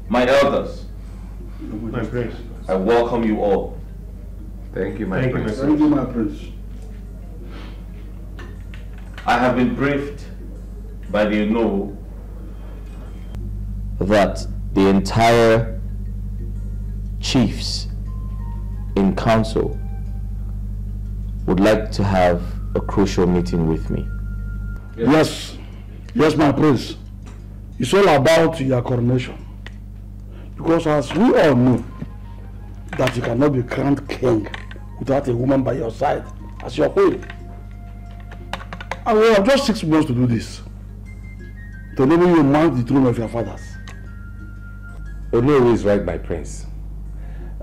My elders, My prince. I welcome you all. Thank you, my prince. Thank you, my prince. I have been briefed by the Inu that the entire chiefs in council would like to have a crucial meeting with me. Yes, my prince. It's all about your coronation. Because as we all know, that you cannot be crowned king without a woman by your side as your queen. And we have just 6 months to do this. To enable you mount the throne of your fathers. Onowu is right, my prince.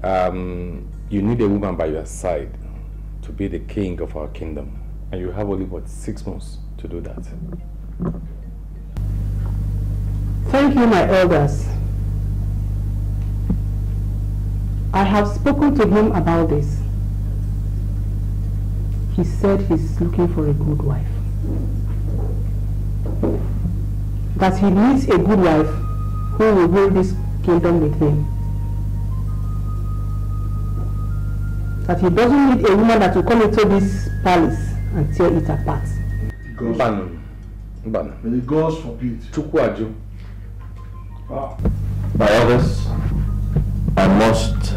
You need a woman by your side to be the king of our kingdom. And you have only, what, 6 months to do that. Thank you, my elders. I have spoken to him about this. He said he's looking for a good wife. That he needs a good wife who will rule this kingdom with him. That he doesn't need a woman that will come into this palace and tear it apart. May the gods forbid. My elders, I must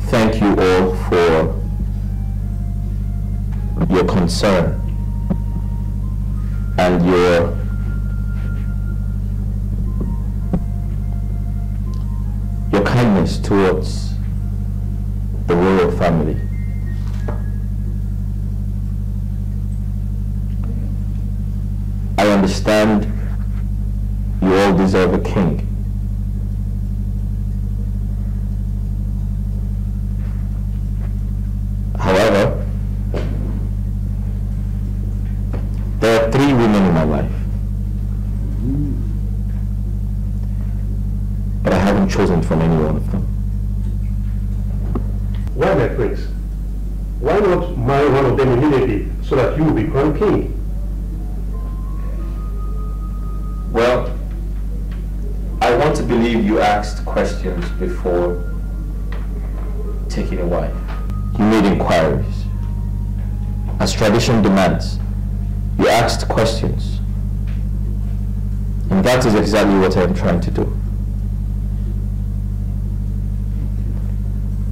thank you all for your concern and your kindness towards the royal family. I understand you all deserve a king. However, there are 3 women in my life. But I haven't chosen from any one of them. Why, my prince? Why not marry one of them immediately so that you will be crowned king? Well, I want to believe you asked questions before taking a wife. You made inquiries. As tradition demands, you asked questions. And that is exactly what I'm trying to do.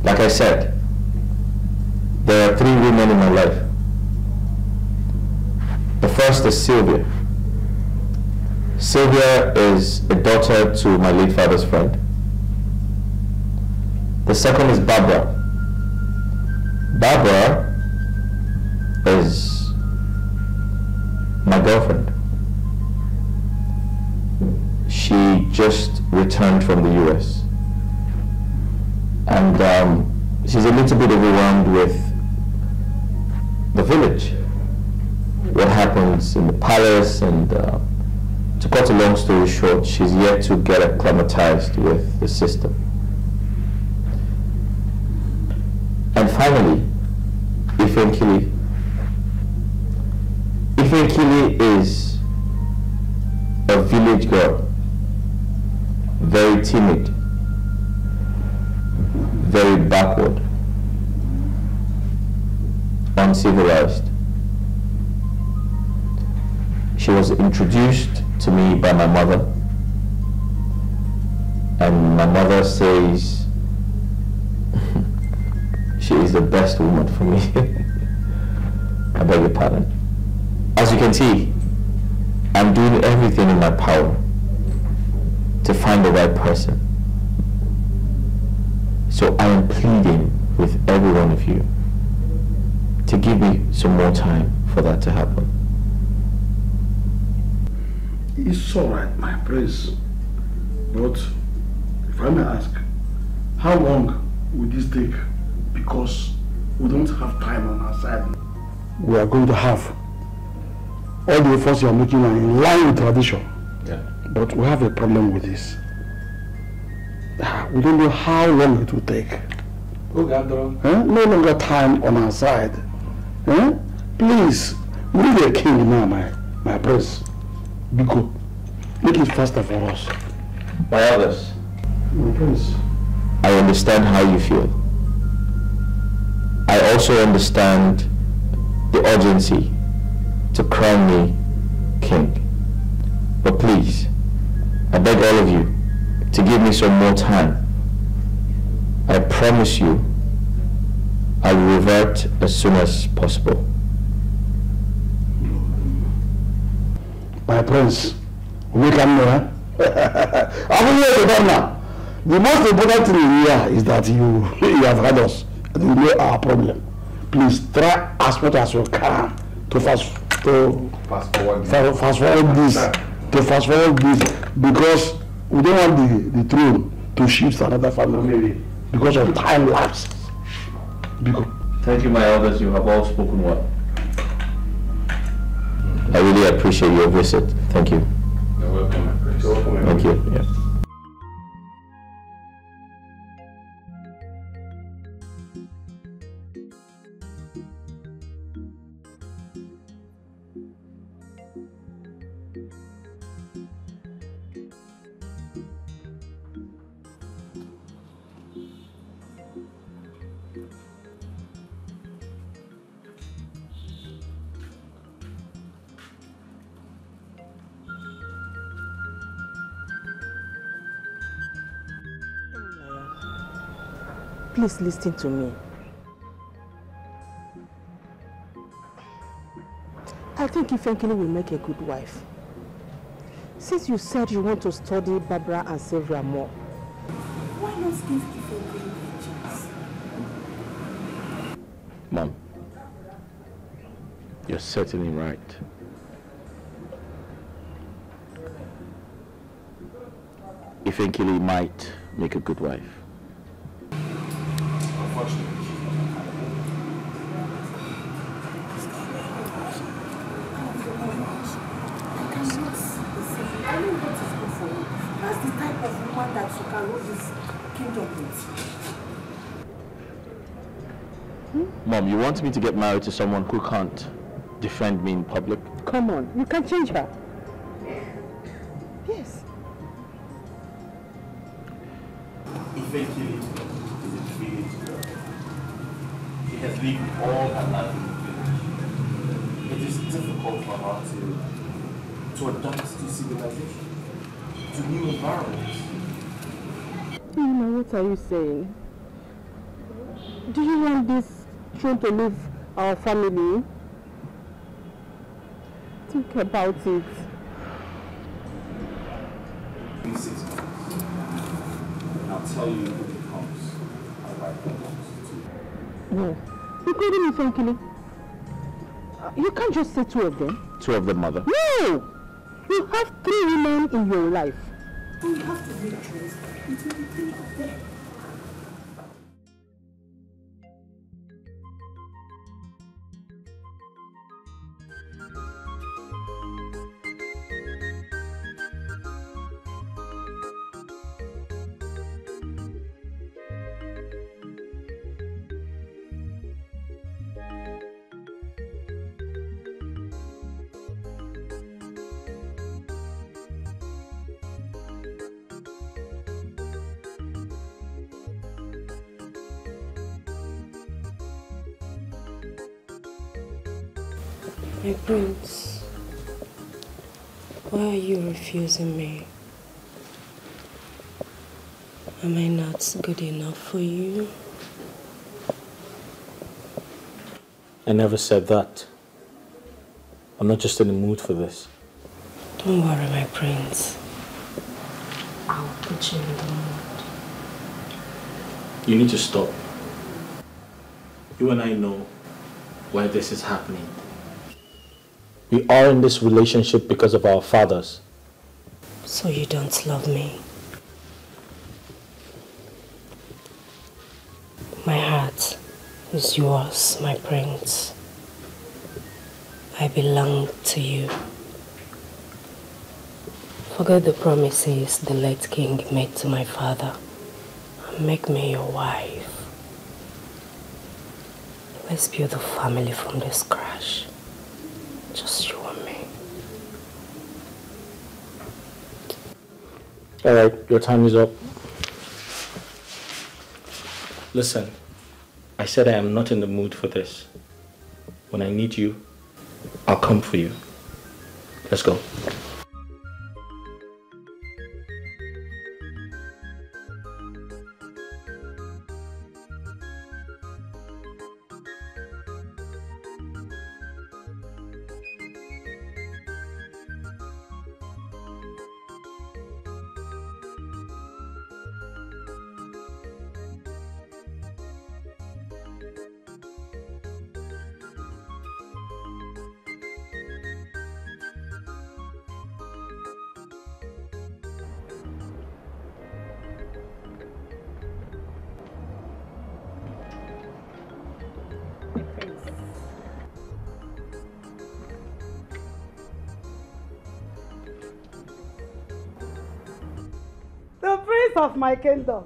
Like I said, there are 3 women in my life. The first is Sylvia. Sylvia is a daughter to my late father's friend. The second is Barbara. Barbara is my girlfriend. She just returned from the US. And she's a little bit overwhelmed with the village. What happens in the palace, and to cut a long story short, she's yet to get acclimatized with the system. And finally, Ifenkili. Ifenkili is a village girl, very timid, very backward, uncivilized. She was introduced to me by my mother, and my mother says she is the best woman for me. I beg your pardon. As you can see, I'm doing everything in my power to find the right person. So I am pleading with every one of you to give me some more time for that to happen. It's all right, my prince. But if I may ask, how long will this take? Because we don't have time on our side. We are going to have all the efforts you are making are in line with tradition. Yeah. But we have a problem with this. We don't know how long it will take. No longer time on our side. Please, we need a king now, my prince. Biko, make it faster for us. My elders, My prince. I understand how you feel. I also understand the urgency to crown me king. But please, I beg all of you to give me some more time. I promise you, I will revert as soon as possible. My prince, we can know. I'm here to now. The most important thing here is that you have heard us and you know our problem. Please try as much as you can to fast forward this because we don't want the throne to shift to another family because of time lapse. Thank you, my elders. You have all spoken well. I really appreciate your visit. Thank you. You're welcome, my prince. You're welcome, Thank you. Yeah. Please listen to me. I think Ifenkili will make a good wife. Since you said you want to study Barbara and Sylvia more, why not give Ifenkili a chance? Mom, you're certainly right. Ifenkili might make a good wife. Mom, you want me to get married to someone who can't defend me in public? Come on, you can change her. Yes. Ifenkili is a village girl. She has lived all her life in the village. It is difficult for her to adapt to civilization, to new environments. What are you saying? Do you want this throne to leave our family? Think about it. In 6 months, and I'll tell you who becomes our wife to. No. Including Ifenkili. You can't just say 2 of them. 2 of them, mother. No! You have 3 women in your life. So you have to make a choice between the 3 of them. My prince, why are you refusing me? Am I not good enough for you? I never said that. I'm not just in the mood for this. Don't worry, my prince. I'll put you in the mood. You need to stop. You and I know why this is happening. We are in this relationship because of our fathers. So you don't love me? My heart is yours, my prince. I belong to you. Forget the promises the late king made to my father and make me your wife. Let's build a family from this crash. Just you and me. Alright, your time is up. Listen, I said I am not in the mood for this. When I need you, I'll come for you. Let's go. Of my kingdom,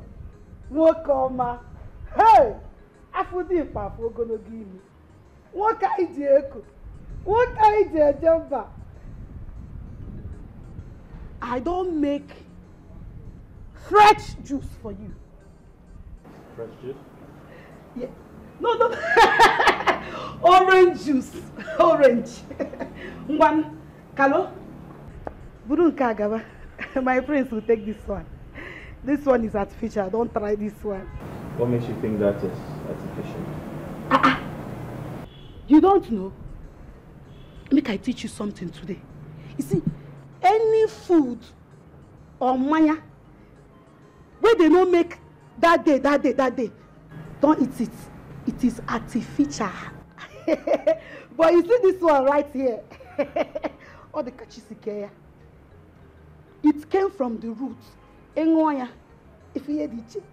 Wokoma. Hey, Afudi Papo gonna give me. What kind of what kind of jumper? I don't make fresh juice for you. Fresh juice? Yeah. No. Orange juice. Orange. One. Kalo. Burun Kagawa. My prince will take this one. This one is artificial. Don't try this one. What makes you think that is artificial? You don't know? Make I teach you something today. You see, any food or maya where they don't make that day, don't eat it. It is artificial. But you see this one right here. All the kachisikeya. It came from the roots. Engoya, if you hear the chick.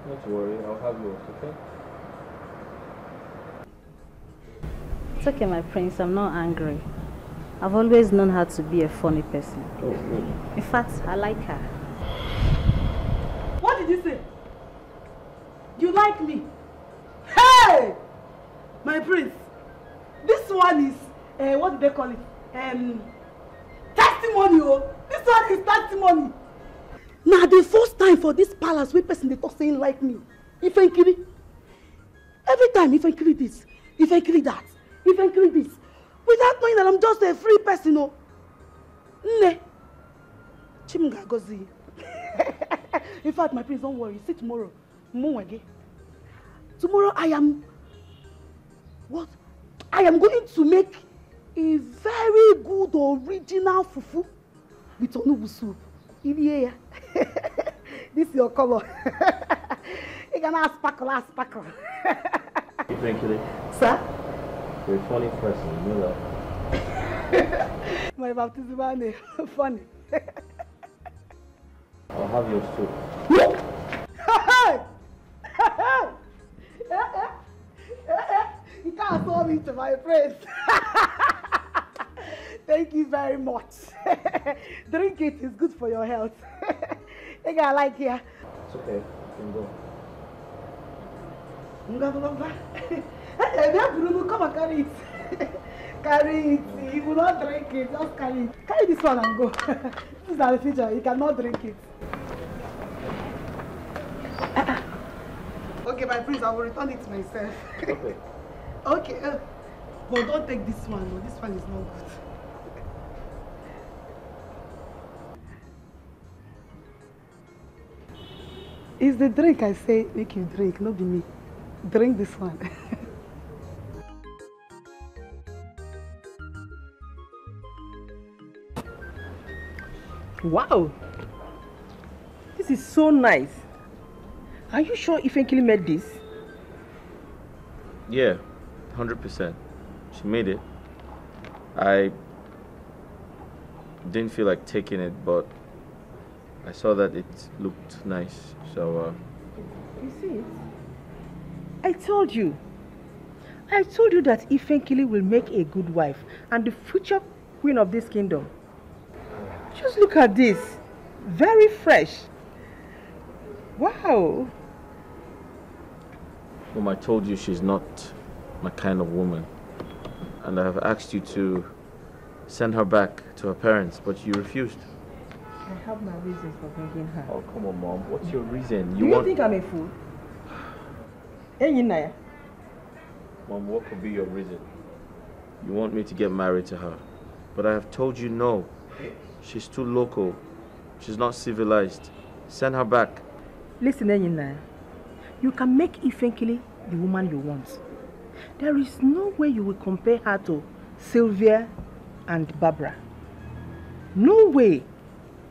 Not to worry, I'll have yours, okay? It's okay, my prince, I'm not angry. I've always known her to be a funny person. Oh, good. In fact, I like her. What did you say? You like me? Hey! My prince, this one is, what do they call it? Testimony, oh! This one is testimony. Now the first time for this palace where person they talk saying like me. If I kill it. Every time if I kill this, if I kill that, if I kill this, without knowing that I'm just a free person, no. Ne. Chimga gozi. In fact, my prince, don't worry. See tomorrow. Tomorrow I am what? I am going to make a very good original fufu with onubu soup. This is your color. You can sparkle. Thank you. Sir? You're a funny person, you know that. My baptism name, funny. I'll have yours too. You can't solve me to my friends. Thank you very much. Drink it, it's good for your health. Think I like here. It's okay, you can go. Come and carry it. Carry it. You will not drink it, just carry it. Carry this one and go. This is the future, you cannot drink it. Okay, my prince, I will return it myself. Okay. Okay, but don't take this one. No, this one is not good. It's the drink I say make you drink, not be me. Drink this one. Wow! This is so nice. Are you sure Ifenkili made this? Yeah, 100%. She made it. I didn't feel like taking it, but I saw that it looked nice, so You see it? I told you that Ifenkili will make a good wife and the future queen of this kingdom. Just look at this. Very fresh. Wow. Mom, I told you she's not my kind of woman. And I have asked you to send her back to her parents, but you refused. I have my reasons for bringing her. Oh, come on, Mom. What's your reason? Do you think I'm a fool? Mom, what could be your reason? You want me to get married to her. But I have told you no. She's too local. She's not civilized. Send her back. Listen, Enyinaya. You can make Ifenkili the woman you want. There is no way you will compare her to Sylvia and Barbara. No way.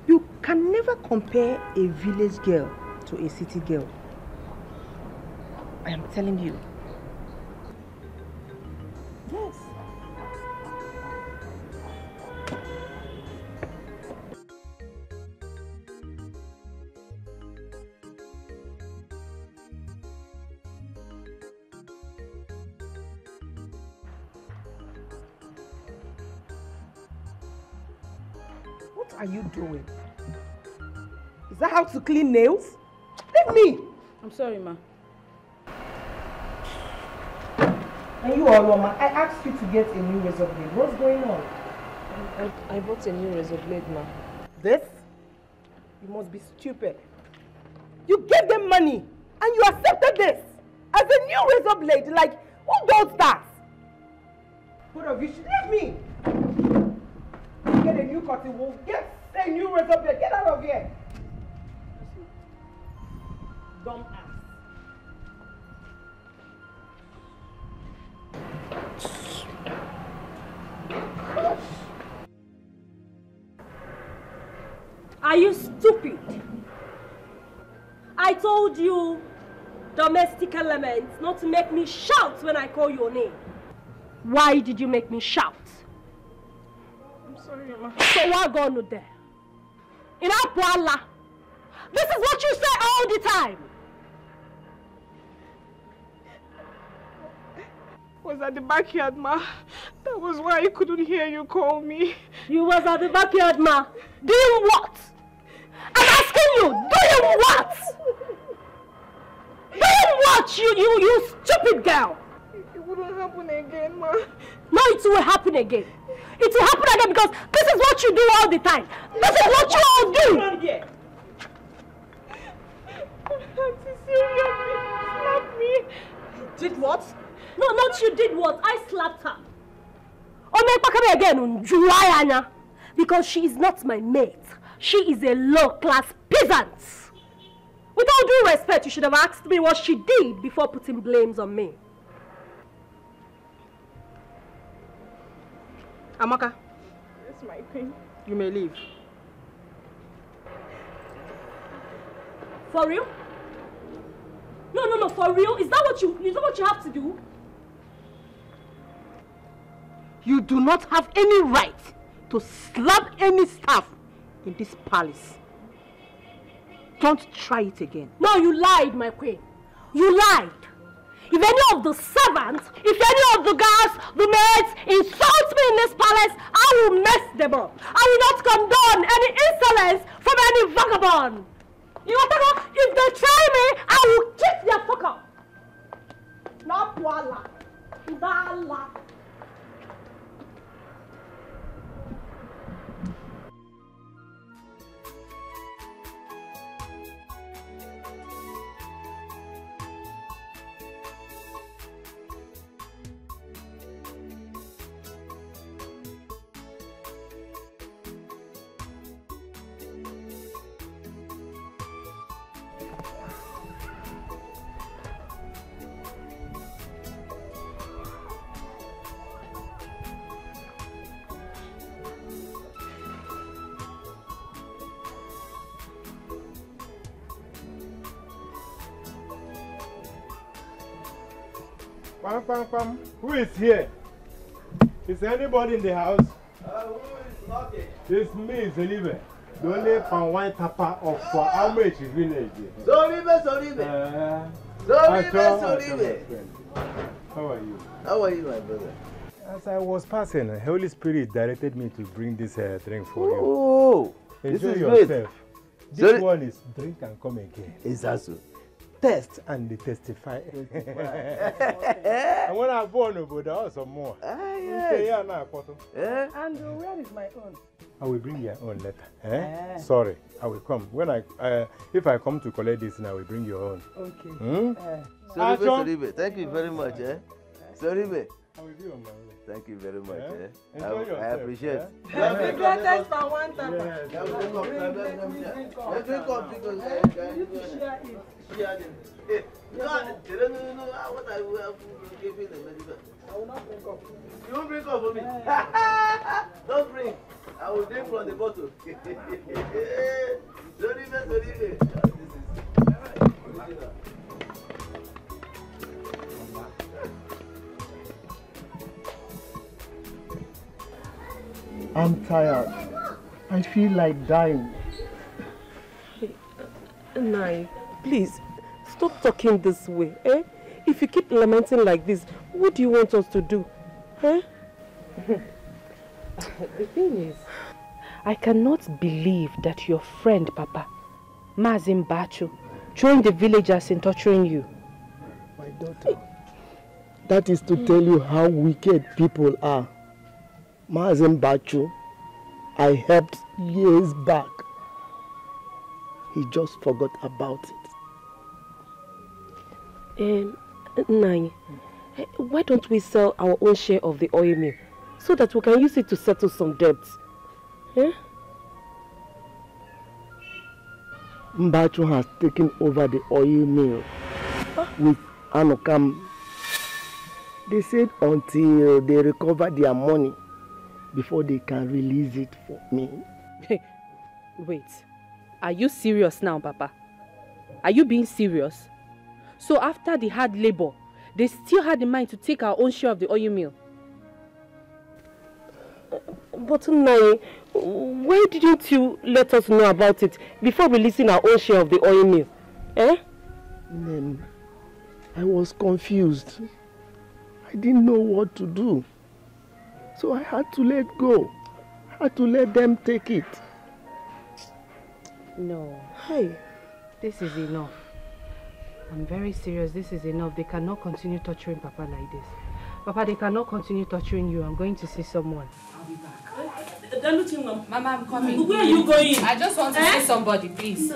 You can never compare a village girl to a city girl. I am telling you. Yes. What are you doing? Is that how to clean nails? Leave me! I'm sorry, ma. And you, Aloma, I asked you to get a new razor blade. What's going on? I bought a new razor blade, ma. This? You must be stupid. You gave them money and you accepted this as a new razor blade. Like, who does that? Both of you should leave me. Get a new cutting wool. Get a new razor blade. Get out of here. Dumb ass. Are you stupid? I told you, domestic elements, not to make me shout when I call your name. Why did you make me shout? I'm sorry, ma. So what going there? In Apwala, this is what you say all the time. Was at the backyard, ma. That was why I couldn't hear you call me. You was at the backyard, ma. Doing what? I'm asking you, doing what? Doing what, you stupid girl? It wouldn't happen again, ma. No, it will happen again. It will happen again because this is what you do all the time. This is what you all do. Here. Auntie Sylvia slapped me. Did what? No, not you did what? I slapped her. Oh, again, because she is not my mate. She is a low-class peasant. With all due respect, you should have asked me what she did before putting blames on me. Amaka. It's my queen. You may leave. For real? No, for real? Is that what you have to do? You do not have any right to slap any staff in this palace. Don't try it again. No, you lied, my queen. You lied. If any of the servants, if any of the guards, the maids insult me in this palace, I will mess them up. I will not condone any insolence from any vagabond. You know, if they try me, I will kick their fuck up. Not voila. Voila. Pam, pam, pam. Who is here? Is anybody in the house? Who is knocking? It's me, Zelibe. The only pan wine tapper of for Amrich village. Zolibe. How are you? How are you, my brother? As I was passing, the Holy Spirit directed me to bring this drink for you. Oh, enjoy this is yourself. Good. This one is drink and come again. Is that so? Test and testify. And when I'm born, but there are some more. Yes. And where is my own? I will bring your own letter. Sorry, I will come. When if I come to collect this, I will bring your own. Okay. Sorry, thank you very much. Sorry, I will be on my way. Thank you very much. I appreciate it. The greatest for one time. No, what I will have to give you the medical. I will not drink up. You won't drink up for me? Don't drink. I will drink from the bottle. Sorry. I'm tired. I feel like dying. Nai, please, stop talking this way, eh? If you keep lamenting like this, what do you want us to do? Eh? The thing is, I cannot believe that your friend, Papa, Mazin Bacho, joined the villagers in torturing you. My daughter, that is to tell you how wicked people are. Mazin Bacho, I helped years back. He just forgot about it. Nai, why don't we sell our own share of the oil mill so that we can use it to settle some debts? Eh? Mbacho has taken over the oil mill with Anokam. They said until they recover their money before they can release it for me. Wait, are you serious now, Papa? Are you being serious? So after the hard labor, they still had the mind to take our own share of the oil mill? But Nai, why didn't you let us know about it before releasing our own share of the oil mill? Eh? I was confused. I didn't know what to do. So I had to let go. I had to let them take it. No. Hey, this is enough. I'm very serious. This is enough. They cannot continue torturing Papa like this. Papa, they cannot continue torturing you. I'm going to see someone. I'll be back. Mama, I'm coming. Where are you going? I just want to see somebody, please.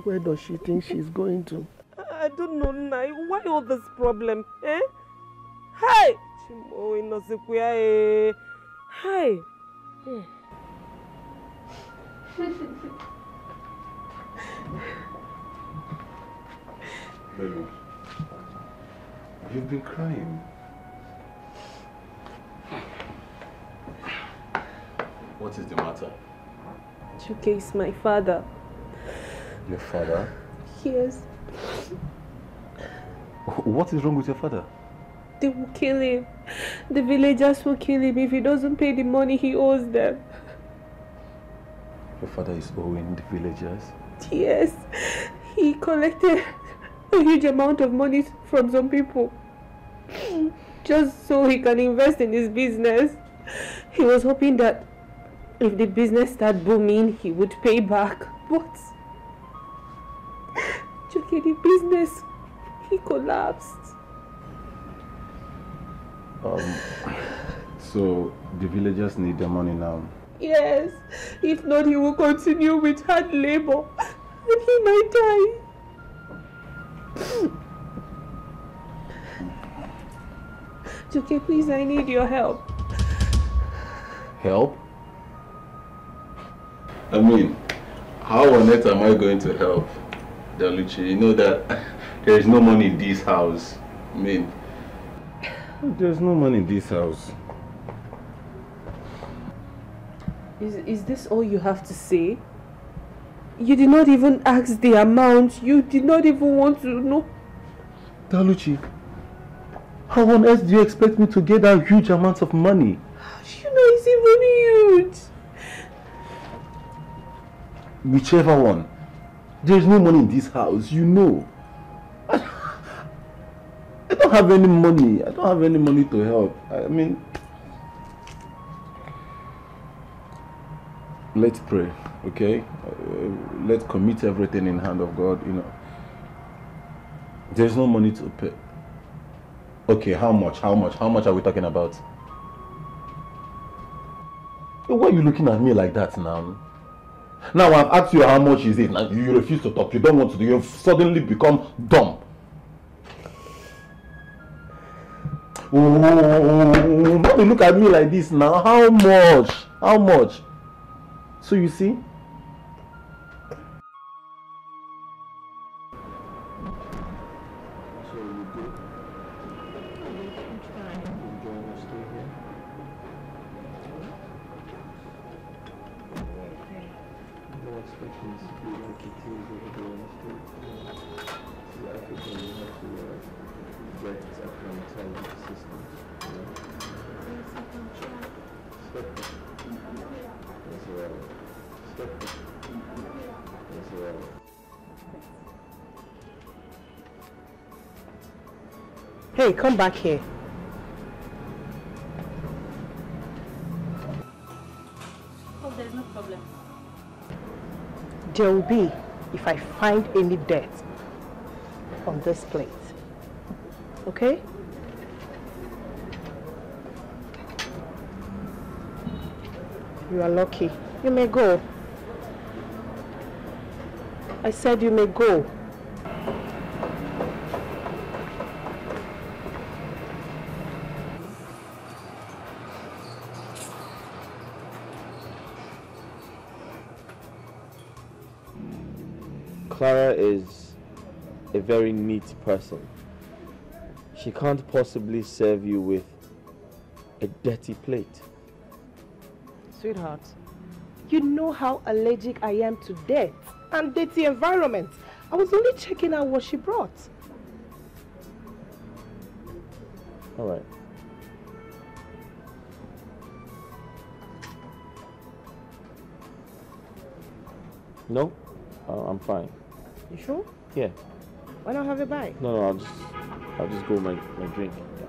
Where does she think she's going to? I don't know, Nai. Why all this problem? Eh? Hi! Chimo inosekwea. Hi! Baby, you've been crying. What is the matter? Chuke is my father. Your father? Yes. What is wrong with your father? They will kill him. The villagers will kill him if he doesn't pay the money he owes them. Your father is owing the villagers? Yes. He collected a huge amount of money from some people just so he can invest in his business. He was hoping that if the business started booming, he would pay back. But the business, he collapsed. So the villagers need their money now? Yes. If not, he will continue with hard labor and he might die. Chuke, please, I need your help. Help? I mean, how on earth am I going to help? Daluchi, you know that there is no money in this house. I mean, there's no money in this house. Is this all you have to say? You did not even ask the amount. You did not even want to know. Daluchi, how on earth do you expect me to get that huge amount of money? You know it's even huge. Whichever one. There is no money in this house, you know. I don't have any money. I don't have any money to help. I mean, let's pray. Okay? Let's commit everything in the hand of God, you know. There's no money to pay. Okay, how much? How much? How much are we talking about? Why are you looking at me like that now? Now I've asked you how much is it, and you refuse to talk. You don't want to do. You've suddenly become dumb. Oh, not to look at me like this now. How much? How much? So you see? Hey, come back here. Oh, there's no problem. There will be if I find any dirt on this plate. Okay? You are lucky. You may go. I said you may go. Clara is a very neat person. She can't possibly serve you with a dirty plate. Sweetheart, you know how allergic I am to dirt and dirty environment. I was only checking out what she brought. All right. No, I'm fine. You sure? Yeah. Why not have a bite? No, I'll just go my drink. Yeah.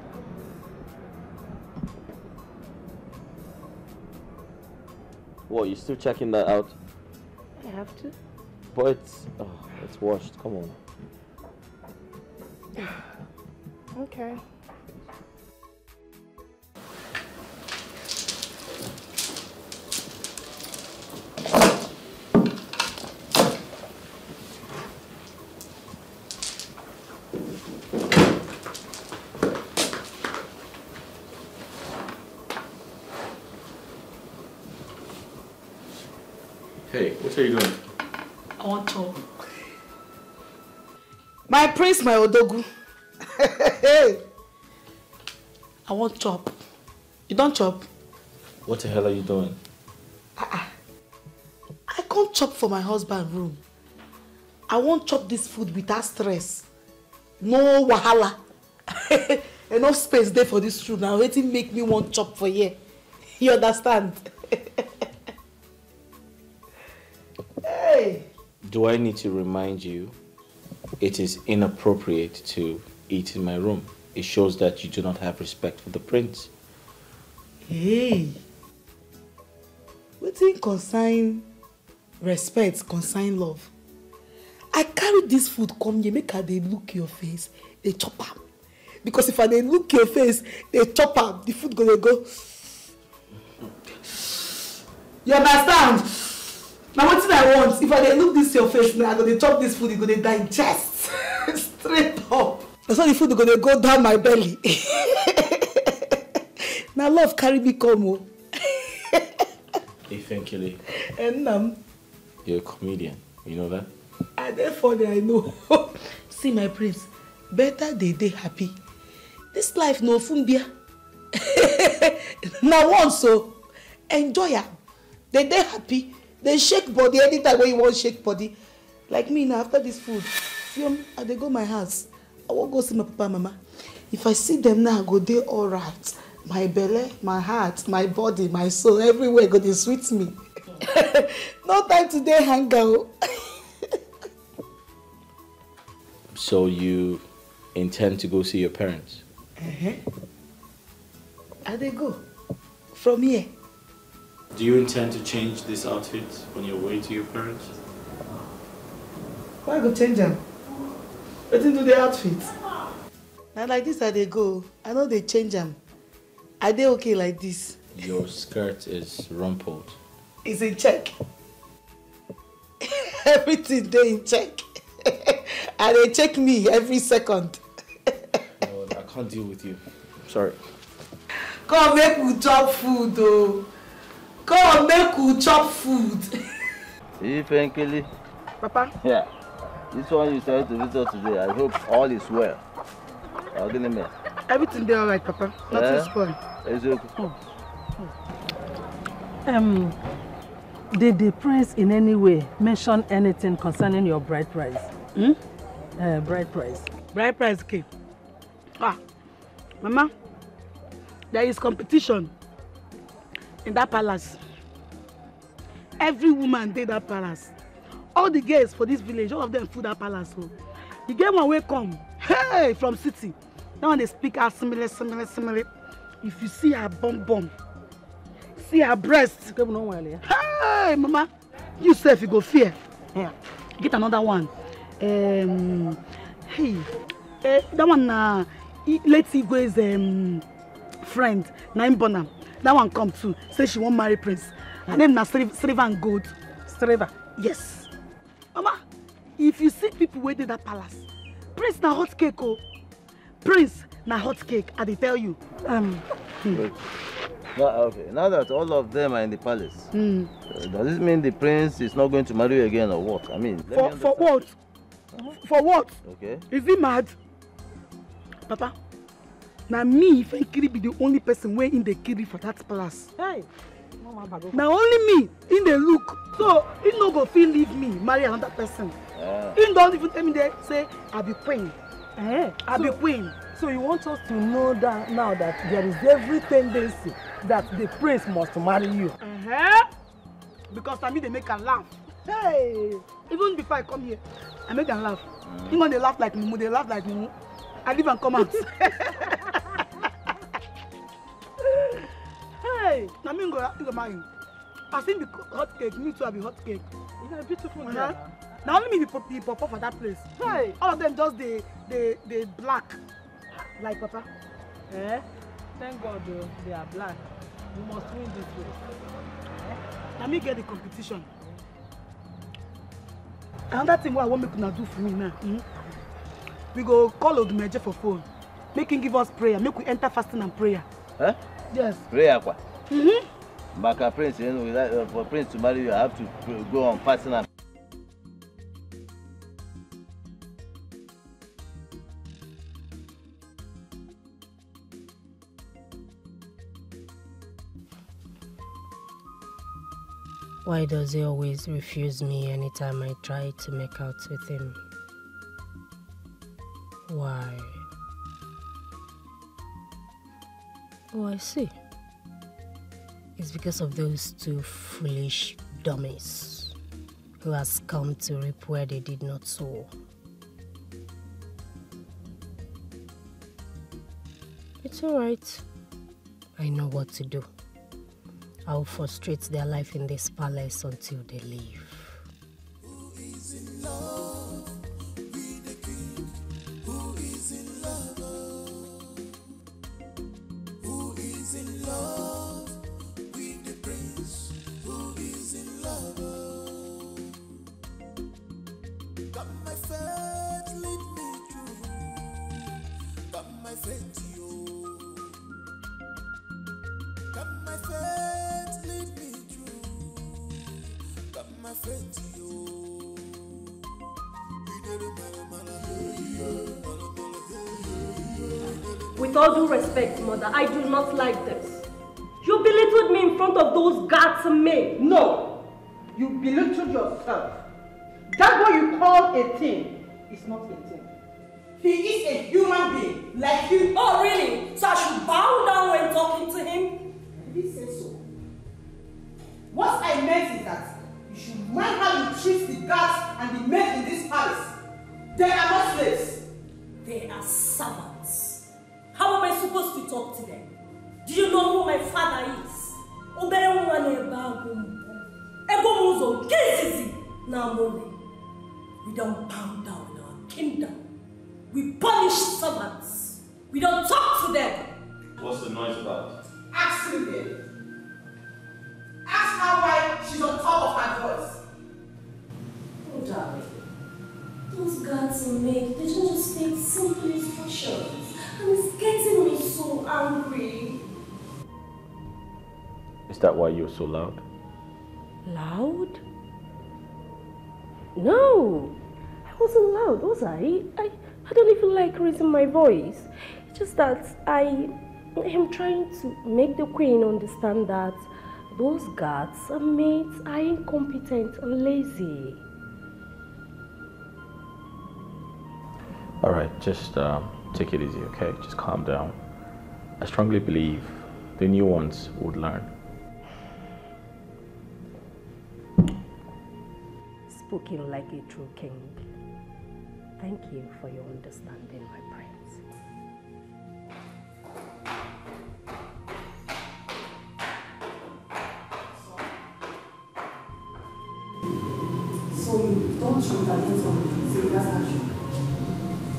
What, you still checking that out? I have to. But it's washed. Come on. Okay. Hey, what are you doing? I want to. My prince, my odogu. Hey. I want chop. You don't chop? What the hell are you doing? I can't chop for my husband's room. I won't chop this food without stress. No wahala. Enough space there for this room. Now waiting make me want chop for here. You understand? Hey. Do I need to remind you it is inappropriate to eat in my room? It shows that you do not have respect for the prince. Hey. Wetin concern respect, concern love. I carry this food come here, make I dey look your face, they chop am. Because if I dey look your face, they chop am, the food gonna go. You understand? Now wetin I want, if I dey look this your face now, I go dey chop this food, e go dey digest straight up. That's why the food go dey go down my belly. Now love carry me come o. Ifenkele. And You're a comedian, you know that? I dey funny, I know. See my prince, better dey happy. This life no fumbia. Now once so enjoy am. They happy. They shake body anytime when you want shake body. Like me now, after this food, I dey go my house. I won't go see my papa and mama. If I see them now, I go dey all right. My belly, my heart, my body, my soul, everywhere go dey sweet me. No time to dey hang out. So you intend to go see your parents? I dey go from here. Do you intend to change this outfit on your way to your parents? Why go change them? Wetin do the outfit? Now like this I dey go. I know they change them. I dey okay like this. Your skirt is rumpled. It's in check. Everything dey in check. And they check me every second. No, I can't deal with you. Sorry. Come make we chop food though. Come make we chop food. See, Fenkili? Papa? Yeah. This one you started to visit today. I hope all is well. Everything there alright, Papa. Nothing spoiled. Did the prince in any way mention anything concerning your bride price? Bride price. Bride price came. Mama, there is competition in that palace. Every woman did that palace. All the girls for this village, all of them food that palace. So the girl one way come, hey, from city. Now when they speak out similar. If you see her bum, see her breast. Hey, Mama, you self you go fear. Yeah. Get another one. Hey, that one let's see go is friend, Naim Bonham. That one come too. Say she won't marry Prince. Her name na Streva and Gold. Streva? Yes. Mama, if you see people waiting that palace, Prince na hot cake, oh. Prince na hot cake, I dey tell you. Okay. Now that all of them are in the palace, does this mean the prince is not going to marry you again or what? I mean, for what? For what? Okay. Is he mad? Papa, now me, if I be the only person way in the kiri for that palace. Hey. Now only me in the look. So he no go feel leave me, marry another person. He don't even tell me they say I be queen. I be queen. So you want us to know that now that there is every tendency that the prince must marry you. Because I mean they make her laugh. Hey, even before I come here, I make them laugh. Even when they laugh like Mumu, they laugh like Mumu. I leave and come out. Hey, now me go marry. I think the hot cake, me too I be hot cake. You're a beautiful girl. Now only me be pop for that place. Hey, all of them just they black. Like Papa. Thank God they are black. We must win this race. Now me get the competition. Another thing what I want me to do for me now. We go call Odumeje for phone. Make him give us prayer. Make we enter fasting and prayer. Yes. Prayer kwa? Baka prince, you know, for prince to marry you, I have to go on fasting and Why does he always refuse me anytime I try to make out with him? Why? Oh, I see. It's because of those two foolish dummies who has come to reap where they did not sow. It's alright. I know what to do. I'll frustrate their life in this palace until they leave. Who is in love with the king? Who is in love? Who is in love with the prince? Who is in love? Got my faith, lead me through. Got my faith, you. Got my faith, lead me through. Got my faith, you. With all due respect, mother, I do not like this. You belittled me in front of those guards and men. No, you belittled yourself. That what you call a thing is not a thing. He is a human being like you. Oh, really? So I should bow down when talking to him? I didn't say so. What I meant is that you should mind how you treat the guards and the men in this palace. They are not slaves. They are servants. How am I supposed to talk to them? Do you know who my father is? We don't bow down in our kingdom. We punish servants. We don't talk to them. What's the noise about? Ask him again. Ask her why she's on top of her voice. Oh, darling. Those guards and maids, they don't just take simple instructions. And it's getting me so angry. Is that why you're so loud? Loud? No, I wasn't loud, was I? I don't even like raising my voice. It's just that I am trying to make the queen understand that those guards and maids are incompetent and lazy. Alright, just take it easy, okay? Just calm down. I strongly believe the new ones would learn. Spoken like a true king. Thank you for your understanding, my prince. So you don't shoot at this one. Say that's action.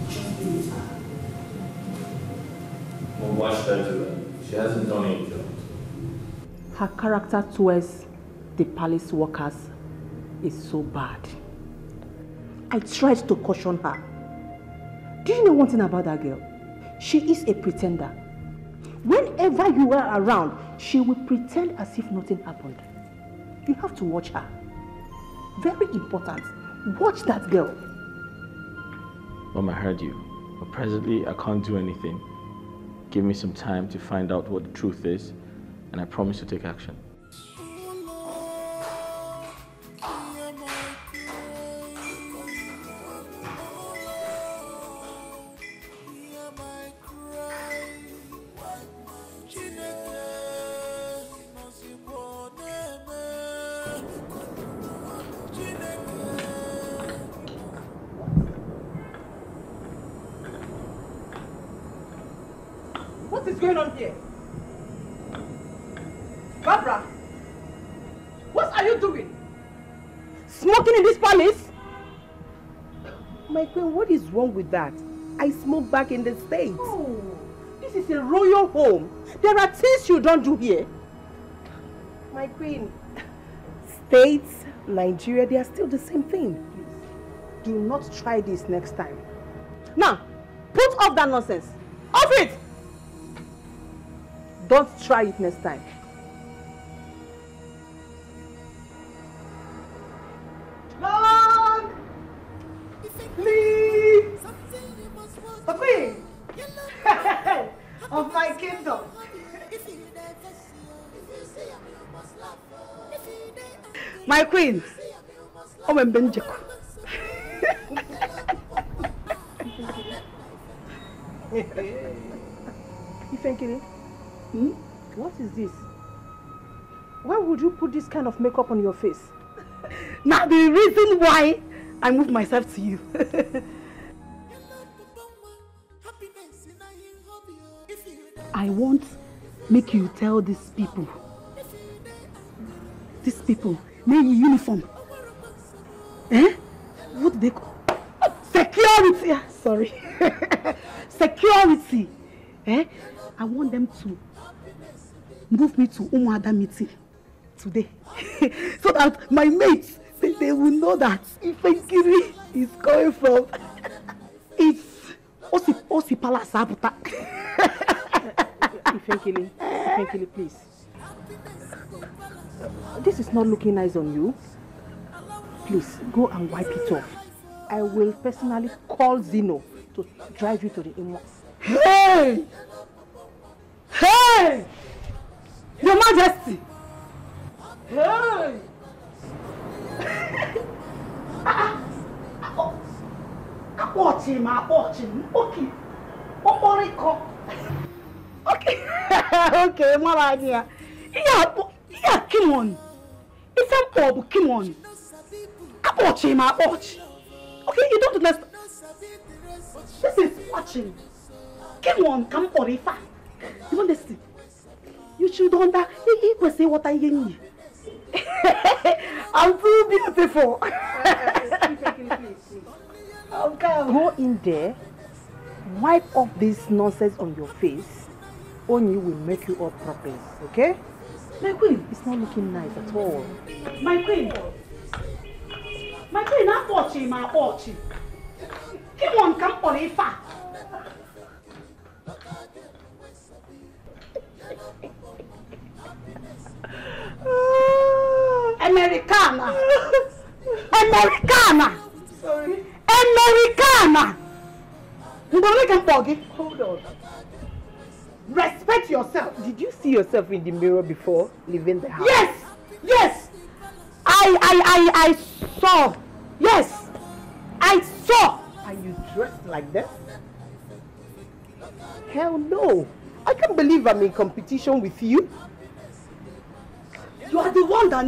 Just do it. Well, why should I do that? She hasn't done anything. Her character towards the palace workers is so bad. I tried to caution her. Do you know one thing about that girl? She is a pretender. Whenever you are around, she will pretend as if nothing happened. You have to watch her. Very important. Watch that girl. Mom, I heard you. But presently, I can't do anything. Give me some time to find out what the truth is, and I promise to take action. What is going on here? Barbara, what are you doing? Smoking in this palace? My queen, what is wrong with that? I smoke back in the States. Oh, this is a royal home. There are things you don't do here. My queen, States, Nigeria, they are still the same thing. Please, do not try this next time. Now, put off that nonsense. Off it! Don't try it next time. Long! Please! The queen! Of my kingdom! My queen! Oh, I'm Benjaku. Ifenkiri? What is this? Why would you put this kind of makeup on your face? Now the reason why I moved myself to you. I want make you tell these people, name uniform. What do they call? Security. Sorry. Security. I want them to move me to Umuada meeting today. So that my mates, they will know that Ifenkiri is coming from it's Osipala Sabuta. Ifenkiri, please. This is not looking nice on you. Please, go and wipe it off. I will personally call Zeno to drive you to the inbox. Hey! Hey! Your Majesty! Hey! Watch him. Okay. Okay. Okay, my idea. Yeah, come on. It's a pub, come on. Watch him, watch. Okay, you don't understand. This is watching. Come on, come on, Ifa. You understand? You should understand. I'm too beautiful. Go in there, wipe off this nonsense on your face. Only will make you up properly, okay? My queen, it's not looking nice at all. My queen, I'm watching. Come on, come on, Ifa. Americana. Sorry. Americana. Hold on. Respect yourself. Did you see yourself in the mirror before leaving the house? Yes. I saw. Yes. I saw. Are you dressed like this? Hell no. I can't believe I'm in competition with you. You are the one that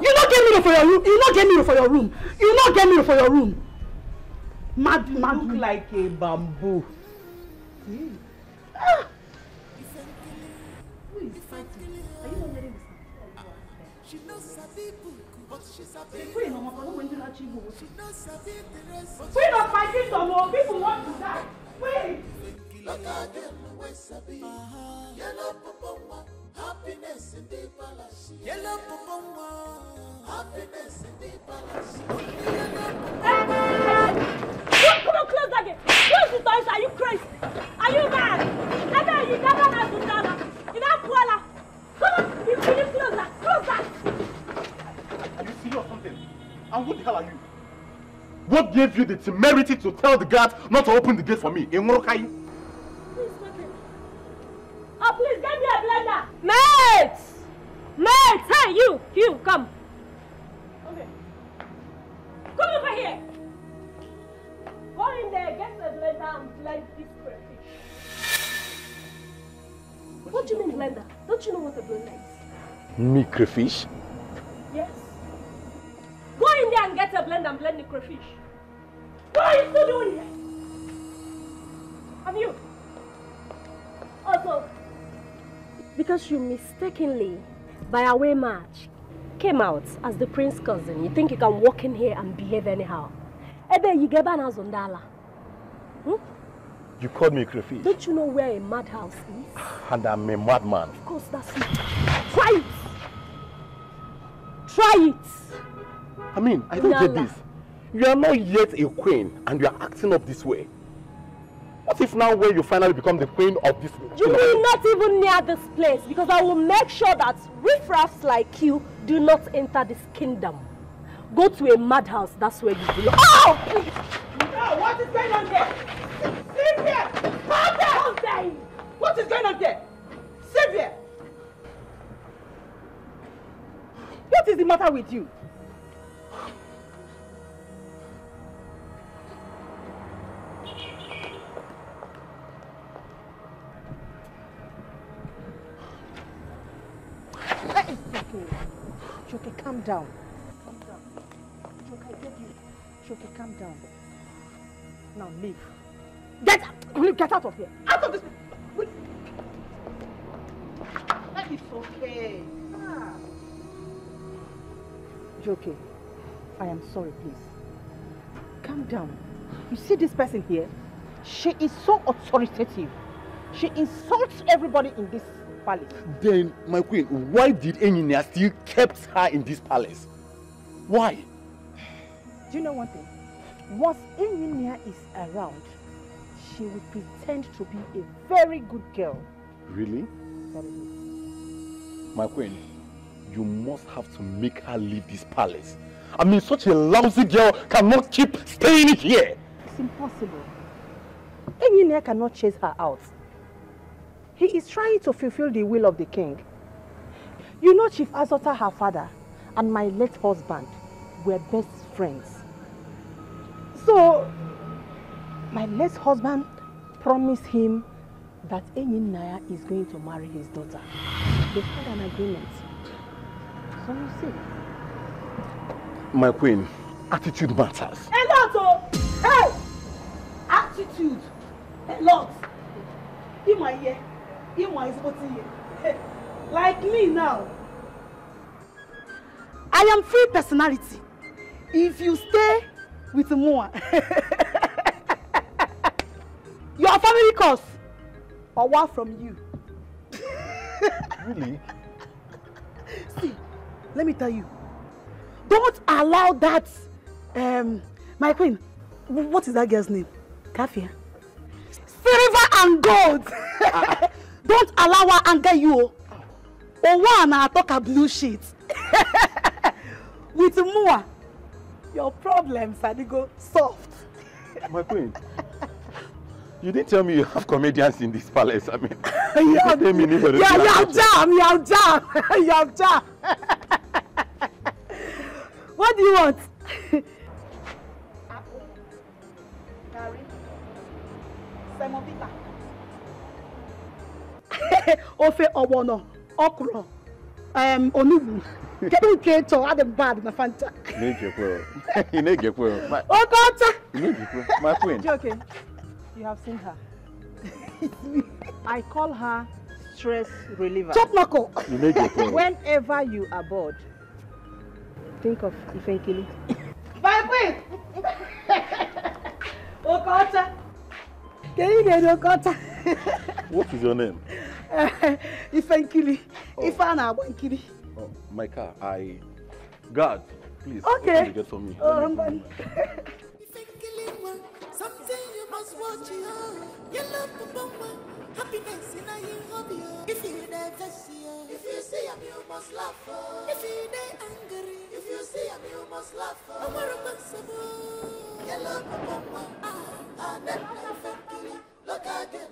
you not get me for your room. You not get me for your room. You not get me for your room. Mad. Look like a bamboo. Ah. Who is fighting? Are you not letting me She knows Sabi Buku, but she's a big. Wait, no, Mama, when did I achieve what? She knows Sabi the rest. Wait, not my kingdom, people want to die. Wait. Look at them, where Sabi. Yellow Papa, happiness in the palace. Yellow Papa, happiness in the palace. Come on, close that gate. Close the doors. Are you crazy? Are you mad? You never have to tell her. You know, Kuala. Come on, you close that. Close that. Are you serious or something? And who the hell are you? What gave you the temerity to tell the guards not to open the gate for me? In Morokai? Please, oh, please, get me a blender. Mates! Mates! Hey, you, come. Okay. Come over here. Go in there, get the blender and blend this crayfish. What do you mean blender? Don't you know what a blender is? Me crayfish? Yes. Go in there and get a blender and blend the crayfish. What are you still doing here? Have you? Also, because you mistakenly, by a way match, came out as the prince's cousin, you think you can walk in here and behave anyhow. Ebe, you get banners on Dala. You called me crayfish? Don't you know where a madhouse is? And I'm a madman. Of course, that's it. Try it! Try it! I mean, I don't get this. You are not yet a queen and you are acting up this way. What if now when you finally become the queen of this... You will not even near this place because I will make sure that riffraffs like you do not enter this kingdom. Go to a madhouse, that's where you belong. Oh! No, what is going on there? Sylvia! Come there! What is going on there? Sylvia! What is the matter with you? Joke, calm down. Calm down. Joke, I beg you. Joke, calm down. Now leave. Get out! Get out of here! Out of this! Wait. It's okay. Joke, I am sorry, please. Calm down. You see this person here? She is so authoritative. She insults everybody in this palace. Then, my queen, why did Ini still kept her in this palace? Why? Do you know one thing? Once Ini is around, she will pretend to be a very good girl. Really? Very good. My queen, you must have to make her leave this palace. I mean, such a lousy girl cannot keep staying here. It's impossible. Ini cannot chase her out. He is trying to fulfill the will of the king. You know, Chief Azota, her father, and my late husband were best friends. So, my late husband promised him that Ini is going to marry his daughter. They had an agreement. So you see. My queen, attitude matters. A lot, oh! Hey! Attitude! A lot! in my ear. In my ear. Like me now. I am free personality. If you stay with Moa, your family cost or what from you. Really? See, let me tell you. Don't allow that, my queen, what is that girl's name? Kafia. Silver and gold. Don't allow her anger you. Or one I talk a blue sheet. With Mua, your problems are go soft. My queen, you didn't tell me you have comedians in this palace. I mean, you have jam. What do you want? Gary, semovita, ofe obono, okra, onubu. Kedu keto adem bad na fanta. My queen. Okay, you have seen her. I call her stress reliever. Chop knuckle. Whenever you are bored, think of Ifenkili. My queen. Okota. Can you get Okota? What is your name? Ifenkili. Ifana Wankili. Oh, my car. God, please. Okay. Open the gate for me. Something you must watch you. You love the bomber. Happiness in a hobby. If you never see her, if you see him, you must laugh. If you they angry, if you see him, you must laugh. I'm a responsible. You love the bomber. And then look again.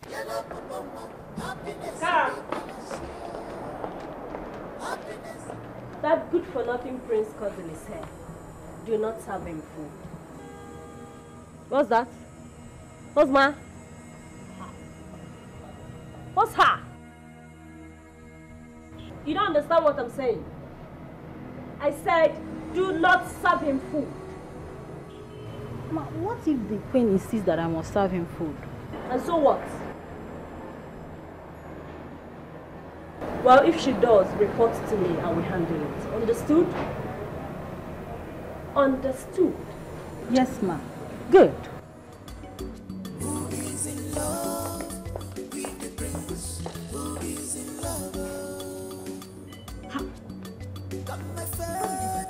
You love the bomber. Happiness. Happiness. That good-for-nothing prince cousin is here. Do not serve him food. What's that? What's ma? What's her? You don't understand what I'm saying. I said, do not serve him food. Ma, what if the queen insists that I must serve him food? And so what? Well, if she does, report to me and we handle it. Understood? Understood? Yes, ma. Good. Who is in love with the prince? Who is in love? Got my friend.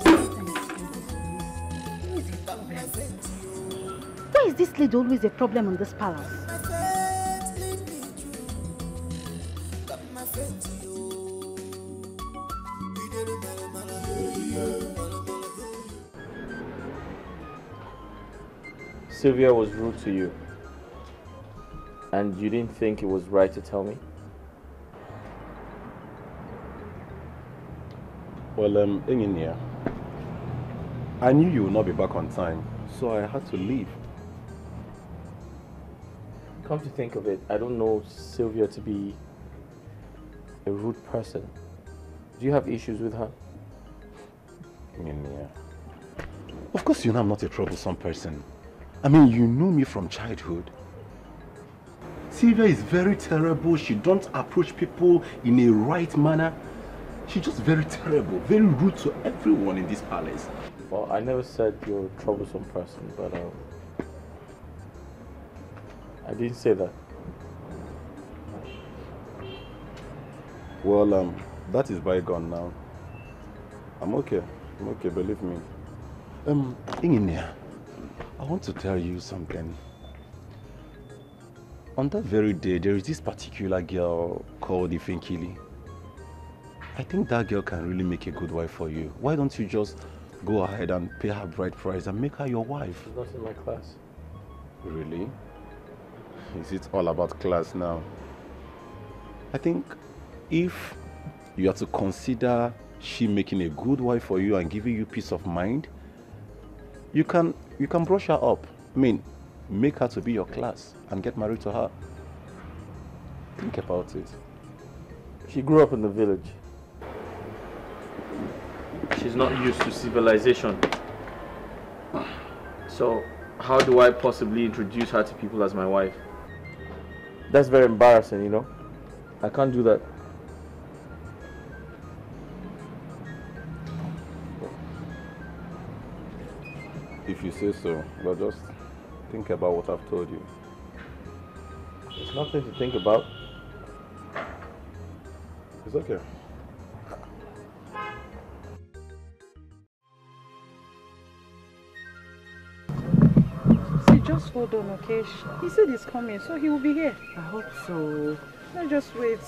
Why is this lady always a problem in this palace? Sylvia was rude to you, and you didn't think it was right to tell me? Well, Ingenia, I knew you would not be back on time, so I had to leave. Come to think of it, I don't know Sylvia to be a rude person. Do you have issues with her? Ingenia, of course you know I'm not a troublesome person. I mean, you know me from childhood. Sylvia is very terrible. She don't approach people in a right manner. She's just very terrible, very rude to everyone in this palace. Well, I never said you're a troublesome person, but I didn't say that. Well, that is bygone now. I'm okay, believe me. Ingenia, I want to tell you something. On that very day, there is this particular girl called Ifenkili. I think that girl can really make a good wife for you. Why don't you just go ahead and pay her bride price and make her your wife? She's not in my class. Really? Is it all about class now? I think if you are to consider she making a good wife for you and giving you peace of mind, you can brush her up. I mean, make her to be your class and get married to her. Think about it. She grew up in the village. She's not used to civilization. So, how do I possibly introduce her to people as my wife? That's very embarrassing, you know. I can't do that. If you say so, but just think about what I've told you. There's nothing to think about. It's okay. See, just hold on, okay? He said he's coming, so he will be here. I hope so. Let's just wait.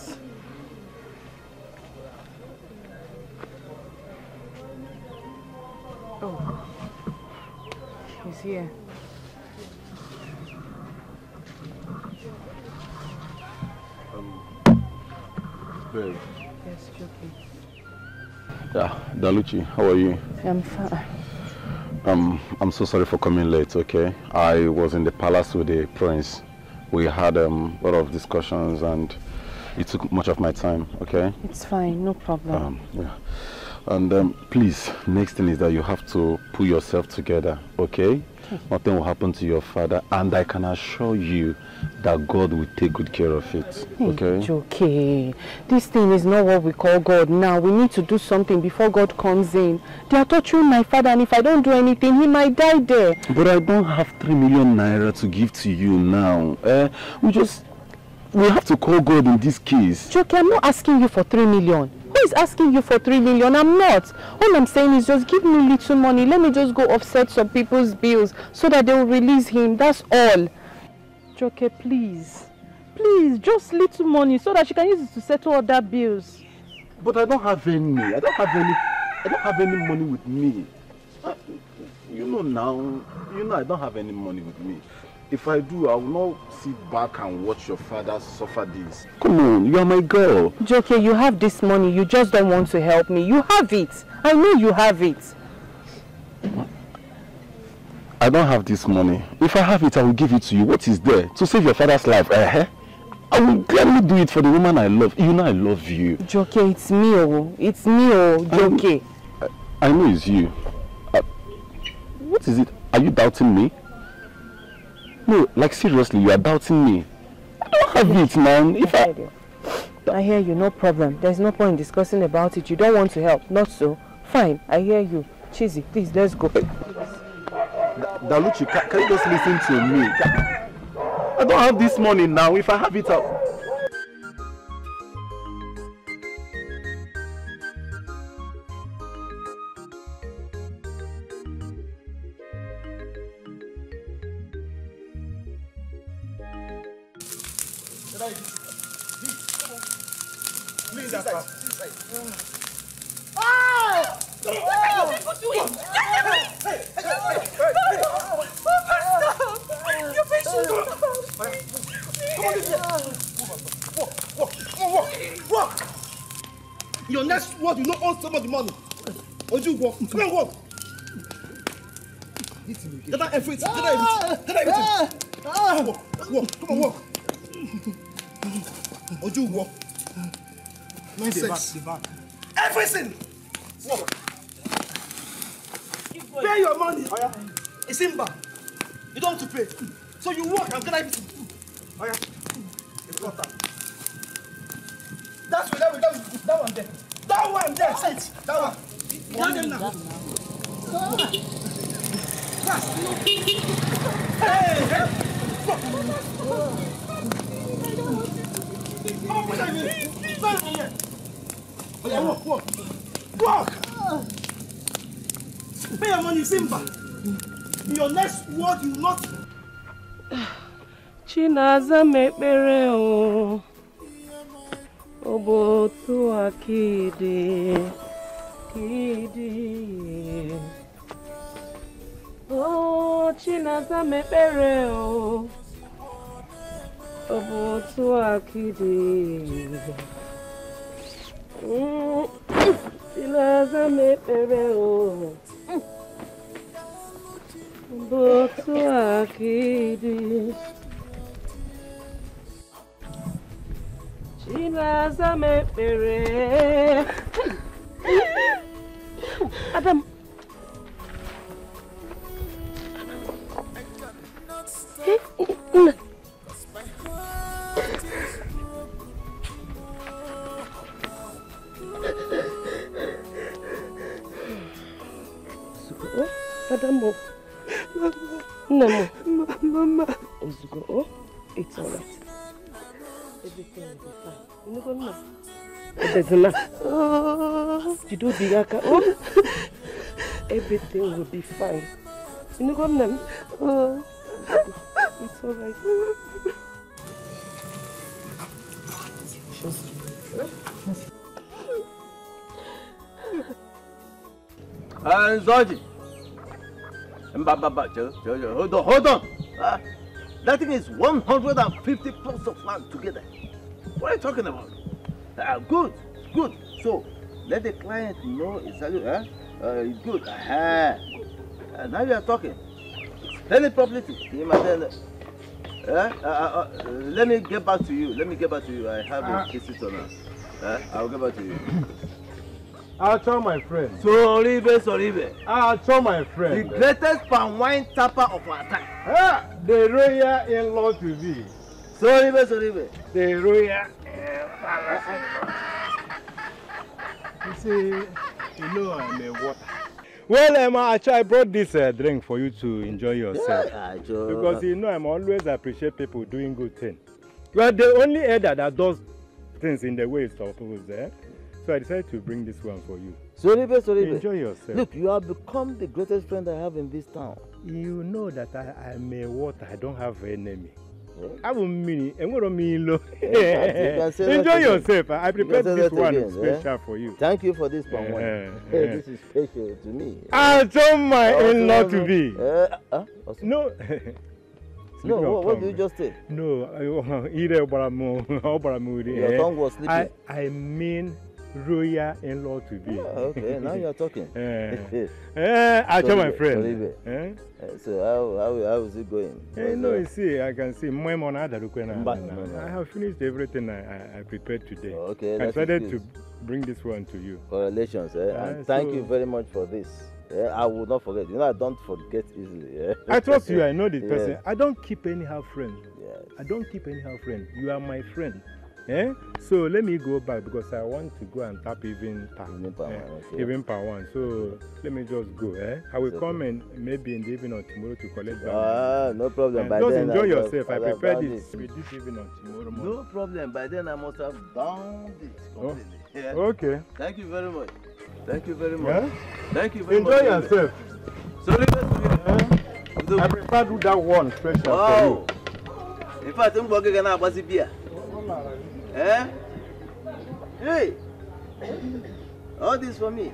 Oh, he's here. Babe. Yes, Joki. Yeah, Daluchi, how are you? I'm fine. I'm so sorry for coming late, okay? I was in the palace with the prince. We had a lot of discussions and it took much of my time, okay? It's fine, no problem. Yeah. And please, next thing is that you have to pull yourself together, okay? Nothing will happen to your father, and I can assure you that God will take good care of it, okay? It's okay. This thing is not what we call God now. We need to do something before God comes in. They are torturing my father, and if I don't do anything, he might die there. But I don't have 3 million naira to give to you now. We have to call God in this case. Joki, I'm not asking you for 3 million. Who is asking you for 3 million? I'm not. All I'm saying is just give me little money. Let me just go offset some people's bills so that they will release him. That's all. Joki, please. Please, just little money so that she can use it to settle other bills. But I don't have any. I don't have any money with me. You know now. I don't have any money with me. If I do, I will not sit back and watch your father suffer this. Come on, you are my girl. Joki, you have this money. You just don't want to help me. You have it. I know you have it. I don't have this money. If I have it, I will give it to you. What is there? To save your father's life, I will gladly do it for the woman I love. You know I love you. Joki, it's me, oh. It's me, oh, Joki. I know it's you. What is it? Are you doubting me? No, like seriously, you are doubting me. I don't have it, man. I hear you, no problem. There's no point in discussing about it. You don't want to help, not so. Fine, I hear you. Cheesy, please, let's go. Daluchi, can you just listen to me? I don't have this money now. If I have it, I'll... Please, that's fine. What are people doing? Your patient. Walk! Your next word, you not own some of the money. Oju, walk. Come on, walk. Get that everything. Walk. Come on, walk. Oju, walk. Nonsense. Everything. Walk. Pay your money. It's in back. You don't have to pay. So you walk and get everything. Oh yeah. It's got that. That one there. That one there. Sit. That one. Get them now. Hey. Come on, put that in here. Stand here. Oh yeah, walk. Pay your money, Simba. Your next word, you not. Chinaza mekpere o. Obotu akide. Kidi. Oh, Chinaza mekpere o. Obotu akide. Chinaza mekpere o. Obotu akide. Chinaza mekpere. Adam. Madam, Mama. Oh, it's all right. Everything will be fine. You know what? There's enough. You do the yaka. Oh, everything will be fine. You know what? It's all right. Zoji. Hold on. That thing is 150 plots of land together. What are you talking about? Good. So, let the client know exactly. It's good. Now you are talking. Tell it properly to him and then. Let me get back to you. I have a visitor now. I'll get back to you. I'll tell my friend. Sorry. I'll tell my friend. The greatest palm wine tapper of our time. The royal in-law to be. Sorry. The royal. You see, you know I'm a water. Well, Emma, I brought this drink for you to enjoy yourself. Because you know I'm always appreciate people doing good things. You are the only elder that does things in the way it's supposed, eh? So I decided to bring this one for you. Sorry. Enjoy yourself. Look, you have become the greatest friend I have in this town. You know that I'm a water. I don't have an enemy. I will mean it. Enjoy yourself. I prepared this one special for you. Thank you for this palm wine. This is special to me. I told my in-law to be. No. No, what did you just say? No, your tongue was sleeping. I mean royal in-law to be. Okay, now you are talking. I tell my friend. So how is it going? No, you see, I can see. I have finished everything I prepared today. Okay, I decided to bring this one to you. Congratulations, and thank you very much for this. I will not forget. You know, I don't forget easily. I trust you. I know this person. I don't keep anyhow friend. You are my friend. So let me go back because I want to go and tap even per one. So let me just go. I will come and maybe in the evening or tomorrow to collect that. No problem. By just then enjoy yourself. I prepared this this evening or tomorrow morning. No problem. By then I must have done this completely. Okay. Thank you very much. Thank you very Enjoy much. yourself. Sorry. I prefer to do that one special for you. In fact, I'm going to go to beer. Hey! All this for me.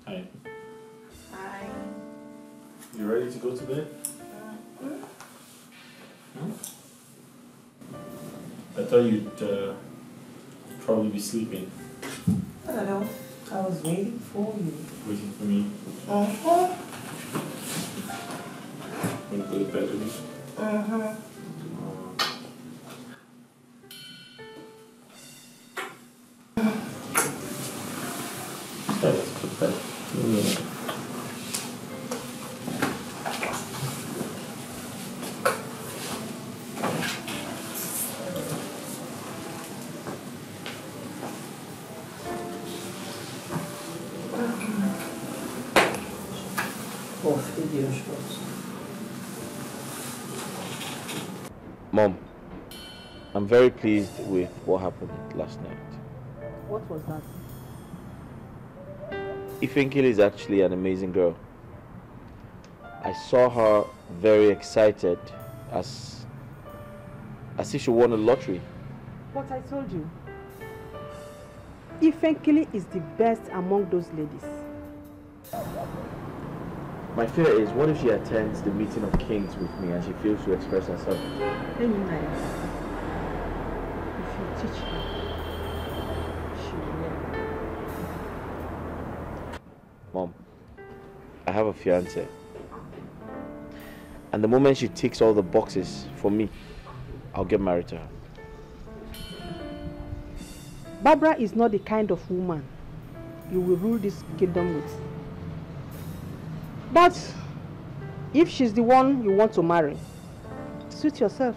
Hi. You ready to go to bed? I thought you'd probably be sleeping. I don't know. I was waiting for you. Waiting for me? Want to go to bed with me? Let's go to bed. Mom, I'm very pleased with what happened last night. What was that? Ifenkele is actually an amazing girl. I saw her very excited as if she won a lottery. But I told you, Ifenkele is the best among those ladies. My fear is, what if she attends the meeting of kings with me and she fails to express herself? Anyway, if you teach her, she will learn. Mom, I have a fiancé. And the moment she ticks all the boxes for me, I'll get married to her. Barbara is not the kind of woman you will rule this kingdom with. But If she's the one you want to marry, suit yourself.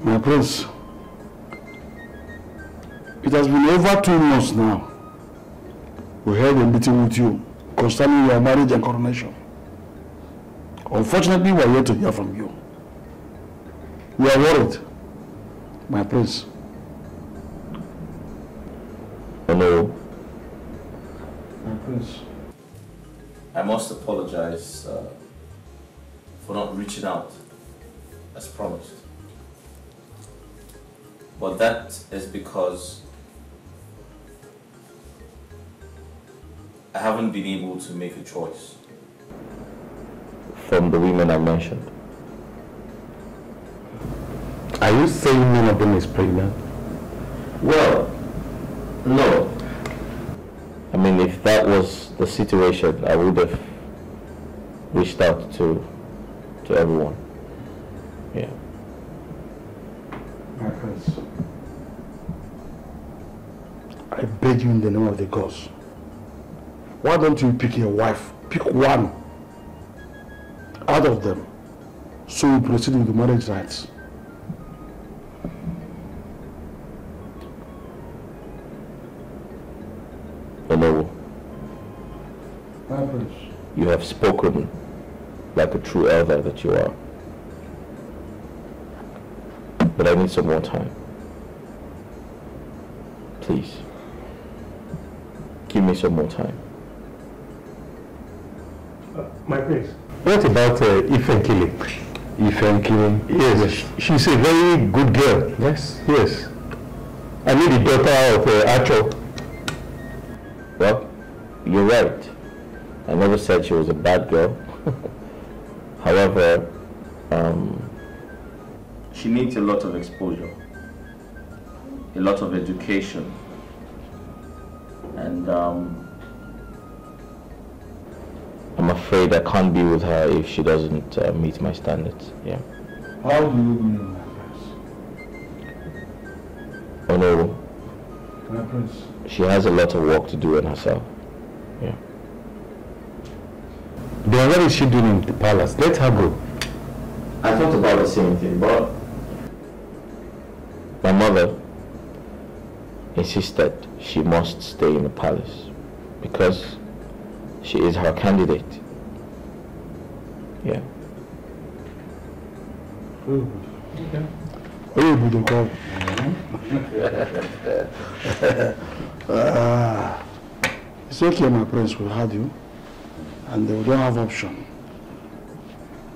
My prince, it has been over 2 months now. We held a meeting with you concerning your marriage and coronation. Unfortunately, we are yet to hear from you. We are worried, my prince. Hello. My prince. I must apologize for not reaching out as promised. But that is because I haven't been able to make a choice from the women I mentioned. Are you saying none of them is pregnant? Well, no. I mean, if that was the situation, I would have reached out to everyone. Yeah. My prince, I beg you in the name of the gods, why don't you pick your wife? Pick one out of them so we proceed with the marriage rites. Hello. My prince. You have spoken like a true elder that you are. But I need some more time. Please. Give me some more time. My prince. What about Ifenkili? Ifenkili? Yes, she's a very good girl. Yes. Yes. I mean the daughter of Acho. Well, you're right. I never said she was a bad girl. However, she needs a lot of exposure, a lot of education, and I'm afraid I can't be with her if she doesn't meet my standards. Yeah. How do you mean, my prince? Oh no. My prince. She has a lot of work to do on herself. Yeah. Then what is she doing in the palace? Let her go. I thought about the same thing, but my mother insisted she must stay in the palace because she is her candidate. Yeah. Okay. It's okay, my prince, we had you, and we don't have option.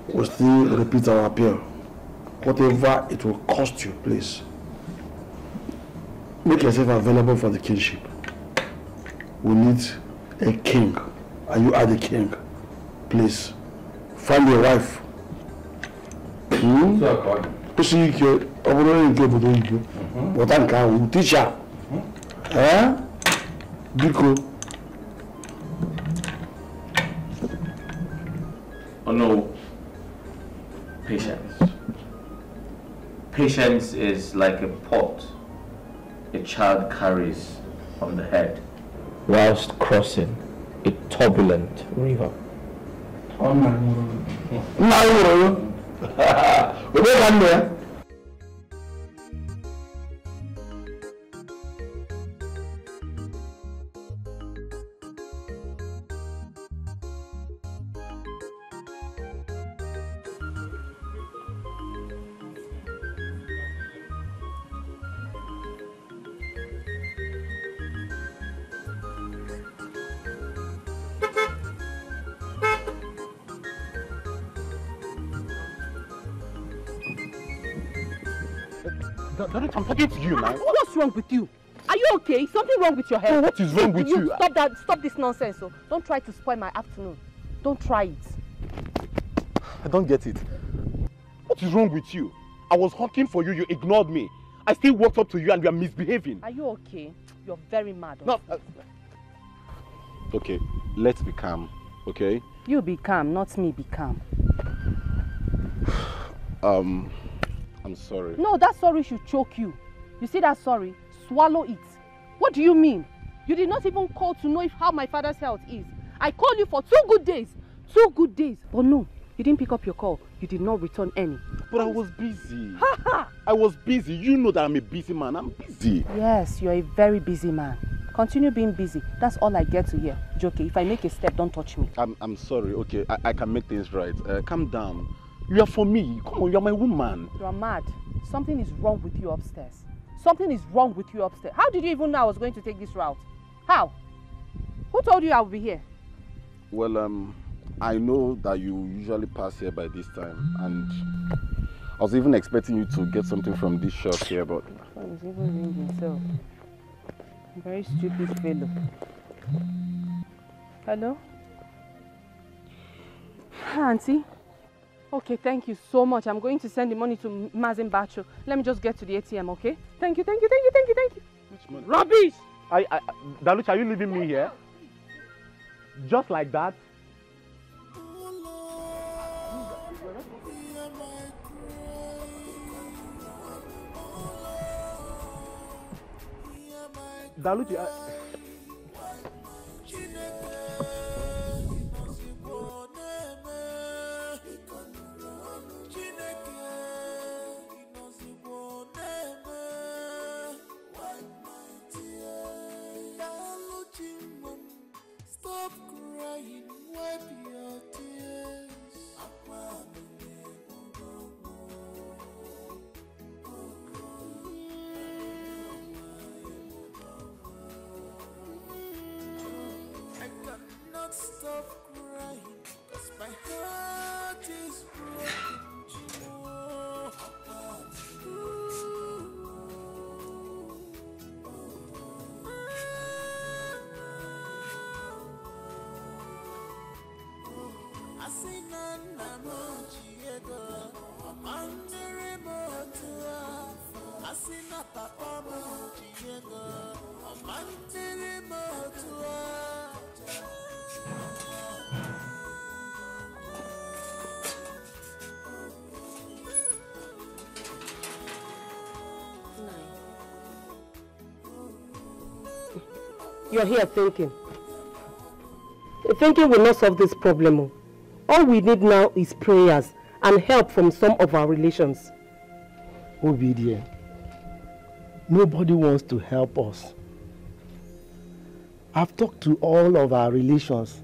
We'll still repeat our appeal. Whatever it will cost you, please. Make yourself available for the kingship. We need a king. And you are the king. Please, find your wife. Teacher. Biko. Oh no. Patience. Patience is like a pot a child carries on the head whilst crossing a turbulent river. Oh my God. Don't I'm talking to you, man. What's wrong with you? Are you okay? Something wrong with your head? Oh, what is wrong with you? Stop that. Stop this nonsense. So don't try to spoil my afternoon. Don't try it. I don't get it. What is wrong with you? I was hawking for you. You ignored me. I still walked up to you and you are misbehaving. Are you okay? You're very mad. No. Okay, let's be calm. Okay? You be calm, not me be calm. I'm sorry. No, that sorry should choke you. You see that sorry? Swallow it. What do you mean? You did not even call to know how my father's health is. I called you for 2 good days. 2 good days. But no, you didn't pick up your call. You did not return any. But I was busy. I was busy. You know that I'm a busy man. I'm busy. Yes, you're a very busy man. Continue being busy. That's all I get to hear. Joke, if I make a step, don't touch me. I'm sorry. Okay, I can make things right. Calm down. You are for me. Come on, you are my woman. You are mad. Something is wrong with you upstairs. Something is wrong with you upstairs. How did you even know I was going to take this route? How? Who told you I would be here? Well, I know that you usually pass here by this time, and I was even expecting you to get something from this shop here, but... He's even ringing himself. Very stupid fellow. Hello? Hi, Auntie. Okay, thank you so much. I'm going to send the money to Mazin Bacho. Let me just get to the ATM, okay? Thank you. Which money? Rubbish! Daluchi, are you leaving me here? Just like that? Daluchi, stop crying, wipe your tears. I cannot stop crying, 'cause my heart is broken. You're here thinking. Thinking will not solve this problem. All we need now is prayers and help from some of our relations. Ovidia, nobody wants to help us. I've talked to all of our relations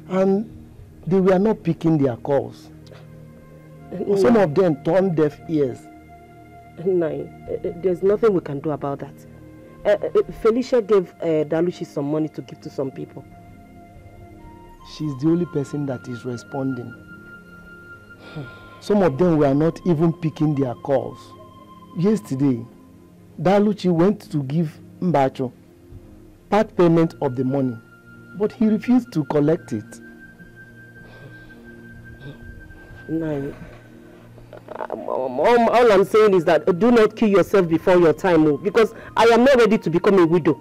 and they were not picking their calls. Some of them turned deaf ears. No, there's nothing we can do about that. Felicia gave Daluchi some money to give to some people. She's the only person that is responding. Some of them were not even picking their calls. Yesterday, Daluchi went to give Mbacho part payment of the money, but he refused to collect it. No. All I'm saying is that do not kill yourself before your time, because I am not ready to become a widow.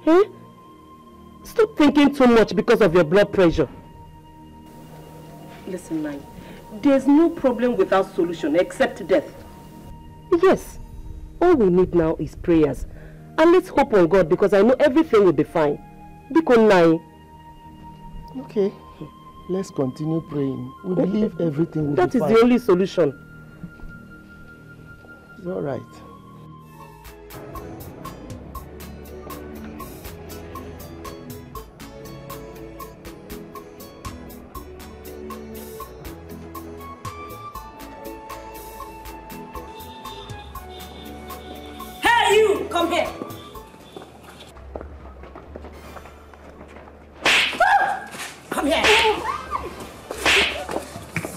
Eh? Stop thinking too much because of your blood pressure. Listen, Nai, there's no problem without solution except death. Yes, all we need now is prayers. And let's hope on God, because I know everything will be fine. Because Nai. Okay, let's continue praying. We believe everything will be fine. That is the only solution. It's all right. Hey, you! Come here! Come here!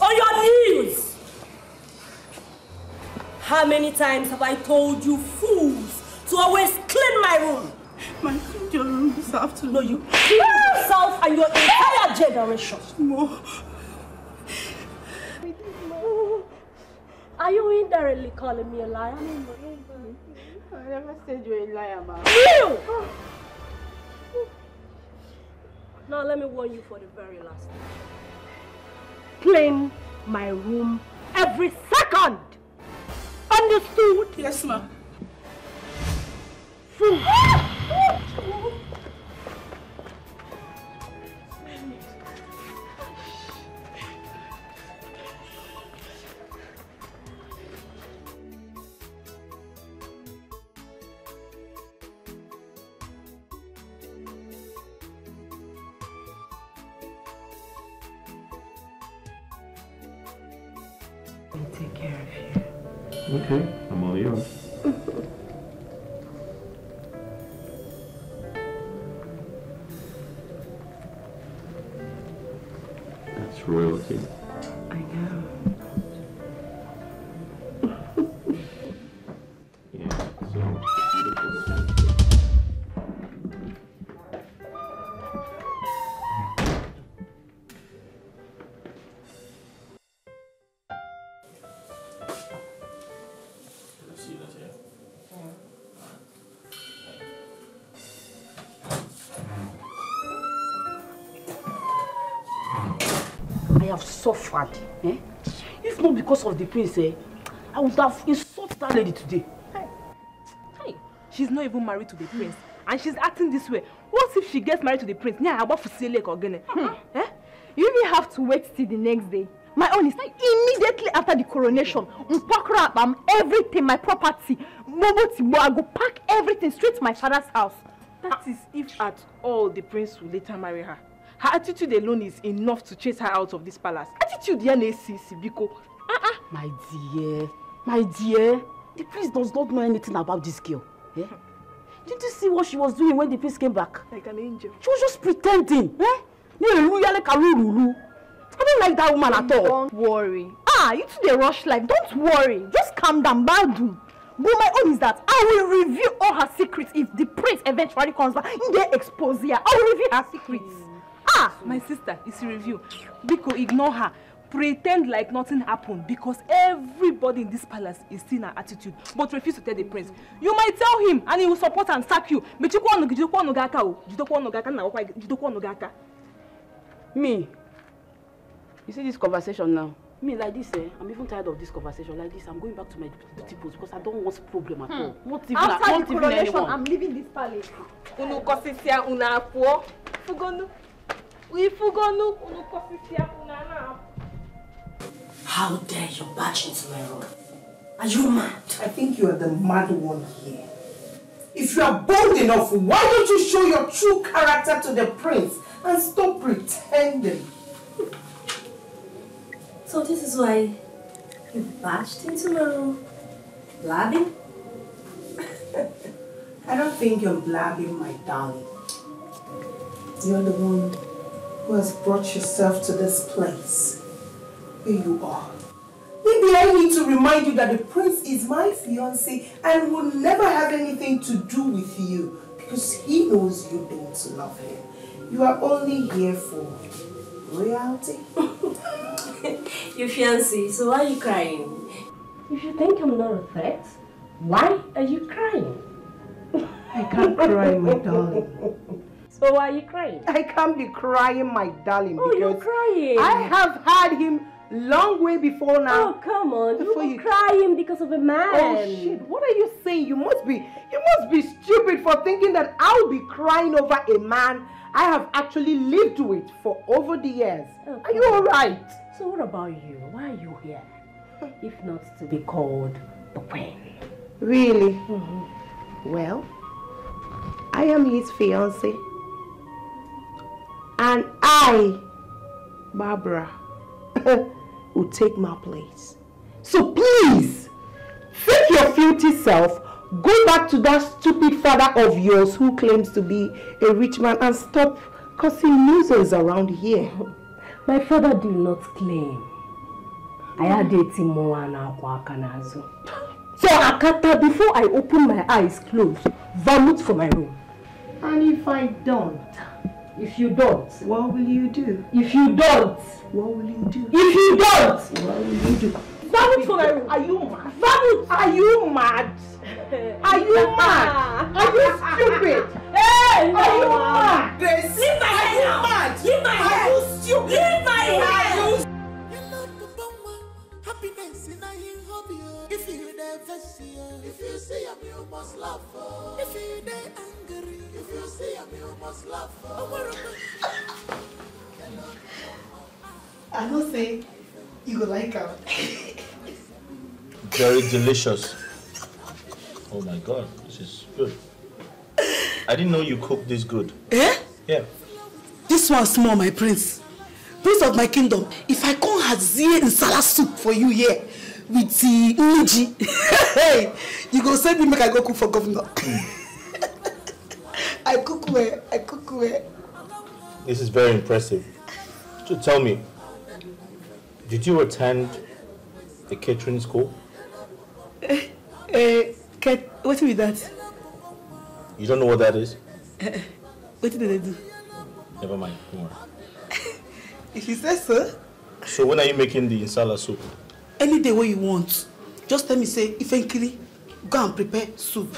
On your knees! How many times have I told you fools to always clean my room? My children deserve to know you. Yourself and your entire generation. More. Are you indirectly calling me a liar? I never said you're a liar, Mama. You! Now let me warn you for the very last time. Clean my room every second. Understood? Yes, ma'am. I'll take care of you. Okay, I'm all yours. That's royalty. I know. Yeah, so I have suffered. Eh? If not because of the prince, I would have insulted that lady today. Hey, she's not even married to the prince, and she's acting this way. What if she gets married to the prince? Yeah, about to again. Eh? You even have to wait till the next day. My own is like immediately after the coronation. Everything, my property, I go pack everything straight to my father's house. That is if at all the prince will later marry her. Her attitude alone is enough to chase her out of this palace. Attitude, Biko. My dear, the prince does not know anything about this girl. Eh? Didn't you see what she was doing when the prince came back? Like an angel. She was just pretending. Eh? I don't like that woman at all. Don't worry. You two they rush life. Don't worry. Just calm down, Badu. But my own is that I will reveal all her secrets if the prince eventually comes back. In their expose her, I will reveal her secrets. My sister, it's a review. Biko, ignore her. Pretend like nothing happened because everybody in this palace is seeing her attitude, but refuse to tell the prince. You might tell him and he will support and sack you. Me? You see this conversation now? Me like this, I'm even tired of this conversation. Like this, I'm going back to my duty post because I don't want problem at all. Not even, after not the even coronation, anyone. I'm leaving this palace. How dare you barge into my room? Are you mad? I think you are the mad one here. If you are bold enough, why don't you show your true character to the prince and stop pretending? So this is why you barged into my room? Blabbing? I don't think you're blabbing, my darling. You're the one who has brought yourself to this place where you are. Maybe I need to remind you that the prince is my fiancé and will never have anything to do with you because he knows you don't love him. You are only here for royalty. Your fiancé, so why are you crying? If you think I'm not a threat, why are you crying? I can't cry, my darling. So why are you crying? I can't be crying, my darling, because you're crying. I have had him long way before now. Oh, come on. You're crying because of a man. Oh, shit. What are you saying? You must be stupid for thinking that I'll be crying over a man I have actually lived with for over the years. Oh, are you all right? So what about you? Why are you here? If not to be called the queen. Really? Well, I am his fiancé. And I, Barbara, will take my place. So please, take your filthy self, go back to that stupid father of yours who claims to be a rich man and stop causing nuisance around here. My father did not claim. I had a Timoana Kwakanazo. So Akata, before I open my eyes closed, vomit from my room. And if I don't? If you don't, what will you do? If you don't, what will you do? If you don't, what will you do? Vomit from my room. Are you mad? Vomit. Are you mad? Are you mad? Are you stupid? Hey, are you mad? Grace, leave my head now. Mad. Leave my head. Are you stupid? Leave my head. Happiness in a hobby. If you never see her, if you see him, you must love her. If you dey angry, if you see him, you must love her. I don't say you go like her. Very delicious. Oh my God, this is good. I didn't know you cooked this good. Eh? Yeah. This one small, my prince. Prince of my kingdom. If I come hazie insala soup for you here with the Niji, hey, you go send me make I go cook for governor. I cook well. I cook well. This is very impressive. So tell me, did you attend a catering school? What with that? You don't know what that is? What did they do? Never mind. Don't worry. If you say so. So when are you making the insala soup? Any day when you want. Just tell me, say, if Nkiri, go and prepare soup.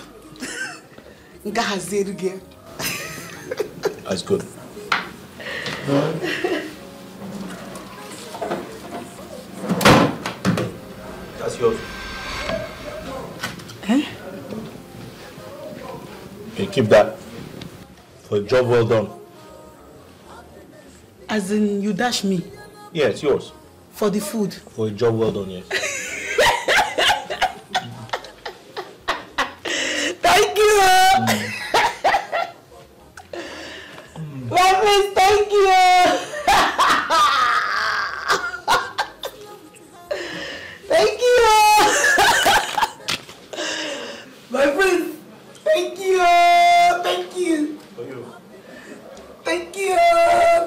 That's good. That's yours. Eh? Okay, keep that. For a job well done. As in, you dash me? Yeah, it's yours. For the food? For a job well done, yes. Thank you! My friends, thank you! Thank you! My friends, thank you! Thank you! For you. Thank you!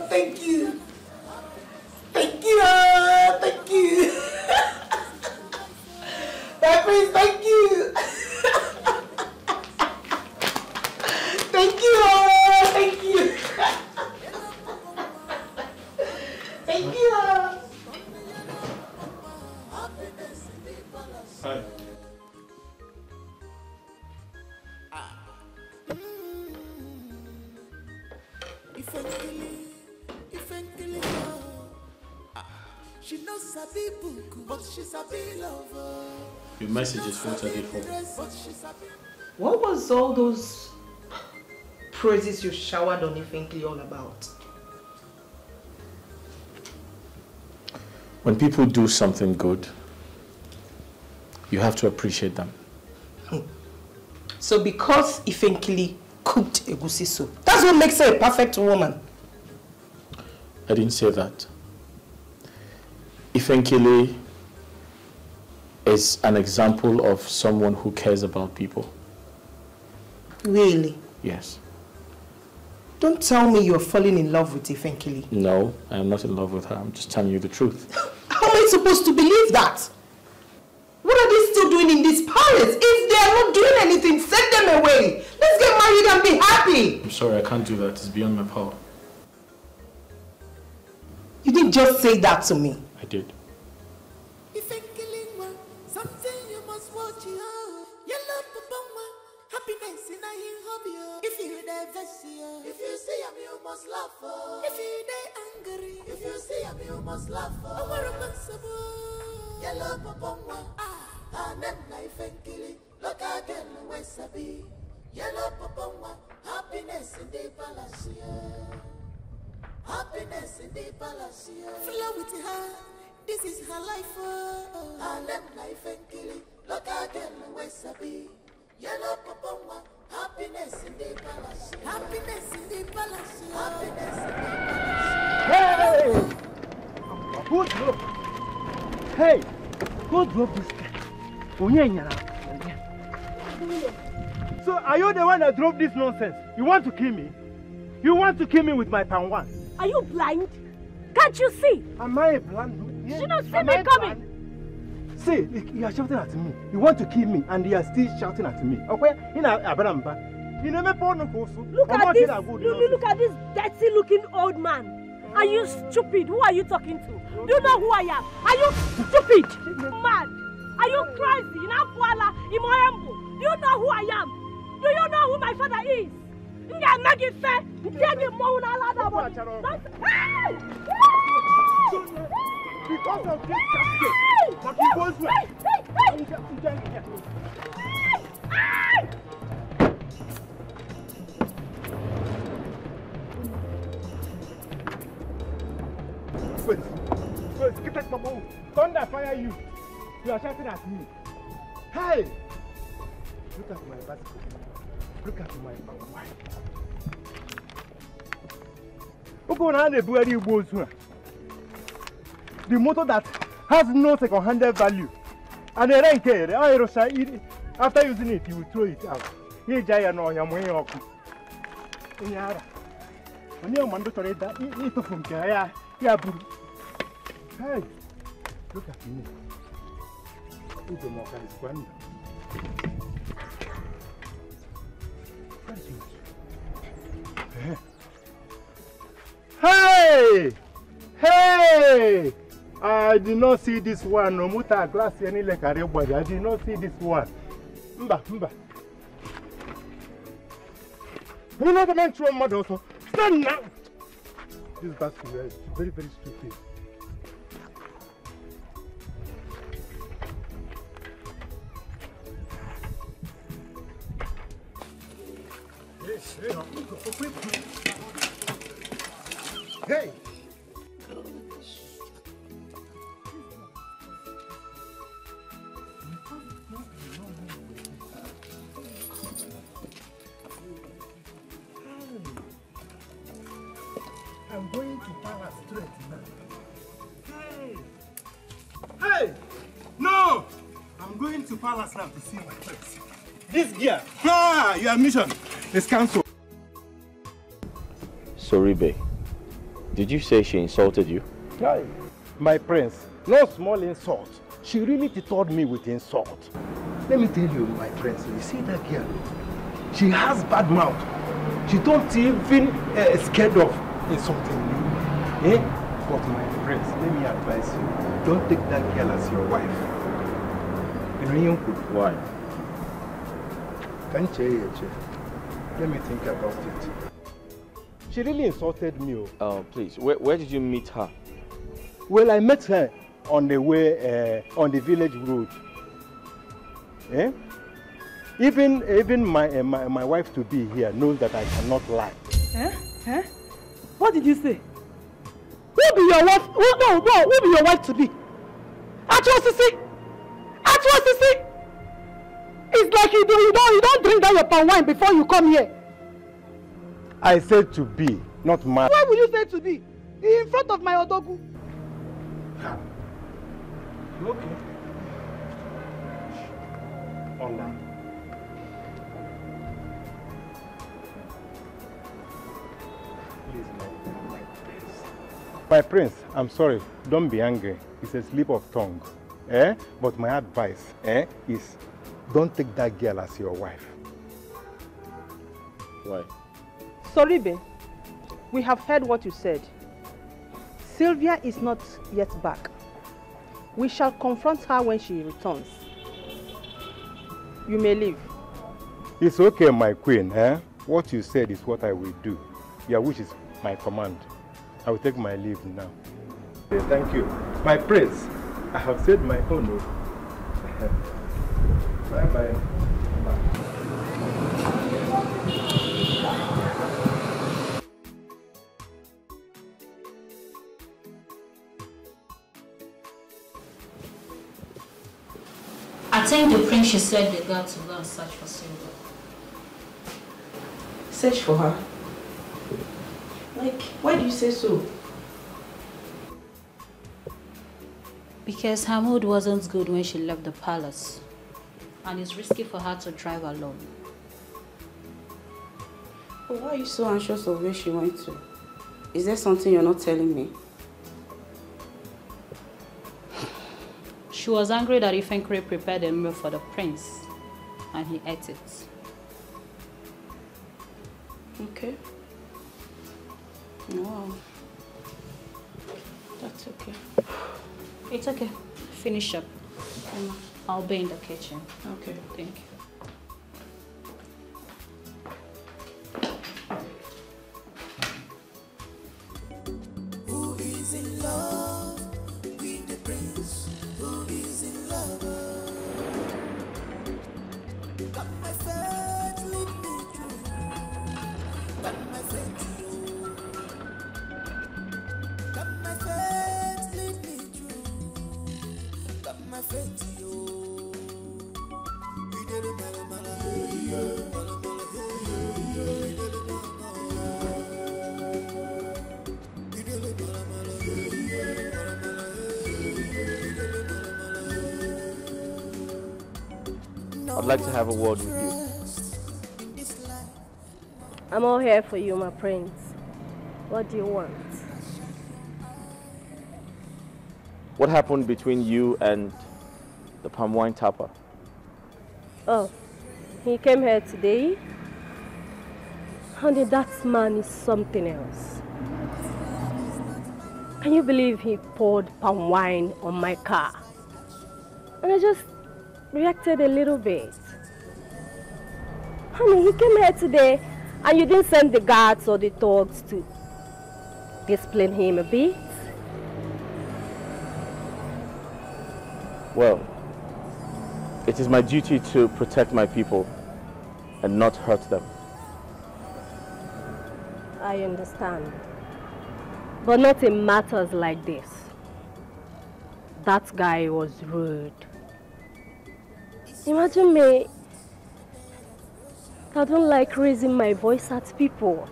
Thank you! Thank you! Thank you! My friends, thank you! Thank you! Thank you! Thank you! Hi. She knows sabi book, but she sabi lover. Your message is filtered for. What was all those praises you showered on Ifenkili all about? When people do something good, you have to appreciate them. So because Ifenkili cooked egusi soup, that's what makes her a perfect woman. I didn't say that. Ifenkili is an example of someone who cares about people. Really? Yes. Don't tell me you're falling in love with Ifenkili. No, I am not in love with her. I'm just telling you the truth. How am I supposed to believe that? What are they still doing in this palace? If they are not doing anything, send them away. Let's get married and be happy. I'm sorry, I can't do that. It's beyond my power. You didn't just say that to me. I did. Something you must watch you. Yellow papa, happiness in a hobby. If you never see her, if you see him, you must love her. If you dey angry, if you see him, you must love her. Yellow papa, and then life and killing. Look again, Wesabi. Yellow papa, happiness in the palace. Happiness in the palace. Flow with her. This is her life. And then life and killing. Look again, Wesabi. Yellow papa, happiness in the palace. Happiness in the palace. Happiness in the palace. Hey! Who drove? Hey! Who drove this car? So are you the one that drove this nonsense? You want to kill me? You want to kill me with my pan one? Are you blind? Can't you see? Am I blind? Yeah. You don't see me coming. See, you are shouting at me. You want to kill me and you are still shouting at me. Okay? Look at this dirty looking old man. Are you stupid? Who are you talking to? Do you know who I am? Are you stupid? Mad? Are you crazy? Do you know who I am? Do you know who my father is? Because of this casket, but he goes well. Wait, get out, Mama. Thunder fire you. You are shouting at me. Hey! Look at my basket. Look at my wife. Look on the bloody walls. The motor that has no second-hand value. And the rank here, after using it, you will throw it out. Here, Giant or Yamoyoku. In Yara. When you're mandatory, that eat from Kaya. Yeah, hey, look at me. Look at my friend. Hey! Hey! I did not see this one. No muta glass any like a real body. I did not see this one. Mba. You know the man from mother also. Stand now! This basket is very, very stupid. Hey! I'm going to Palace straight now. Hey! No! I'm going to Palace now to see my friends. This gear, your mission is cancelled. Soribe, did you say she insulted you? My prince, no small insult. She really deterred me with insult. Let me tell you, my prince, you see that girl? She has bad mouth. She don't even scared of insulting me. Eh? But my prince, let me advise you. Don't take that girl as your wife. Why? Can't you hear? Let me think about it. She really insulted me. Please, where did you meet her? Well, I met her on the way, on the village road. Eh? Even my wife to be here knows that I cannot lie. Eh? What did you say? Who be your wife? No, who be your wife to be? Atwasisi? It's like you don't drink down your palm wine before you come here. I said to be, not marry. Why would you say to be? In front of my odogu. Okay. Online. My prince, I'm sorry, don't be angry. It's a slip of tongue. But my advice is don't take that girl as your wife. Why? Soribe, we have heard what you said. Sylvia is not yet back. We shall confront her when she returns. You may leave. It's okay, my queen. What you said is what I will do. Your wish is my command. I will take my leave now. Thank you. My prince, I have said my own. Bye-bye. I think the prince should said the girl to go and search for Sylvia. Search for her? Like, why do you say so? Because her mood wasn't good when she left the palace. And it's risky for her to drive alone. But why are you so anxious of where she went to? Is there something you're not telling me? She was angry that Ifenkri prepared a meal for the prince. And he ate it. Okay. No. That's okay. It's okay. Finish up. I'll be in the kitchen. Okay. Thank you. Who is in love with the prince? Who is in love? Got my faith, lead me through. Got my faith. Got my faith, lead me through. Got my faith. I'd like to have a word with you. I'm all here for you, my prince. What do you want? What happened between you and the palm wine tapper? Oh, he came here today. Honey, that man is something else. Can you believe he poured palm wine on my car? And I just reacted a little bit. Honey, he came here today and you didn't send the guards or the thugs to discipline him a bit? Well, it is my duty to protect my people and not hurt them. I understand. But not in matters like this. That guy was rude. Imagine me. I don't like raising my voice at people.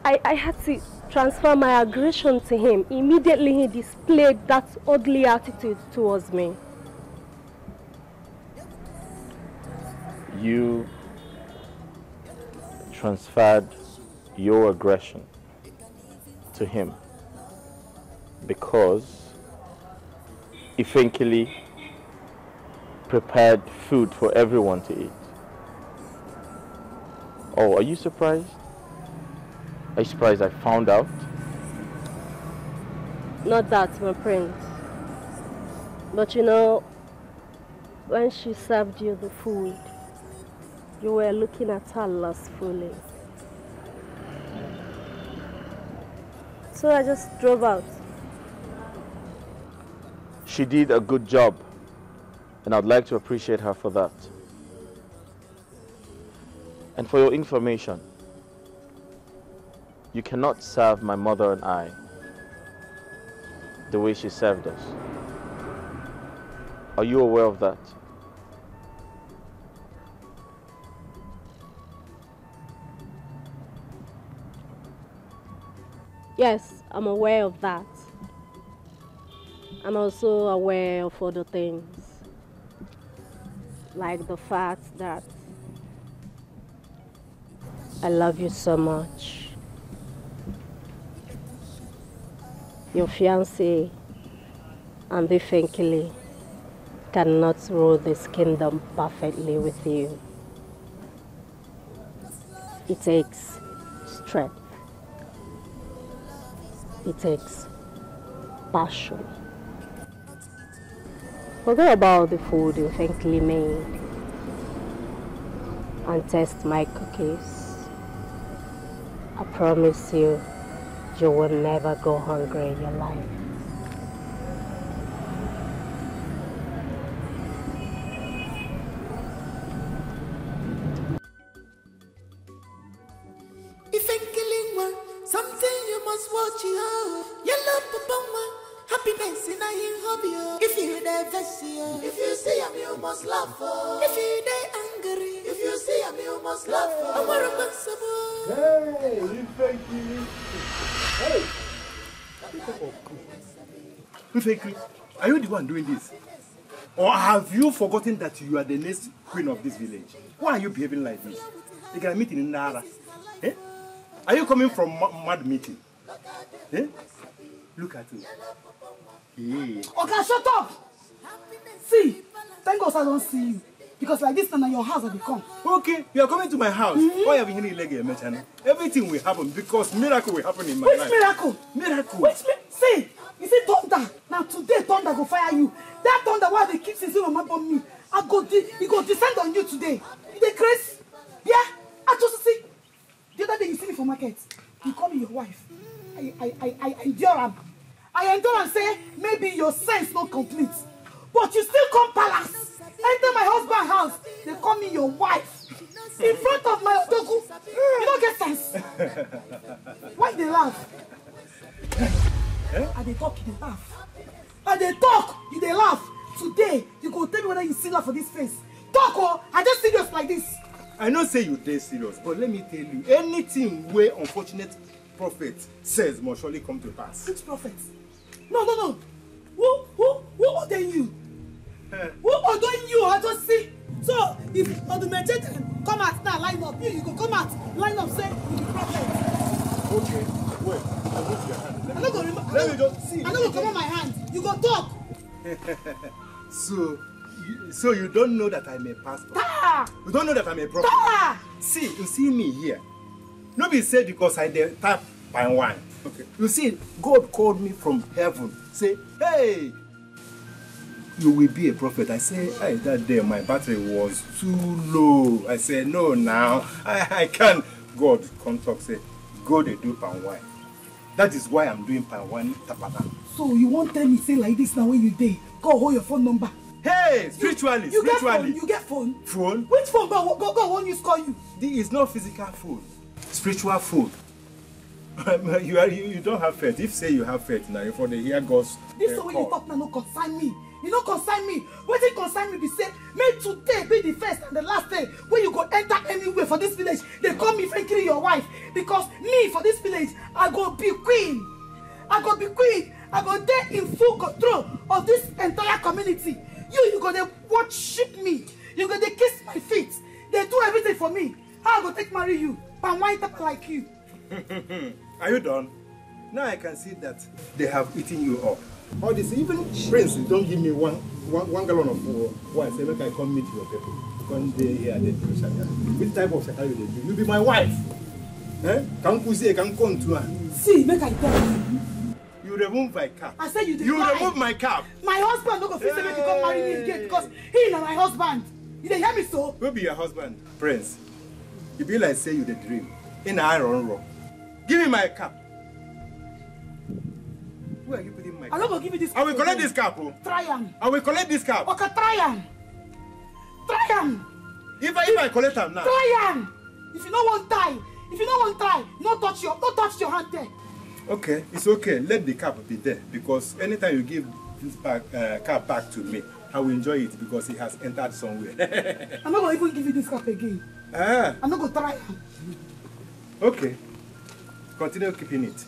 I had to transfer my aggression to him. Immediately he displayed that ugly attitude towards me. You transferred your aggression to him because Ifenkili prepared food for everyone to eat. Oh, are you surprised? Are you surprised I found out? Not that, my prince. But you know, when she served you the food, you were looking at her lustfully. So I just drove out. She did a good job, and I'd like to appreciate her for that. And for your information, you cannot serve my mother and I the way she served us. Are you aware of that? Yes, I'm aware of that. I'm also aware of other things, like the fact that I love you so much. Your fiancé and the Ifenkili cannot rule this kingdom perfectly with you. It takes strength. It takes passion. Forget about the food you Ifenkili made and test my cookies. I promise you, you will never go hungry in your life. Ifenkili one, something you must watch you. Yellow papa happiness in a hobby. If you dey vexy, if you see him, you must laugh. If you dey angry, if you see him, you must laugh. I'm responsible. Hey, Ifenkili. Hey. Ifenkili, are you the one doing this? Or have you forgotten that you are the next queen of this village? Why are you behaving like this? You got a meeting in Nara. Eh? Are you coming from mad meeting? Eh? Look at you. Hey. Okay, shut up! See, thank God I don't see you. Because like this time your house will come. Okay, you are coming to my house. Why have you hearing leg mention? Everything will happen because miracle will happen in my life. Which miracle? Miracle. See, you see thunder. Now today thunder go fire you. That thunder why they keep saying on my me. He go descend on you today. You dey crazy? Yeah? I just see. The other day you see me for market. You call me your wife. I endure am. I endure and say maybe your sense not complete. But you still come palace. Enter my husband's house. They call me your wife. In front of my odogu. You don't get sense. Why they laugh? And they talk, you they laugh. And they talk, you they laugh. Today, you go tell me whether you see laugh for this face. Talk, oh, I just serious like this. I know say you dey serious, but let me tell you, anything where unfortunate prophet says must surely come to pass. Which prophet? No. Who ordained you? Who ordained you? I just see. So, if Odumejete come out now, line up. You go come out, line up, say, you be prophet. Okay, wait. I move your hand. I'm not going to let me just see. I'm not going to come on my hand. You go talk. So you don't know that I'm a pastor? You don't know that I'm a prophet? See, you see me here. Nobody said because I did tap by wine. Okay. You see, God called me from heaven. Say, hey, you will be a prophet. I say, hey, that day my battery was too low. I said, no, now I can't. God come talk, say, go they do pan wine. That is why I'm doing pan wine tapata. So you won't tell me say like this now when you day. Go hold your phone number. Hey, spiritually. You get phone? Phone? Which phone? Go won't use call you. This is not physical phone. Spiritual phone. You don't have faith. If say you have faith now, for the hear God's this is the way you talk now, no consign me. You don't consign me. What it consign me be say, may today be the first and the last day when you go enter anywhere for this village. They call me frankly your wife. Because me for this village, I go be queen. I go be queen. I go there in full control of this entire community. You go there worship me. You go there kiss my feet. They do everything for me. How I go take marry you? Pan wine type like you. Are you done? Now I can see that they have eaten you up. All this, even Prince, don't give me one gallon of wine. Say, look, I come meet your people. Come there here, they do shaka. Which type of shaka you do? You be my wife. Can't pussy, can't come to her. See, make I tell you. You remove my cap. I said you did. You remove my cap. My husband don't go feel make you come marry me again because he is my husband. You dey hear me so? Who be your husband? Prince. You be like say you the dream. In iron rock. Give me my cap. Where are you putting my cap? I'm not gonna give you this cap. I will collect this cap. Oh. Try am. I will collect this cap. Okay, try am. Try am. If I collect them now. Try am. If you don't want tie, no touch your hand there. Okay, it's okay. Let the cap be there because anytime you give this cap back to me, I will enjoy it because it has entered somewhere. I'm not gonna even give you this cap again. I'm not gonna try it. Okay, continue keeping it.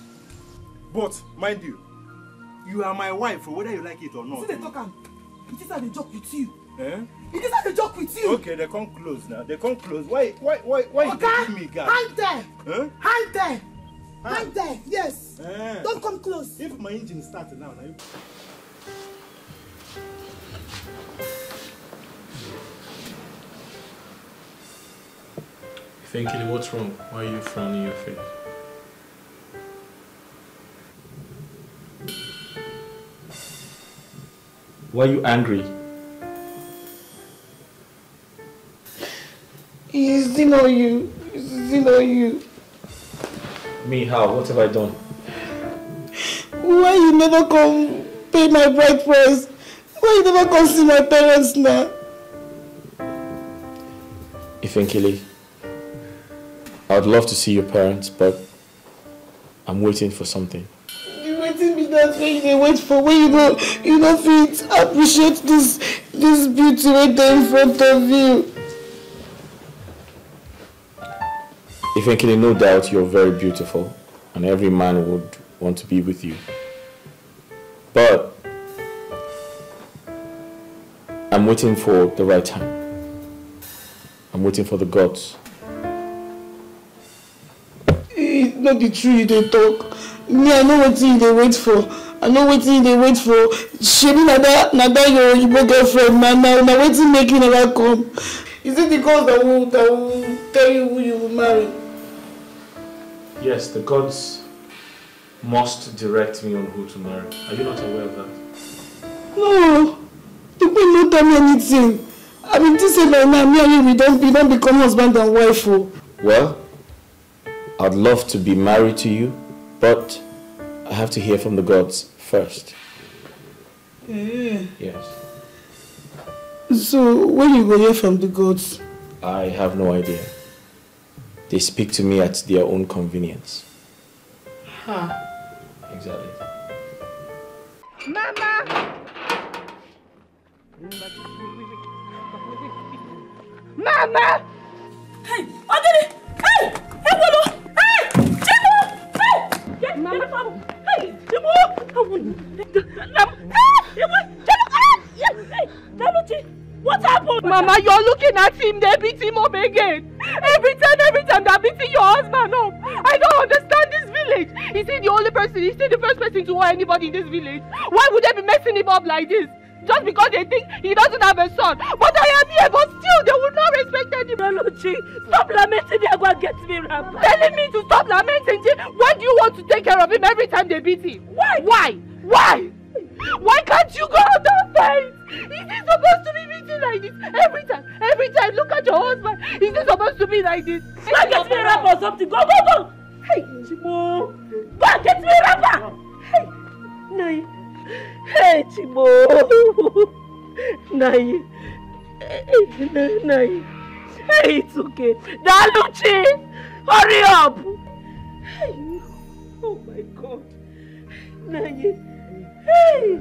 But mind you, you are my wife, whether you like it or not. See they talk am. It is how they joke with you. Eh? It is how they joke with you. Okay, they come close now. They come close. Why you give me gas? Hand there. Huh? Hand there. Hand there. Yes. Don't come close. If my engine starts now. Thankfully, what's wrong? Why are you frowning your face? Why are you angry? It's still on you. It's still on you. Me, how? What have I done? Why you never come pay my bride price? Why you never come see my parents now? Ifenkele, I would love to see your parents, but I'm waiting for something. You waiting me that way you wait for when you don't fit appreciate this beauty right there in front of you. Ifenkele, no doubt you're very beautiful and every man would want to be with you. But I'm waiting for the right time. I'm waiting for the gods. It's not the truth they talk. Me, I know what you they wait for. I I know waiting they wait for. Shebi na that your girlfriend now waiting make you never come. Is it the gods that will tell you who you will marry? Yes, the gods must direct me on who to marry. Are you not aware of that? No, you will not tell me anything. I mean, this is like now, me and you, we don't become husband and wife. Oh. Well, I'd love to be married to you, but I have to hear from the gods first. Yes. So, when you go hear from the gods? I have no idea. They speak to me at their own convenience. Huh. Exactly. Mama! Mama! Hey, Adele! Hey! Hey, Bolo! Hey! Jimo! Hey! Mama! Hey! Jimo! Hey! Daluchi! What happened? Mama, you're looking at him, they beat him up again. Every time they're beating your husband up. I don't understand this village. Is he the only person? Is he the first person to hurt anybody in this village? Why would they be messing him up like this? Just because they think he doesn't have a son. But I am here, but still they will not respect anybody. Daluchi, stop lamenting, they are going to get me wrapped. Telling me to stop lamenting. Why do you want to take care of him every time they beat him? Why? Why can't you go out and fight? Is he supposed to be beaten like this? Every time, look at your husband. Is he supposed to be like this? Go and get me a wrap or something. Go. Hey, Chimo. Go and get me a wrapper. Hey, Nai. Hey, Chimo. Nai. Hey, it's okay. Daluchi, hurry up. Hey, oh my God. Nai. Hey!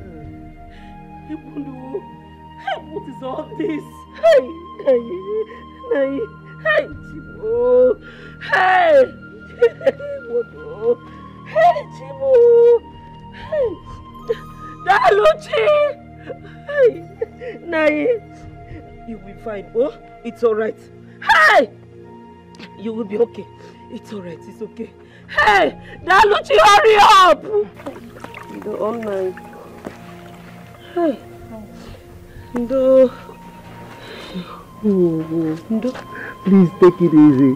Hey, what is all this? Hey, hey, Chimo. Hey! Hey, Chimo. Hey! Daluchi! Hey! Nai! You will be fine, oh? It's alright. Hey! You will be okay. It's alright, it's okay. Hey! Daluchi, hurry up! The online. Hey. Ndo. Please take it easy.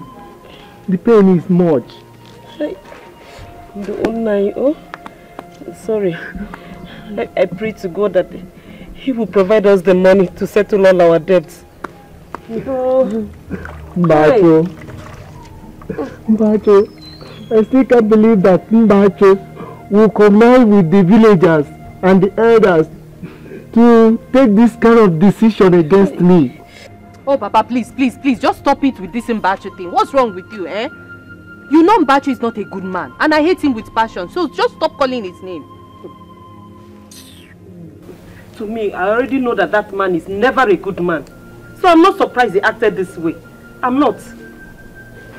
The pain is much. Hey. The online. Oh. Sorry. I pray to God that He will provide us the money to settle all our debts. Mbacho. I still can't believe that Mbacho will command with the villagers and the elders to take this kind of decision against me. Oh, Papa, please, just stop it with this Mbacho thing. What's wrong with you, eh? You know Mbacho is not a good man, and I hate him with passion, so just stop calling his name. To me, I already know that man is never a good man. So I'm not surprised he acted this way. I'm not.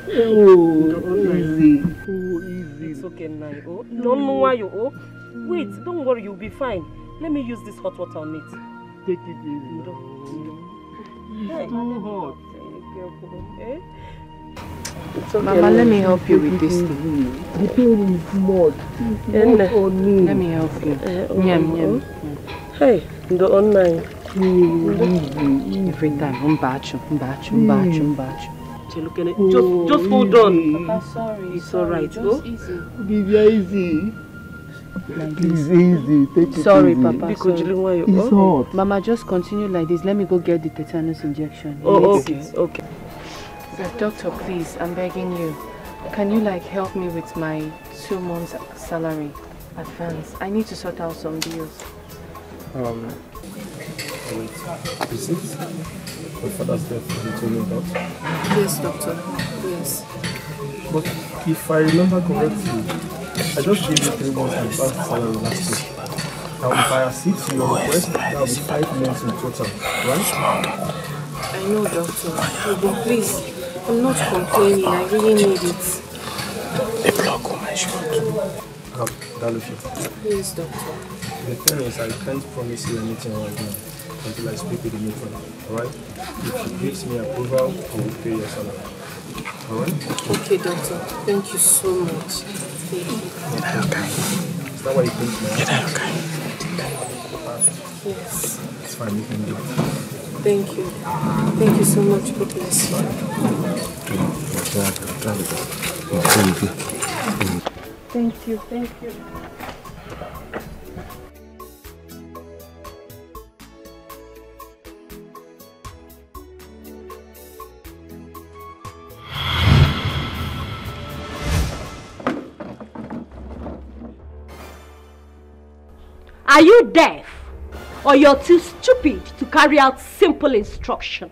Oh, easy. Oh, easy. It's okay now. Oh, don't know why you. Oh, wait, don't worry, you'll be fine. Let me use this hot water on it. Take it easy. It's too hot. Eh? It's okay. Mama, let me help you with this thing. The pain is much. Let me help you. Nyam. Hey, the online. Every time, Mbacho. Just hold on. Papa, sorry. It's alright. Just easy. Easy. Please, easy. Take it Sorry, easy. Papa. Sorry. It's hot. Mama, just continue like this. Let me go get the tetanus injection. Oh, okay. Doctor, please, I'm begging you. Can you help me with my 2 months salary advance? I need to sort out some bills. Wait, is it my father's death you told me about? Yes, doctor. Yes. But if I remember correctly, I just gave you 3 months advance salary last week. Now if I accede to your request, that will be 5 months in total, right? I know, doctor. But please, I'm not complaining. I really need it. The block will mention Yes, doctor. The thing is, I can't promise you anything right now until I speak with the matron, alright? If she gives me approval, I will pay your salary. Alright? Okay, doctor. Thank you so much. Thank you. Okay. Is that why you came to my house? Yeah, okay. Yes. It's fine, you can do it. Thank you. Thank you so much. God bless you. Thank you, thank you. Are you deaf? Or you're too stupid to carry out simple instruction?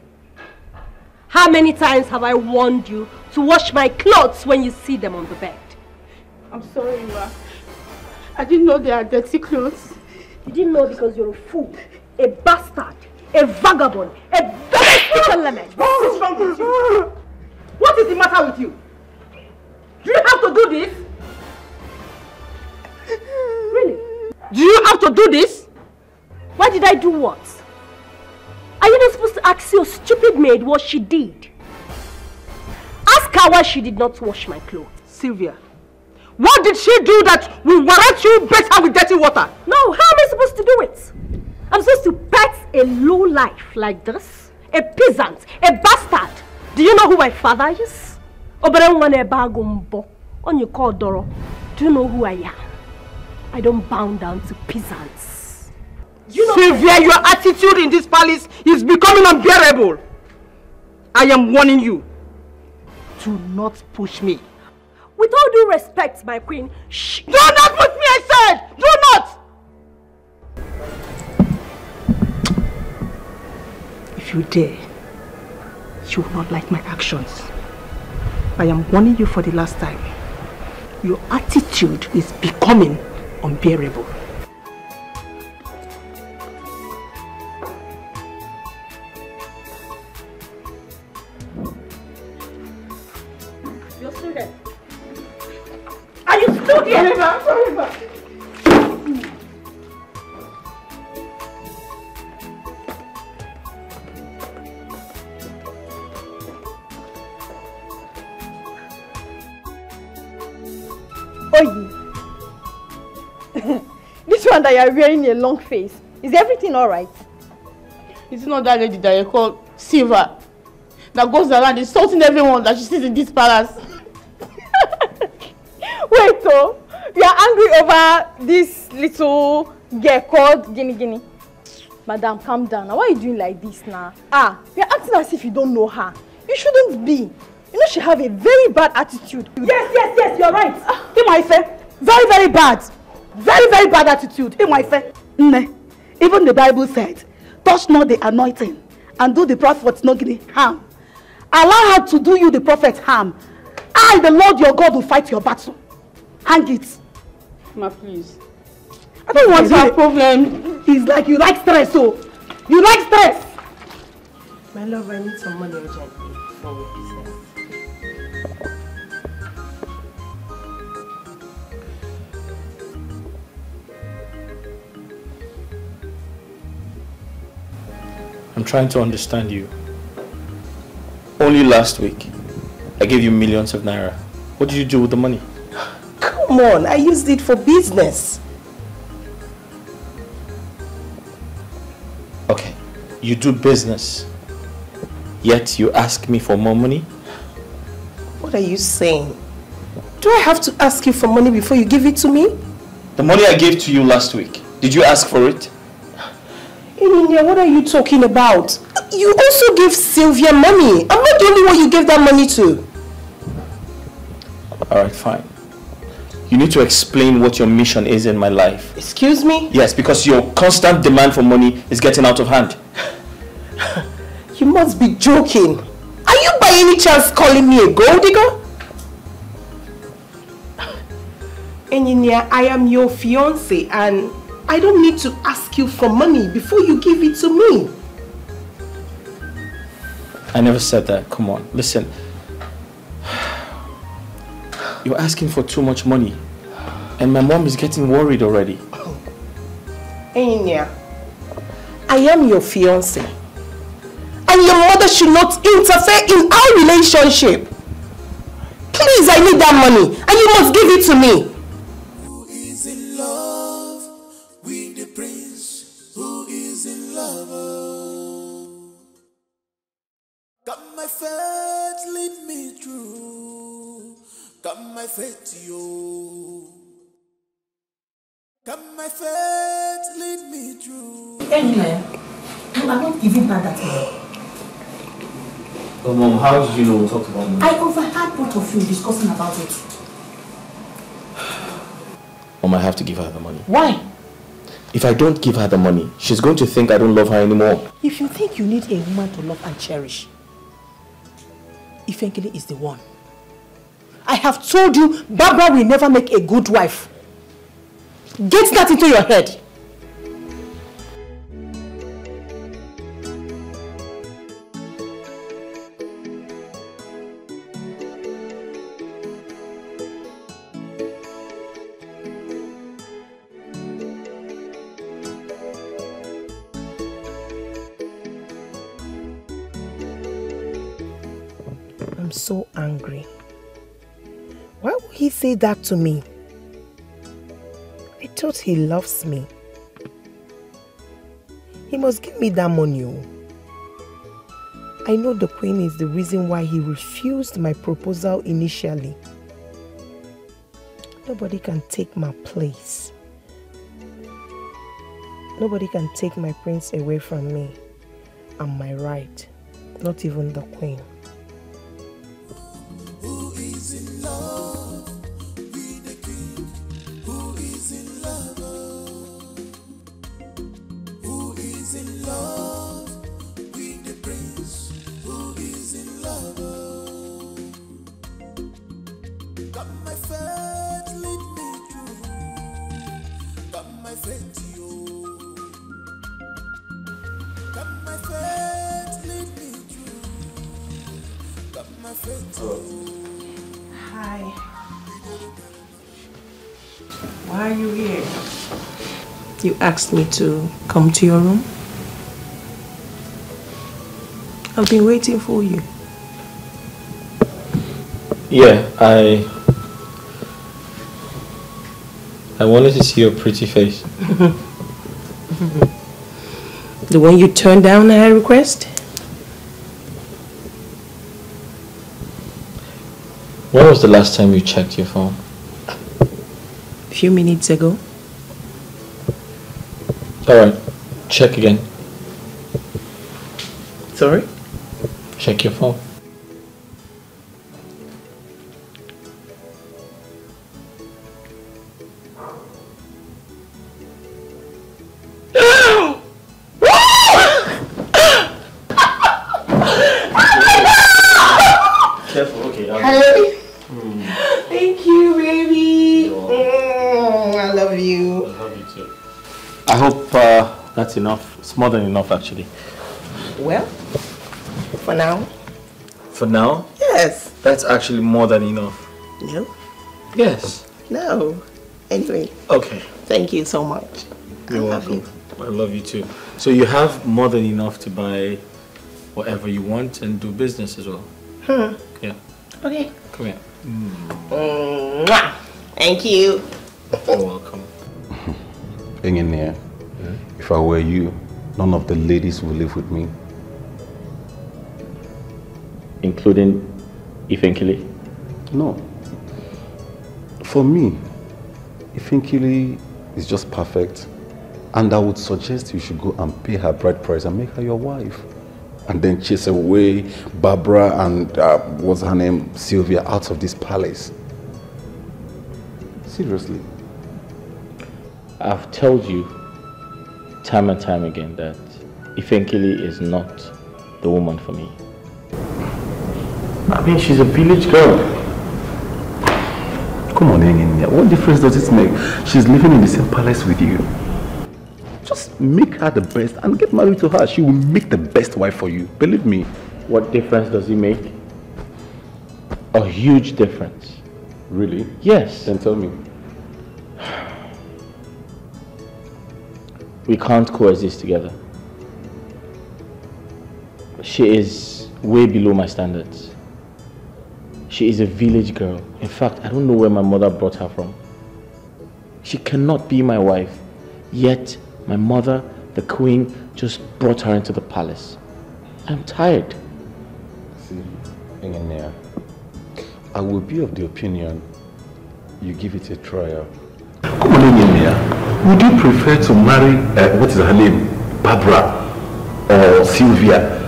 How many times have I warned you to wash my clothes when you see them on the bed? I'm sorry, Ma. I didn't know they are dirty clothes. You didn't know because you're a fool, a bastard, a vagabond, a domestic element. What is wrong with you? What is the matter with you? Do you have to do this? Really? Do you have to do this? Why did I do what? Are you not supposed to ask your stupid maid what she did? Ask her why she did not wash my clothes. Sylvia, what did she do that will warrant you better with dirty water? No, how am I supposed to do it? I'm supposed to pet a low life like this? A peasant, a bastard. Do you know who my father is? Do you know who I am? I don't bow down to peasants. You know, Sylvia, your attitude in this palace is becoming unbearable. I am warning you. Do not push me. With all due respect, my queen, shh. Do not push me, I said! Do not! If you dare, you will not like my actions. I am warning you for the last time. Your attitude is becoming unbearable. You're still there. Are you still here? Sorry, ma. This one that you're wearing a long face. Is everything alright? It's not that lady that you call Silva that goes around insulting everyone that she sees in this palace. Wait, so you are angry over this little girl called Guinea? Madam, calm down. Now, why are you doing like this now? You're acting as if you don't know her. You shouldn't be. You know she have a very bad attitude. Yes, you're right. Very, very bad. Very, very bad attitude. Even the Bible said, touch not the anointing and do the prophet no harm. Allow her to do you the prophet harm. I, the Lord your God, will fight your battle. Hang it. Ma, please. I don't want to have problem. It's like you like stress, so you like stress. My love, I need some money urgently for business. I'm trying to understand you. Only last week, I gave you millions of naira. What did you do with the money? Come on, I used it for business. Okay, you do business, yet you ask me for more money? What are you saying? Do I have to ask you for money before you give it to me? The money I gave to you last week, did you ask for it? Ini, what are you talking about? You also gave Sylvia money. I'm not the only one you gave that money to. Alright, fine. You need to explain what your mission is in my life. Excuse me? Yes, because your constant demand for money is getting out of hand. You must be joking. Are you by any chance calling me a gold digger? Engineer, I am your fiancé and I don't need to ask you for money before you give it to me. I never said that. Come on, listen. You're asking for too much money. And my mom is getting worried already. Engineer, I am your fiancé. And your mother should not interfere in our relationship. Please, I need that money. And you must give it to me. Who is in love? my faith, yo. Can my faith lead me through? Anyway, no, I'm not giving her that money. But Mom, how did you know we talked about money? I overheard both of you discussing about it. Mom, I have to give her the money. Why? If I don't give her the money, she's going to think I don't love her anymore. If you think you need a woman to love and cherish, Ifenkele is the one. I have told you, Barbara will never make a good wife. Get that into your head. I'm so angry. Why would he say that to me? I thought he loves me. He must give me that money. I know the Queen is the reason why he refused my proposal initially. Nobody can take my place. Nobody can take my prince away from me and my right. Not even the Queen. Who is in love with the king? Who is in love? Who is in love with the prince? Who is in love? Got my faith, lead me through. Got my faith, yo. Got my faith, lead me through. Got my faith, yo. Hi. Why are you here? You asked me to come to your room. I've been waiting for you. Yeah, I wanted to see your pretty face. The one you turned down at request? When was the last time you checked your phone? A few minutes ago. Alright, check again. Sorry? Check your phone. Careful, okay. Hey. Thank you, baby. I love you. I love you too. I hope that's enough. It's more than enough, actually. Well, for now. For now? Yes. That's actually more than enough. No? Yes. No. Anyway. Okay. Thank you so much. You're welcome. I love you too. So you have more than enough to buy whatever you want and do business as well. Yeah. Okay. Come here. Mwah. Thank you. You're welcome. Engineer, if I were you, none of the ladies will live with me. Including Ifenkele? No. For me, Ifenkele is just perfect. And I would suggest you should go and pay her bride price and make her your wife. And then chase away Barbara and, what's her name, Sylvia, out of this palace. Seriously. I've told you time and time again that Ifenkele is not the woman for me. I mean, she's a village girl. Come on, Engineer. What difference does it make? She's living in the same palace with you. Just make her the best and get married to her. She will make the best wife for you. Believe me. What difference does it make? A huge difference. Really? Yes. Then tell me. We can't coexist together. She is way below my standards. She is a village girl. In fact, I don't know where my mother brought her from. She cannot be my wife, yet my mother, the queen, just brought her into the palace. I'm tired. See, Engineer, I will be of the opinion you give it a trial. Come on, Emilia. Would you prefer to marry, what is her name, Barbara or Sylvia,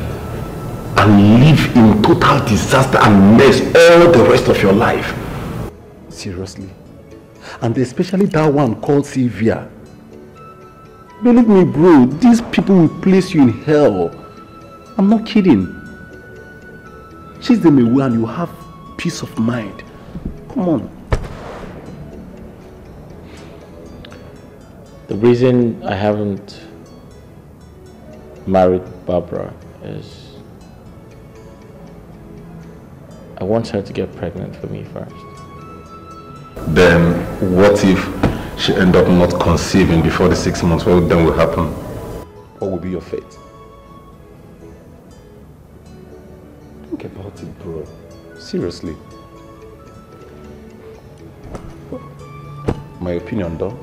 and live in total disaster and mess all the rest of your life? Seriously? And especially that one called Sylvia. Believe me, bro, these people will place you in hell. I'm not kidding. Chase them away and you have peace of mind. Come on. The reason I haven't married Barbara is I want her to get pregnant for me first. Then what if she end up not conceiving before the 6 months? What then will happen? What will be your fate? Think about it, bro. Seriously. My opinion, though.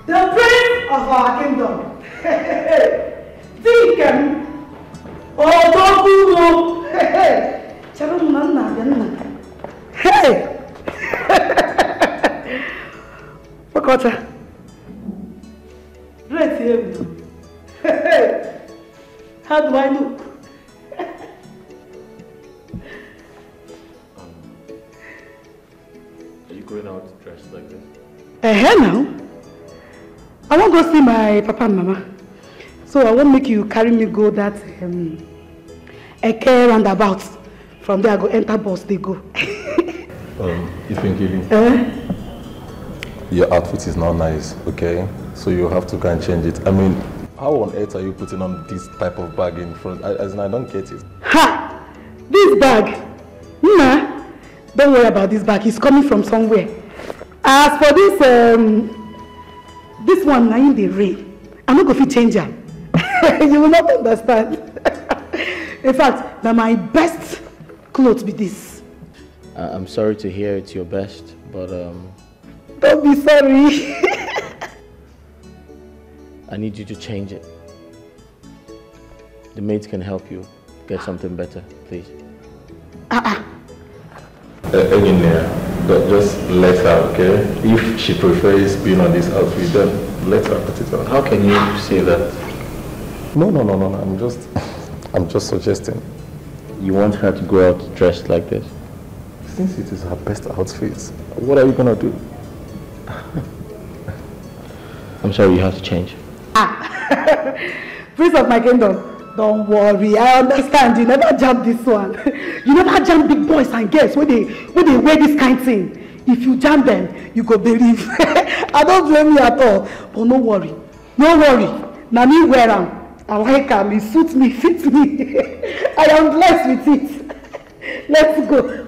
The prince of our kingdom, Dikeh, Odogugo, hey, Wakota, right here. How do I look? Are you going out dressed like this? Now. I won't go see my papa and mama. So I won't make you carry me go that Eke roundabout. From there I go enter bus, they go. You think your outfit is not nice, okay? So you have to go and change it. I mean, how on earth are you putting on this type of bag in front? I don't get it. Ha! This bag? Nah, don't worry about this bag. It's coming from somewhere. As for this one now in the rain, I'm not going to change her. You will not understand. In fact, now my best clothes be this. I'm sorry to hear it's your best, but don't be sorry. I need you to change it. The maids can help you get something better, please. Just let her, okay? If she prefers being on this outfit, then let her put it on. How can you say that? No. I'm just suggesting. You want her to go out dressed like this? Since it is her best outfit, what are you gonna do? I'm sorry, you have to change. Prince of my kingdom, don't worry, I understand. You never jump this one. You never jump big boys and girls when they wear this kind of thing. If you jump them, you go believe. I don't blame you at all. But no worry. Now me wear them. I like them. It suits me, fits me. I am blessed with it. Let's go.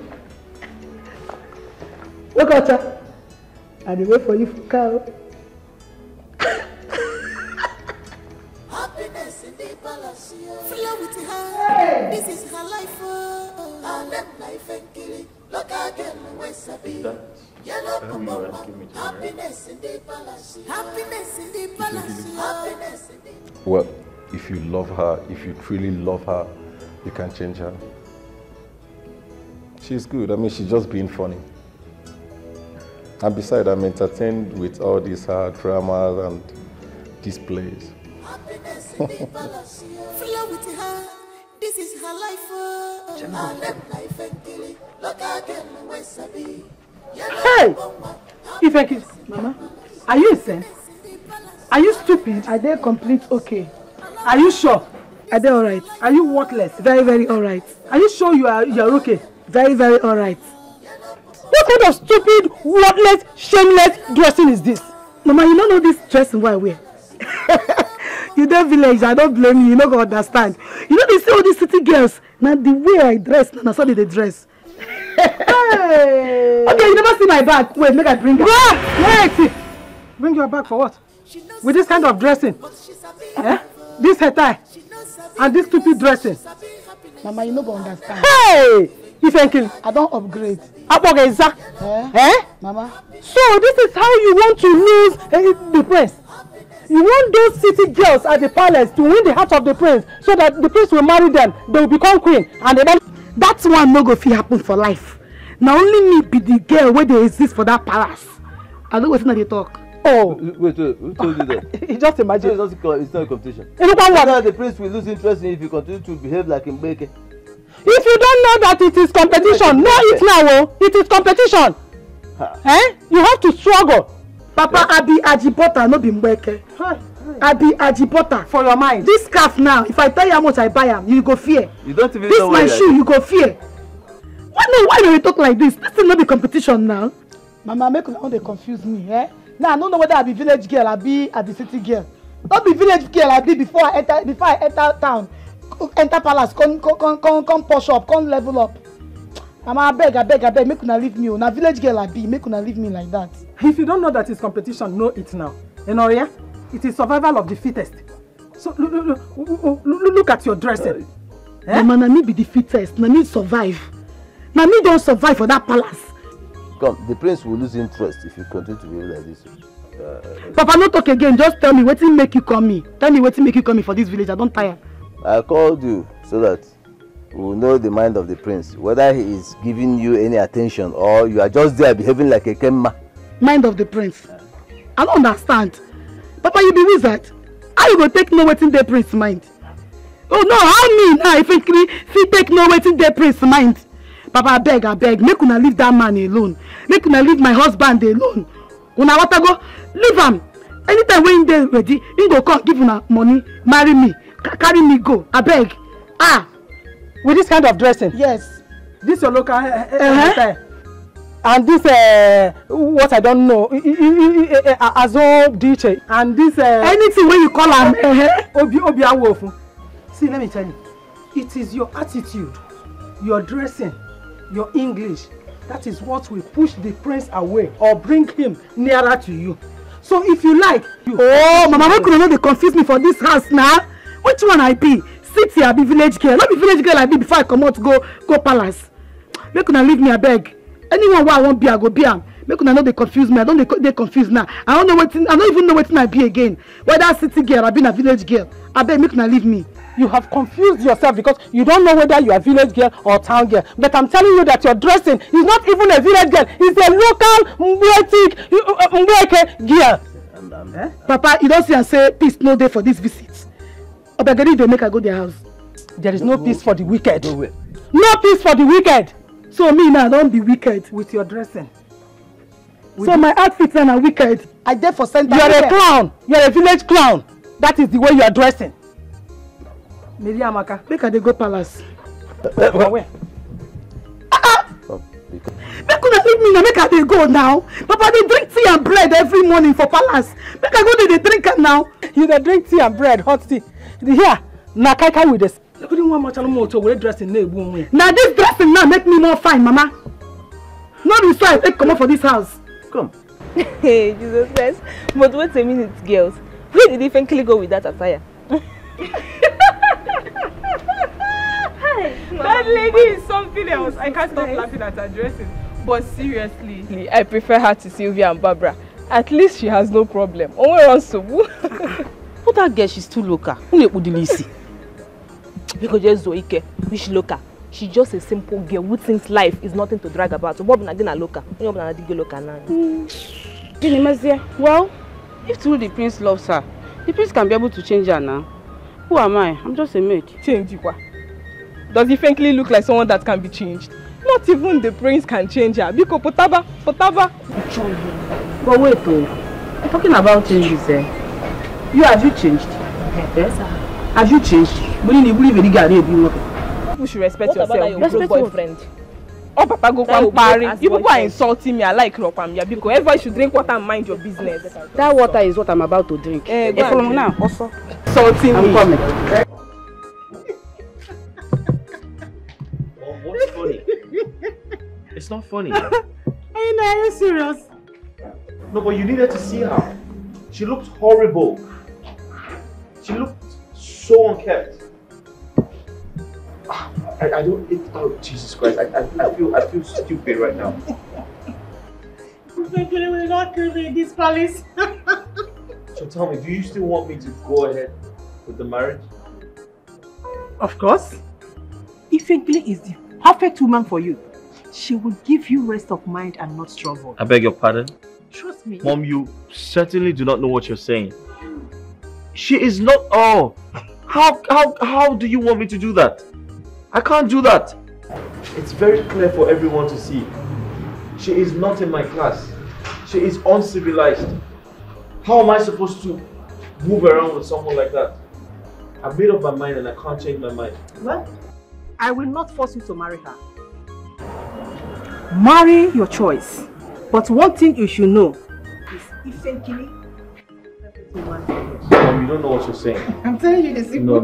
Look at her. And wait for you for cow. Happiness in the palace, flow with her. This is her life, I let life and kill it. Look again, where's a bee? Yellow pump, happiness in the palace, happiness in the palace, happiness in the. Well, if you love her, if you truly love her, you can change her. She's good. I mean, she's just being funny. And besides, I'm entertained with all these dramas and displays. Happiness in the palace, flow with her. This is her life, I let life and kill it. Look again, where's a bee? Hey! Ifeki, Mama, are you insane? Are you stupid? Are they complete okay? Are you sure? Are they alright? Are you worthless? Very, very alright. Are you sure you are okay? Very, very alright. What kind of stupid, worthless, shameless dressing is this? Mama, you don't know this dressing what I wear. You don't village, I don't blame you, you don't go understand. You know they say all these city girls, now the way I dress, now so they dress. Hey! Okay, you never see my bag. Wait, make I bring it. Wait! Bring your bag for what? With this kind of dressing? Eh? This hair tie? And this stupid dressing? Mama, you don't go understand. Hey! Ifenkin, I don't upgrade. Eh? Mama? So this is how you want to lose the prince? You want those city girls at the palace to win the heart of the prince so that the prince will marry them, they will become queen, and then... That's one no go fit happen for life. Now only me be the girl where they exist for that palace. I don't know what they talk. Oh. Wait, who told you that? Just imagine. It's not a competition. The prince will lose interest in if you continue to behave like in Dikeh. If you don't know that it is competition, know it now. Oh. It is competition. Eh? You have to struggle. Papa, I be Ajipota, no be Mbeke. I be Ajipota. For your mind. This scarf now, if I tell you how much I buy them, you go fear. You don't even this know my shoe, you go fear. Why do you talk like this? This is not the competition now. Mama, make you they confuse me, eh? Now I don't know whether I be village girl, I be city girl. Not be village girl, I be before I enter town, enter palace, come push up, come level up. Mama, I beg, make una leave me. Now village girl I be, make una leave me like that. If you don't know that it's competition, know it now. You know, yeah? It is survival of the fittest. So look at your dressing. Eh? Mama, na me be the fittest. Na me survive. Na me don't survive for that palace. Come, the prince will lose interest if you continue to behave like this. Papa, no talk again. Just tell me what make you call me. Tell me what make you call me for this village. I don't tire. I called you so that we will know the mind of the prince, whether he is giving you any attention or you are just there behaving like a kemma. Mind of the prince? I don't understand. Papa, you be wizard. How you go take no waiting the prince mind? Oh no, how me now if he take no waiting the prince mind? Papa, I beg, make una leave that man alone. Make una leave my husband alone. Una want to go, leave him. Anytime when they ready, he go come give una money, marry me, carry me go. I beg. With this kind of dressing? Yes. This your local hair. And this what I don't know, Azo Dikeh. And this anything when you call him Obi Awofu. See, let me tell you, it is your attitude, your dressing, your English, that is what will push the prince away or bring him nearer to you. So if you like, oh, Mama, how could you not confuse me for this house now? Which one I be? City, I be village girl. Not be village girl I be before I come out to go palace. Make una leave me, I beg. Anyone where I won't be, I go be am. Make una know they confuse me. I don't they confuse now. I don't even know what I be again. Whether city girl, I be a village girl. I beg, make una leave me. You have confused yourself because you don't know whether you are village girl or town girl. But I'm telling you that your dressing is not even a village girl. It's a local Mbeke girl. Papa, you don't see and say peace no day for this visit. Obegari they make I go their house. There is no peace for the wicked. No peace for the wicked. So me now don't be wicked. With your dressing. So my outfit now are wicked. I there for center. You are a clown. You are a village clown. That is the way you are dressing. Amaka, make they go palace. Where? Make una leave me now, make they go now. Papa, they drink tea and bread every morning for palace. Make I go there, they drink it now. You dey drink tea and bread, hot tea. Here, na kai with this. Look at one much motor with dressing na egbu. Now this dressing now make me more fine, Mama. No be so I take come up for this house. Come. Hey, Jesus Christ. But wait a minute, girls. Where did he frankly go with that attire? That lady is something else. I can't stop laughing at her dressing. But seriously, I prefer her to Sylvia and Barbara. At least she has no problem. But that girl, she's too local. Because just Dikeh, which local? She's just a simple girl who thinks life is nothing to drag about. So, Bob Nadina local. Well, if truly the prince loves her, the prince can be able to change her now. Who am I? I'm just a maid. Change you. Does he frankly look like someone that can be changed? Not even the prince can change her. Because potaba. But wait, I'm talking about changes. Have you changed? Yes, sir. Have you changed? You should respect yourself. Your respect boyfriend. Oh, Papa, go party. You people are insulting me. I like Ropamia because everybody should drink water and mind your business. That water is what I'm about to drink. Follow me now. Also, insulting I'm me. coming. What's funny? It's not funny. Are you serious? No, but you needed to see her. She looked horrible. She looked so unkept. I don't. Oh Jesus Christ! I feel stupid right now. You will not kill me in this palace. So tell me, do you still want me to go ahead with the marriage? Of course. Ifenkili is the perfect woman for you. She will give you rest of mind and not struggle. I beg your pardon? Trust me. Mom, you certainly do not know what you're saying. She is not all. How do you want me to do that? I can't do that. It's very clear for everyone to see. She is not in my class. She is uncivilized. How am I supposed to move around with someone like that? I've made up my mind and I can't change my mind. Well, I will not force you to marry her. Marry your choice. But one thing you should know is Ifenkili. Mom, you don't know what you're saying. I'm telling you this. No.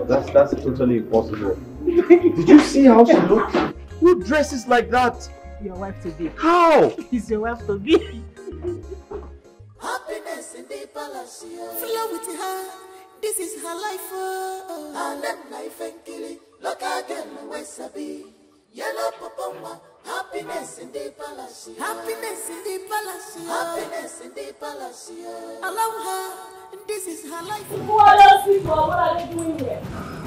That's totally impossible. Did you see how she looks? Who dresses like that? Your wife to be. How? He's your wife to be. Happiness in the palace, flow with her. This is her life, and then life and kill it. Look again, where Sabi. Yellow Popoma. Happiness in the palace. Happiness in the palace. Happiness in the palace. Allow her. This is her life. What else people? What are they doing here?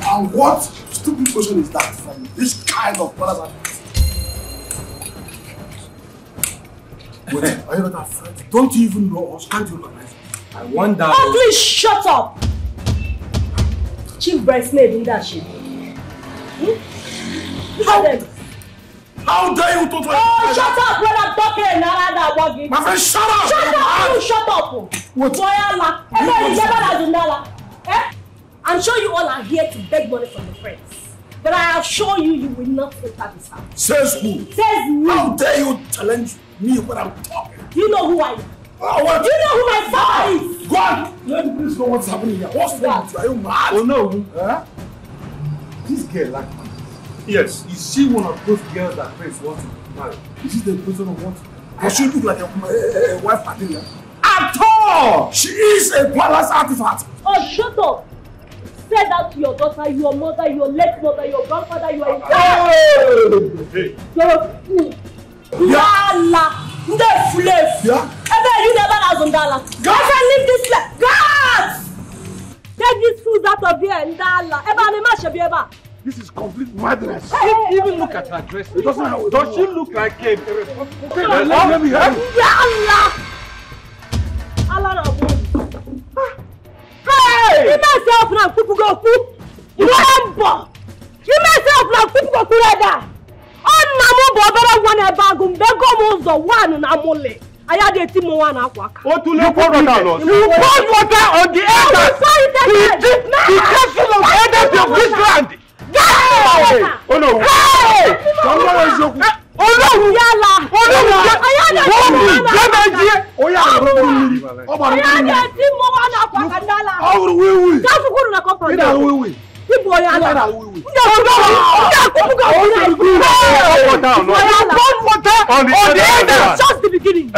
And what stupid question is that from this kind of brother? Wait, are you not afraid? Don't you even know us? Can't you recognize us? I wonder. Oh, please shut up! Chief bridesmaid in that shit. Look at them. How dare you talk like Oh, shut up when I'm talking! Nala, my friend, shut up! Shut up! You shut up! Boyala, everybody never has I'm sure you all are here to beg money from your friends. But I assure you, you will not enter this house. Says who? Says me. How dare you challenge me when I'm talking? You know who I am. Oh, what? You know who my father is. Go on! Let me please know what's happening here. What's wrong with you? Are you mad? Oh no. Huh? This girl like me. Yes. Is she one of those girls that Prince wants to marry? Is she the person of what? Does she look like a wife material? At all! She is a palace artifact. Oh, shut up. Say that to your daughter, your mother, your late mother, your grandfather, you are a Hey! You're a fool. Yala! Yeah? You never has $1. Girlfriend, leave this place. God! Take these fools out of here and $1. This is complete madness. Even look at her dress. It doesn't have, does she look like a irresponsible? Okay, let me help you. Yala! Allah Hey! You myself now, people go cook. You remember? You myself now, people go cook. On namu bobera one bagum bego mozo one namole. I had a team one aqua. What do you pour water on? You pour water on the elders. The castle of elders of this land. Oh no! Hey! Oh no! Yala! Oh no! Oh just the beginning.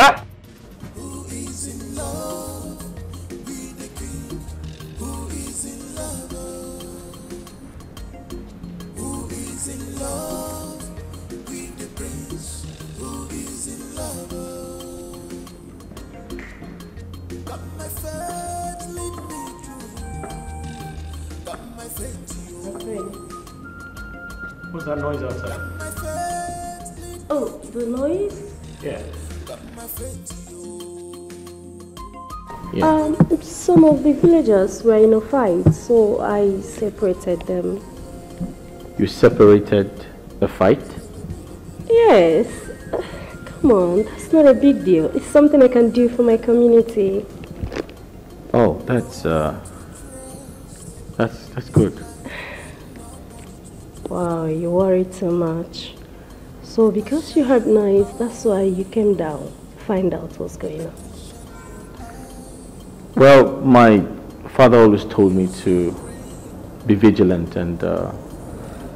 What's that noise outside? Oh, the noise? Yeah. Some of the villagers were in a fight, so I separated them. You separated the fight? Yes. Come on, that's not a big deal. It's something I can do for my community. Oh, that's good. Wow, you worry too much. So because you heard noise, that's why you came down, find out what's going on. Well, my father always told me to be vigilant and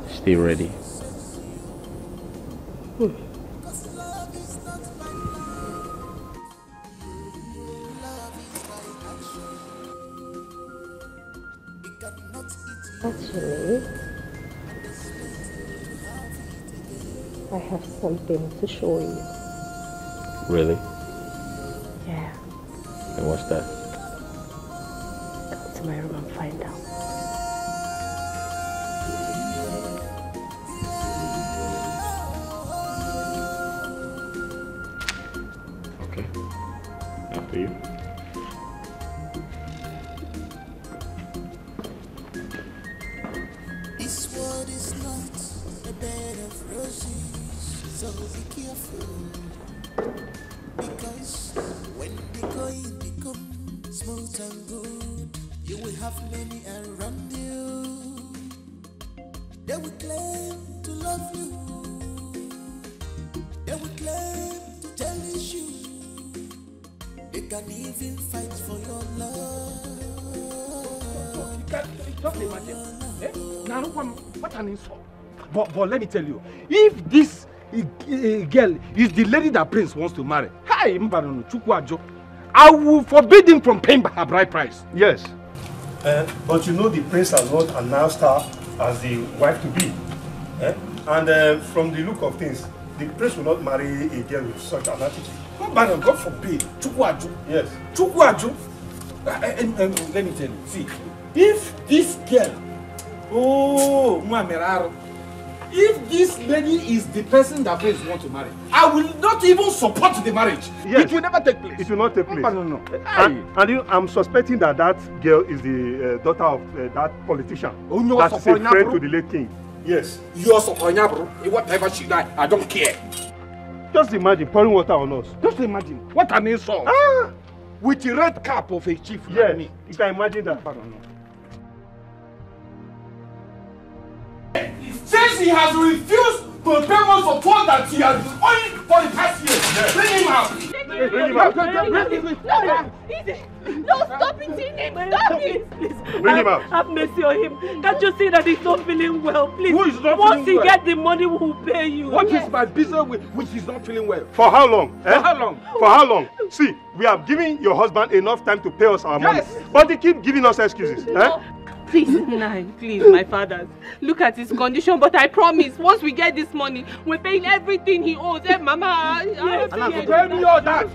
stay ready. Actually, I have something to show you. Really? Yeah. And what's that? find out. Okay. After you. This world is not a bed of roses, so be careful. Because when the going becomes smooth and good, you will have many around you. They will claim to love you. They will claim to cherish you. They can even fight for your love. Just imagine. Now, what an insult. But let me tell you, if this girl is the lady that Prince wants to marry, I will forbid him from paying her bride price. Yes. But you know the prince has not announced her as the wife to be. And from the look of things, the prince will not marry a girl with such an attitude. God forbid. Yes. And let me tell you, see, if this girl, if this lady is the person that Prince wants to marry, I will not even support the marriage. Yes. It will never take place. It will not take place. No. And you, I'm suspecting that that girl is the daughter of that politician. Oh, no, that is a friend to the late king. Yes. You're Soponyabro. Whatever she died, I don't care. Just imagine pouring water on us. Just imagine. What an insult. With the red cap of a chief. Yes. Like you can imagine that. Since he has refused to pay more support that he has been owing for the past year, bring him out. Bring him out. No, stop it, Ini. Stop it. Please. Bring him out. Have mercy on him. Can't you see that he's not feeling well? Please. Who is not Once feeling he well? gets the money, we will pay you. What is my business with which is not feeling well? For how long? For how long? For how long? See, we have given your husband enough time to pay us our money. But they keep giving us excuses. Please, please, my fathers. Look at his condition, but I promise, once we get this money, we're paying everything he owes. Mama, Tell me all that.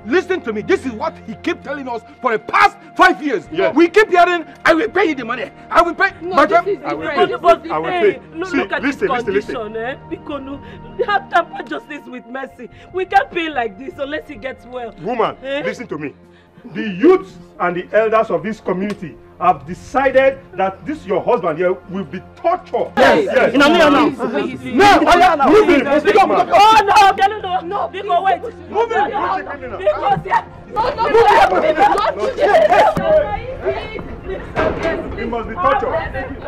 Listen to me. This is what he kept telling us for the past 5 years. Yes. We keep hearing, I will pay you the money. I will pay. No, this is I will different. pay. I will pay. Look at his condition, Because have tamper justice with mercy. We can't pay like this unless he gets well. Woman, listen to me. The youths and the elders of this community have decided that this your husband here will be tortured. Yes. No, Because wait. Move it. He must be tortured.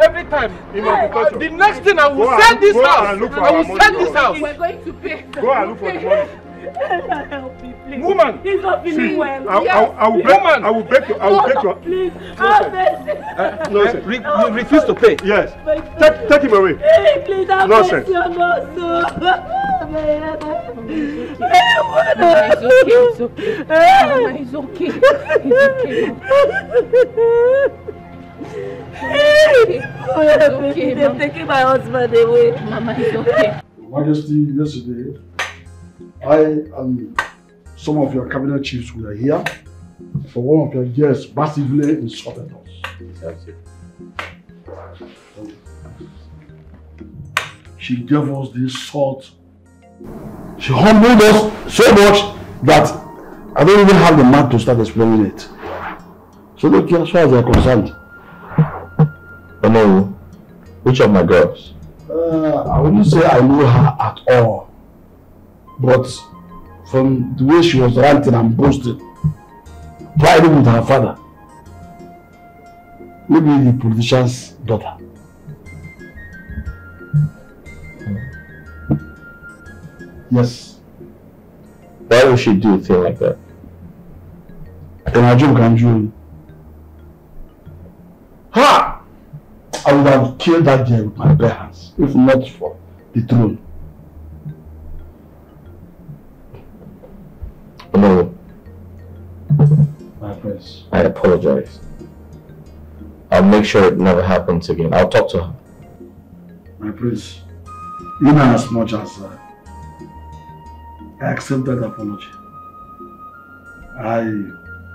Every time. He must be tortured. The next thing I will Go sell and- this go house. and look for I will our sell money. this house. We're going to pay. Go and look for the money. Help me, please. Woman. He's not feeling well. I will beg. I will beg to. Please, have mercy. Nonsense. You refuse to pay. Yes. Take him away. Hey, please, have Nonsense. mercy on us. It's okay. It's okay. It's okay. They're taking my husband away. Mama, it's okay. Your Majesty, yesterday, I and some of your cabinet chiefs were here for one of your guests massively insulted us. That's it. She gave us the insult. She humbled us so much that I don't even have the mouth to start explaining it. So look, as far as they are concerned. Oh no, which of my girls? I wouldn't say I knew her at all. But from the way she was ranting and boasting, priding with her father, maybe the politician's daughter. Yes. Why would she do a thing like that? And I joke and joke. Ha! I would have killed that girl with my bare hands, if not for the throne. No. My prince. I apologize. I'll make sure it never happens again. I'll talk to her. My prince, even as much as I accept that apology, I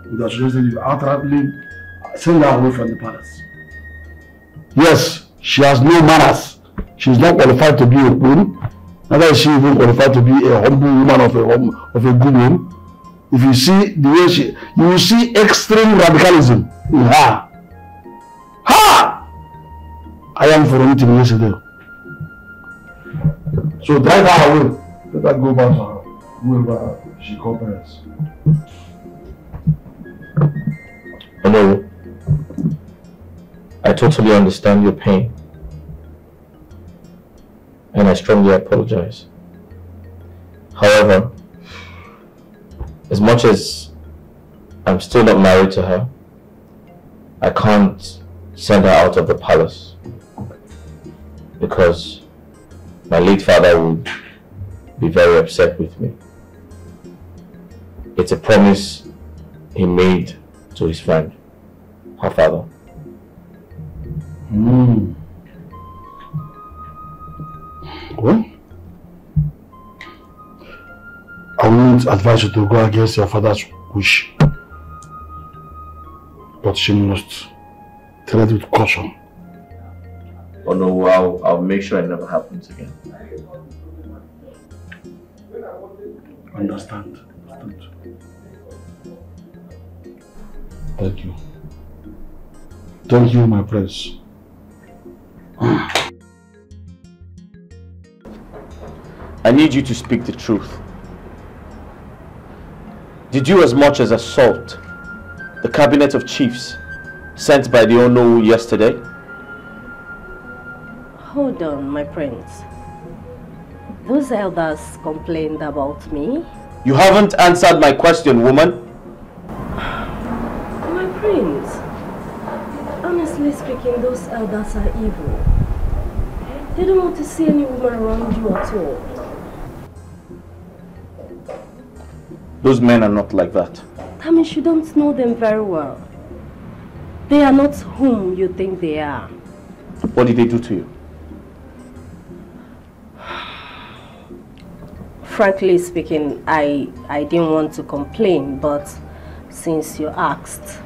would have suggested you outrightly send her away from the palace. Yes, she has no manners. She's not qualified to be a queen. Neither is she even qualified to be a humble woman of a good home. If you see the way you will see extreme radicalism in her. Ha! I am for anything yesterday. So drive her away. Let her go back to her, whoever she cooperates. No, I totally understand your pain. And I strongly apologize. However, as much as I'm still not married to her, I can't send her out of the palace because my late father would be very upset with me. It's a promise he made to his friend, her father. Well, I wouldn't advise you to go against your father's wish, but she must tread with caution. Oh no, I'll make sure it never happens again. Understand. Thank you. Thank you, my prince. I need you to speak the truth. Did you as much as assault the cabinet of chiefs sent by the Ono yesterday? Hold on, my prince. Those elders complained about me. You haven't answered my question, woman. My prince, honestly speaking, those elders are evil. They don't want to see any woman around you at all. Those men are not like that. That means you don't know them very well. They are not whom you think they are. What did they do to you? Frankly speaking, I didn't want to complain, but since you asked,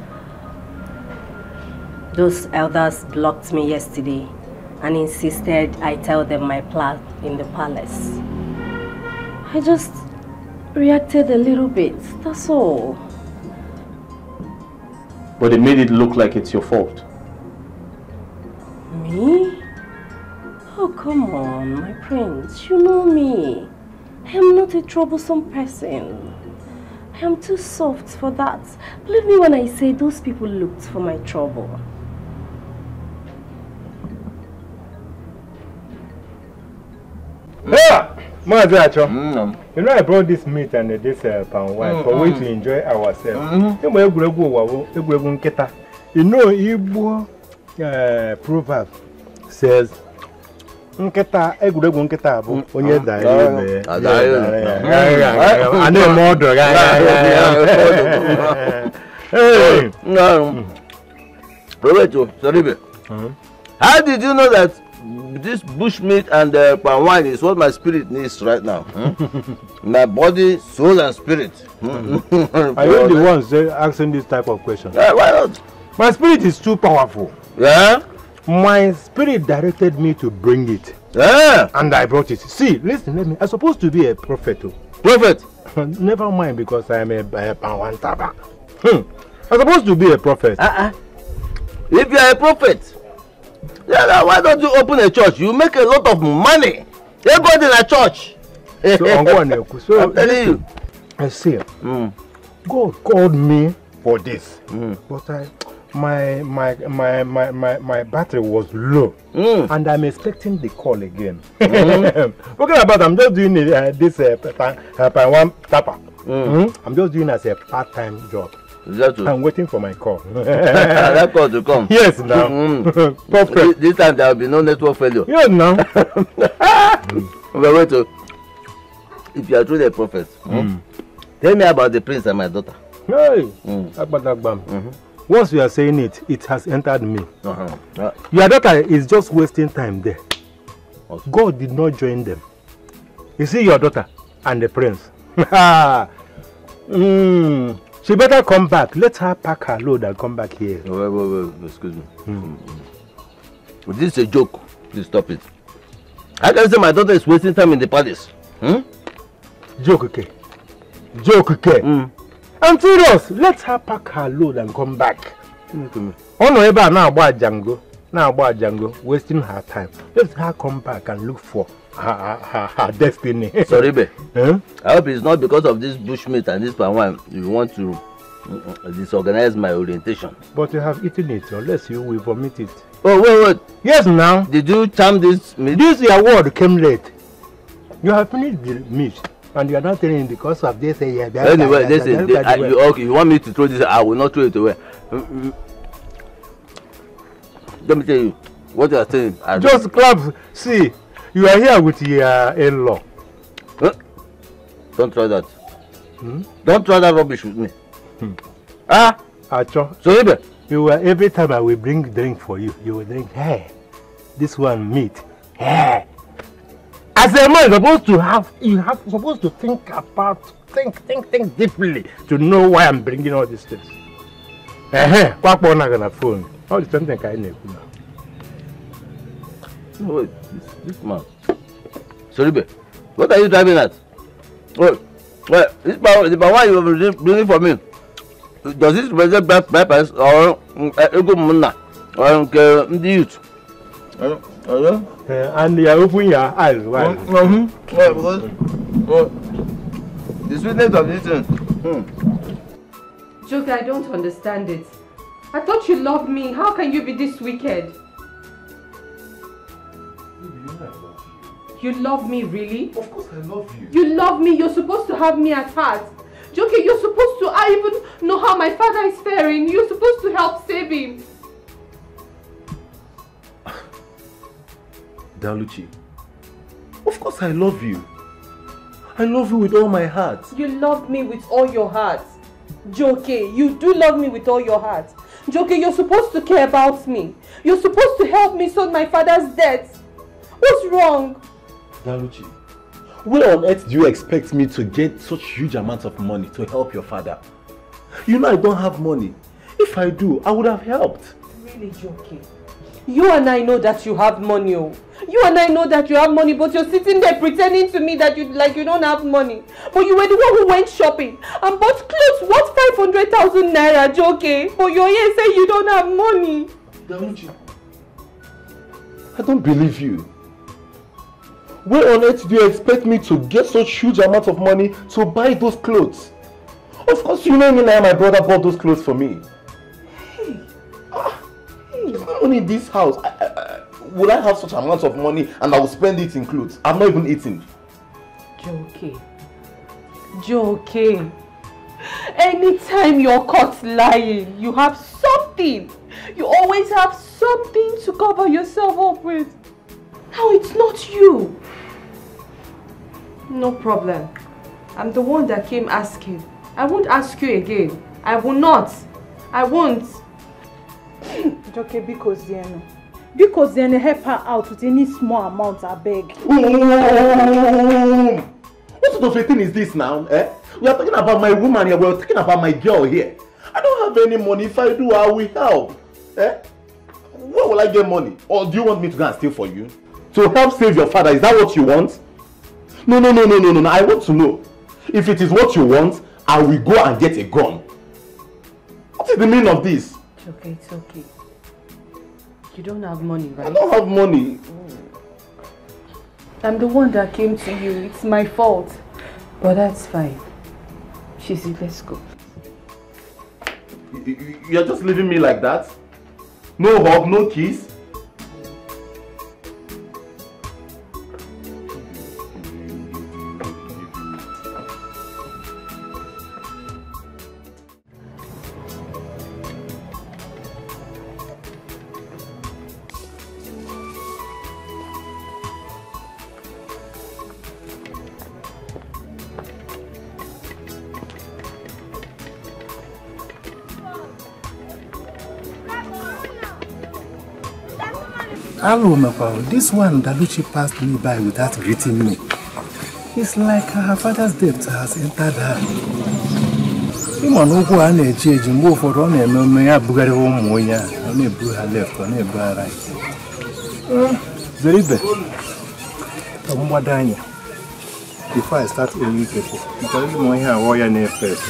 those elders blocked me yesterday and insisted I tell them my plan in the palace. I just reacted a little bit, that's all. But they made it look like it's your fault. Me? Oh, come on, my prince, you know me. I am not a troublesome person. I am too soft for that. Believe me when I say those people looked for my trouble. Yeah, Mazacho. You know I brought this meat and this palm wine for we to enjoy ourselves. You know Igbo proverb says Nketa egwuregwu nketa bụ onye dara ime. Ana modo Roberto, sorry. How did you know that this bushmeat and palm wine is what my spirit needs right now? My body, soul and spirit. Are you the ones asking this type of question? Why not? My spirit is too powerful. Yeah? My spirit directed me to bring it. Yeah. And I brought it. See, listen, let me. I'm supposed to be a prophet too. Prophet? Never mind, because I am a Pawantaba. I'm supposed to be a prophet. If you are a prophet, yeah, why don't you open a church? You make a lot of money. Everybody in a church. So I'm telling you. I see. God called me for this, but my battery was low, and I'm expecting the call again. Talking about, I'm just doing this one tapa. I'm just doing as a part-time job. I'm waiting for my call. That call to come. Yes, now. This time there will be no network failure. Yes, now. Wait, if you are truly a prophet, tell me about the prince and my daughter. Hey, once you are saying it, it has entered me. Your daughter is just wasting time there. God did not join them. You see your daughter and the prince. She better come back. Let her pack her load and come back here. Wait, excuse me. This is a joke. Please stop it. I can say my daughter is wasting time in the palace. Joke, okay? Joke, okay? I'm serious. Let her pack her load and come back. Oh no, Eba now about Django, wasting her time. Let her come back and look for her destiny. Sorry, babe. I hope it's not because of this bushmeat and this palm wine you want to disorganize my orientation. But you have eaten it, unless you will vomit it. Oh, wait. Yes, now. Did you charm this meat? This award came late. You have finished the meat, and you are not telling because of this. Anyway, listen, you want me to throw this? I will not throw it away. Let me tell you what you are saying. Just clap. See, you are here with your in-law. Don't try that. Don't try that rubbish with me. Acho. So, you will, every time I will bring drink for you, you will drink, hey, this one meat. Hey. As a man, supposed to think think deeply to know why I'm bringing all these things. What on gonna phone? All the something I know. No, wait, this man. Sorry, what are you driving at? Wait, this why you are bringing for me? Does this represent bad price or a good money or the youth? And you open your eyes wide. The sweetness of this thing. Joker, I don't understand it. I thought you loved me. How can you be this wicked? You love me, really? Of course I love you. You love me. You're supposed to have me at heart. Joker, you're supposed to. I even know how my father is faring. You're supposed to help save him. Daluchi, of course I love you. I love you with all my heart. You love me with all your heart. Joker, you do love me with all your heart. Joker, you're supposed to care about me. You're supposed to help me sort my father's debt. What's wrong? Daluchi, where on earth do you expect me to get such huge amounts of money to help your father? You know I don't have money. If I do, I would have helped. Really, Joker? You and I know that you have money, oh. You and I know that you have money, but you're sitting there pretending to me that you don't have money. But you were the one who went shopping and bought clothes worth 500,000 naira, Joker. But you're here saying you don't have money. Daluchi, I don't believe you. Where on earth do you expect me to get such huge amount of money to buy those clothes? Of course you know me now, my brother bought those clothes for me. There's no money in this house. Will I have such amounts of money and I will spend it in clothes? I'm not even eating. Joker. Anytime you're caught lying, you have something. You always have something to cover yourself up with. Now it's not you. No problem. I'm the one that came asking. I won't ask you again. I will not. I won't. Joker, because then help her out with any small amount, I beg. What sort of a thing is this now? We are talking about my woman here, we are talking about my girl here. I don't have any money. If I do, I will help. Where will I get money? Or do you want me to go and steal for you? To help save your father, is that what you want? No. I want to know. If it is what you want, I will go and get a gun. What is the meaning of this? It's okay. You don't have money, right? I don't have money. I'm the one that came to you. It's my fault. But that's fine. Shizzy, let's go. You're just leaving me like that? No hug, no kiss? Hello, this one Daluchi passed me by without greeting me. It's like her father's debt has entered her. Even though I need to change, move for on and no me, I bugger home, I need to her left, I need to her right. Zeribe, before I start owing people, you can really more hear what your name first.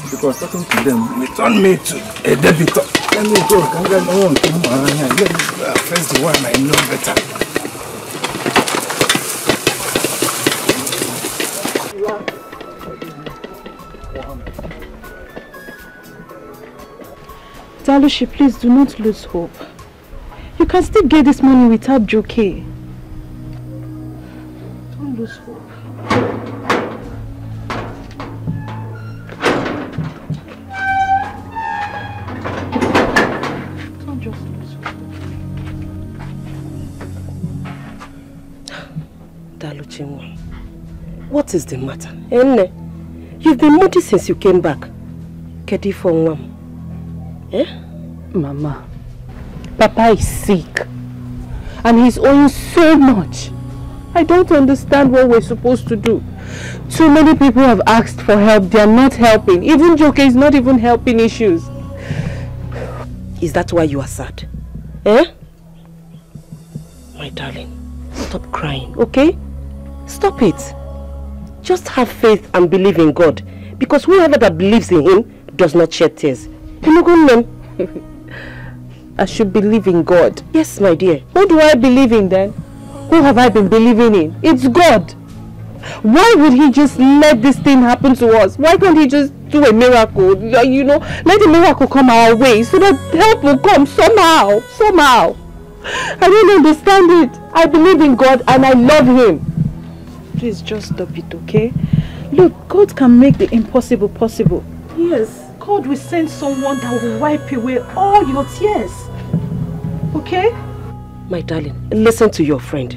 Because talking to them, it turned me to a debitor. Let me go, come on, let me face the one I know better. Dalushi, please do not lose hope. You can still get this money without Dikeh. Don't lose hope. Don't just lose hope. Daluchi, what is the matter? Enne, you've been moody since you came back. Kedi for one. Eh? Mama, Papa is sick and he's owing so much. I don't understand what we're supposed to do. Too many people have asked for help. They are not helping. Even Dikeh is not even helping issues. Is that why you are sad? Eh? My darling, stop crying, okay? Stop it. Just have faith and believe in God. Because whoever that believes in him does not shed tears. I should believe in God. Yes, my dear. Who do I believe in then? Who have I been believing in? It's God. Why would he just let this thing happen to us? Why can't he just do a miracle? You know, let a miracle come our way so that help will come somehow. Somehow. I don't understand it. I believe in God and I love him. Please just stop it, okay? Look, God can make the impossible possible. Yes. God will send someone that will wipe away all your tears. Okay? My darling, listen to your friend.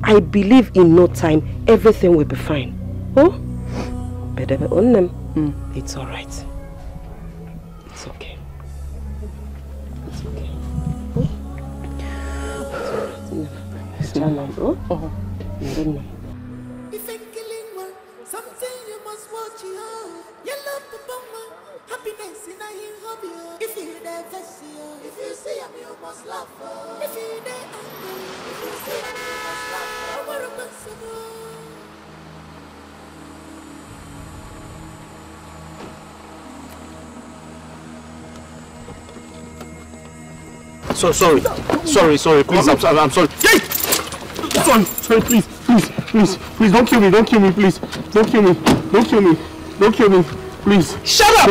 I believe in no time everything will be fine. Oh? It's alright. It's okay. It's okay. Oh? It's alright. Oh? You don't know. Something you must watch you. Your love happiness in a hobby. If you there, if you see him, you must laugh. If you there, if you see him, you must laugh. So sorry, please, I'm sorry. Sorry, please, don't kill me, please. Don't kill me, please. Shut up!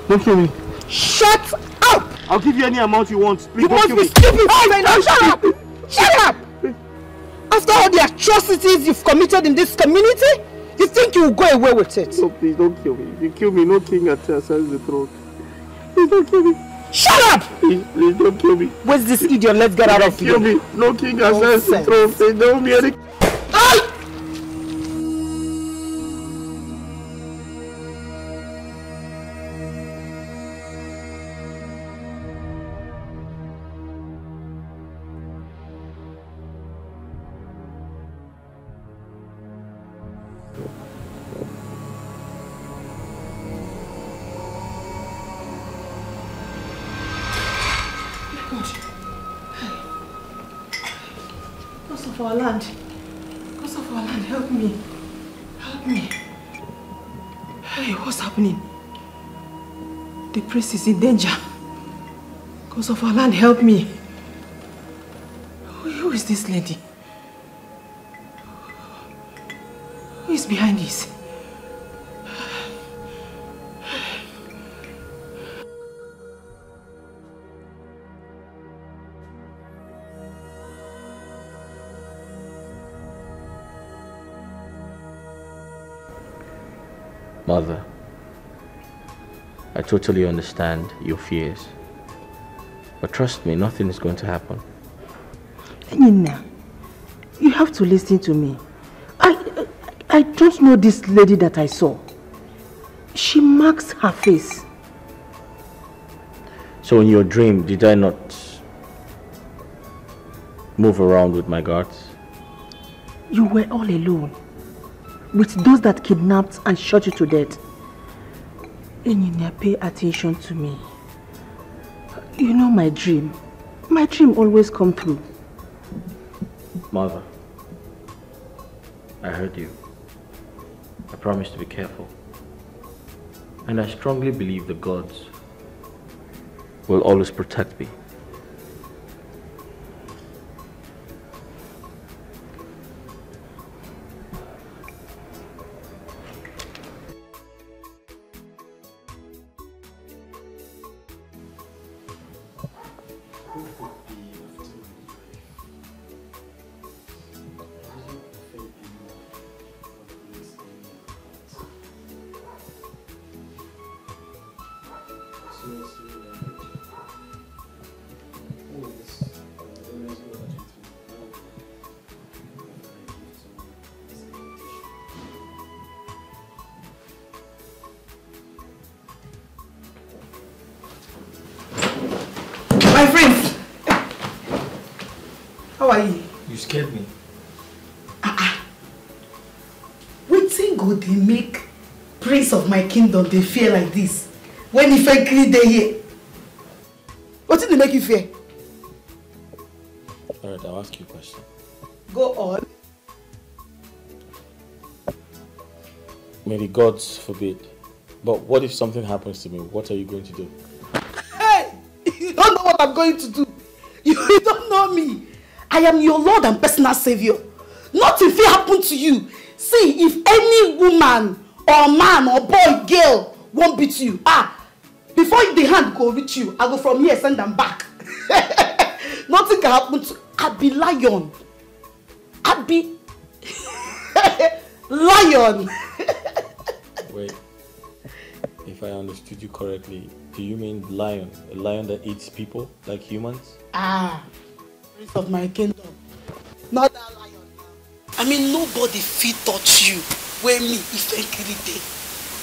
Don't kill me. Shut up! I'll give you any amount you want, please. You must be stupid! Shut up! Shut up! After all the atrocities you've committed in this community, you think you will go away with it? No, please, don't kill me. If you kill me, no king ascends the throne. Please don't kill me. Shut up! Please don't kill me. Where's this idiot? Let's get out of here. Kill me. No king ascends the throne. Please don't be any... Because of our land, help me. Hey, what's happening? The priest is in danger. Because of our land, help me. Who is this lady? Who is behind this? Mother, I totally understand your fears. But trust me, nothing is going to happen. Nina, you have to listen to me. I don't know this lady that I saw. She marks her face. So in your dream, did I not move around with my guards? You were all alone with those that kidnapped and shot you to death. Nina, pay attention to me. You know my dream. my dream always come true. Mother, I heard you. I promise to be careful. And I strongly believe the gods will always protect me. My friends, how are you? You scared me. Wetin go dey make prince of my kingdom dey fear like this when he frankly dey here? Wetin dey make you fear? Alright, I'll ask you a question. Go on. May the gods forbid. But what if something happens to me? What are you going to do? Hey! You don't know what I'm going to do. You don't know me. I am your Lord and personal Savior. Nothing will happen to you. See, if any woman or man or boy, girl won't beat you, before the hand go reach you, I go from here, send them back. Nothing can happen to I be lion. I be lion. Wait. If I understood you correctly, do you mean lion? A lion that eats people like humans? Prince of my kingdom. Not that lion. I mean, nobody fit touch you where me if I kill it.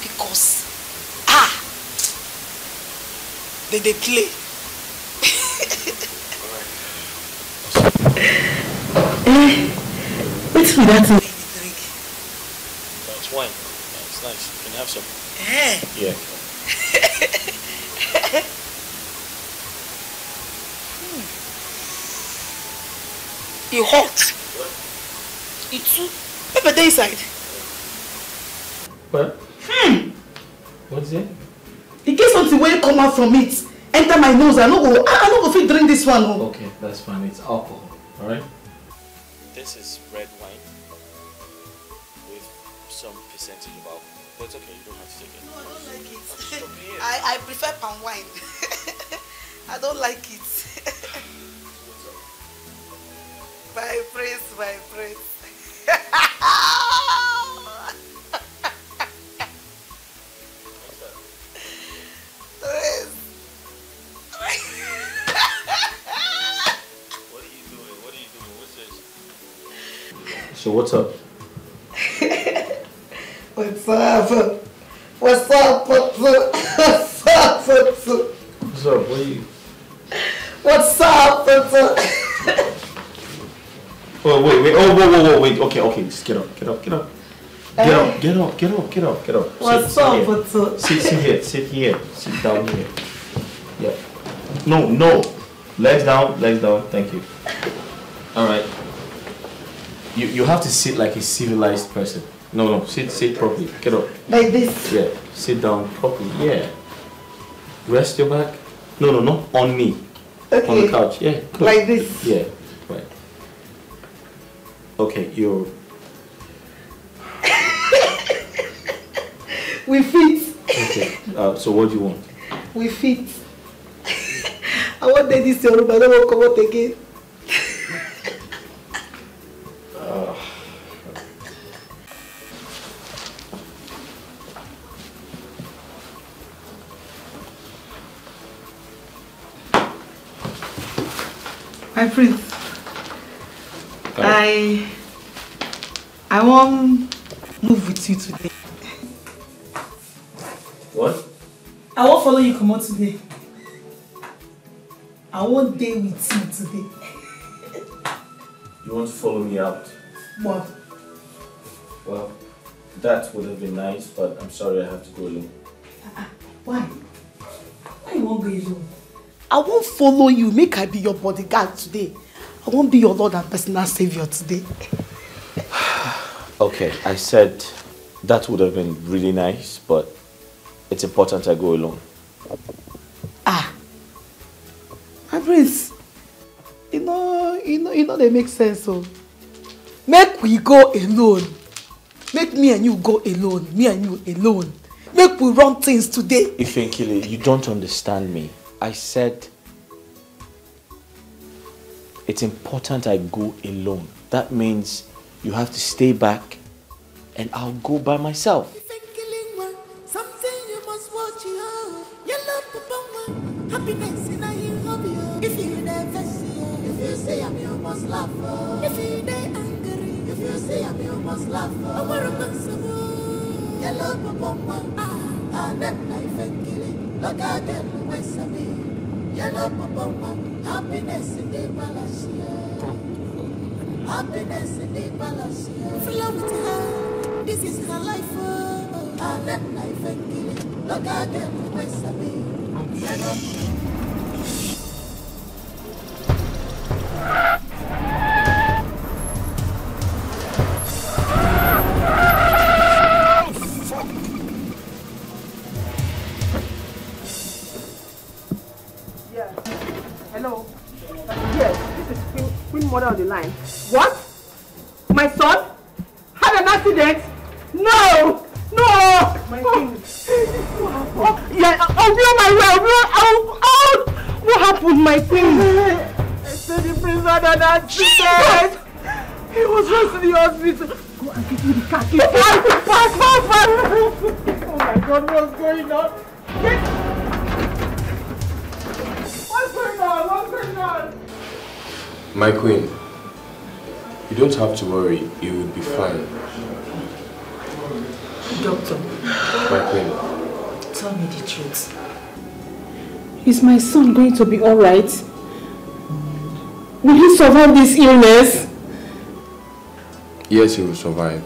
Because, they play. What's with that thing? It's wine. It's nice. You can have some. Yeah. You hot. It's too. Pepper day inside. What? What's it? In case something will come out from it, enter my nose, I no go fit drink this one. Okay, that's fine. It's alcohol. Alright? This is red wine with some percentage of alcohol. But it's okay, you don't have to take it. No, I don't like it. I prefer palm wine. I don't like it. My prince, my prince. So what's up? What's up? What's up? What's up? What's up? What's up? What's up? What are you? What's up? What's up? Oh wait. Oh wait. Okay. Just get up. Get up. What's up? What's up? Sit here. Sit down here. Yeah. No. Legs down. Thank you. All right. You have to sit like a civilized person. No. Sit properly. Get up. Like this? Yeah. Sit down properly. Yeah. Rest your back. No. On me. Okay. On the couch. Yeah. Good. Like this? Yeah. Right. Okay. You're. We fit. Okay. So what do you want? We fit. I want this room. I don't want to come out again. My prince, I want move with you today. What? I won't follow you come out today. I won't date with you today. You want to follow me out? What? Well, that would have been nice, but I'm sorry I have to go alone. Why? Why you won't go alone? I won't follow you. Make I be your bodyguard today. I won't be your Lord and personal savior today. Okay, I said that would have been really nice, but it's important I go alone. My prince, you know they make sense. So make we go alone. Make me and you go alone. Me and you alone. Make we run things today. Ifenkile, you don't understand me. I said it's important I go alone. That means you have to stay back and I'll go by myself. Something you must watch out. Yellow papa, happiness in a you hobby. If you never see it, if you see him, you must laugh. If you they angry, if you see him, you must laugh. Yellow papa, and then life and killing. Look at them, what's a me. Yellow papa, happiness in the palace. Happiness in the palace. Flow with her, this is her life. And then life and killing. Look at them, what's a me. Yellow. Hello. Yes, this is Queen Mother on the line. What? My son had an accident? No! No! My king. Yeah, I'll be on my way. What happened, my queen? I said the prince had an accident. He was rushed to the hospital. Go and give me the car key. Fast. Oh my God, what's going on? What's going on? What's going on? My queen, you don't have to worry, you will be fine. Doctor, My queen. tell me the truth. Is my son going to be alright? Will he survive this illness? Yes, he will survive.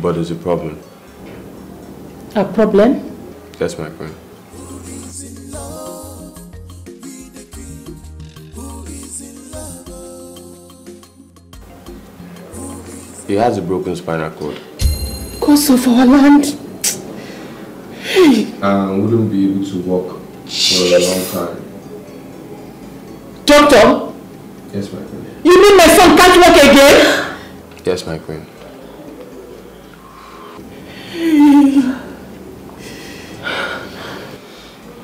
But there's a problem. A problem? Yes, my queen. He has a broken spinal cord. Because of our land? Hey! And wouldn't be able to walk for a long time. Doctor? Yes, my queen. You mean my son can't walk again? Yes, my queen.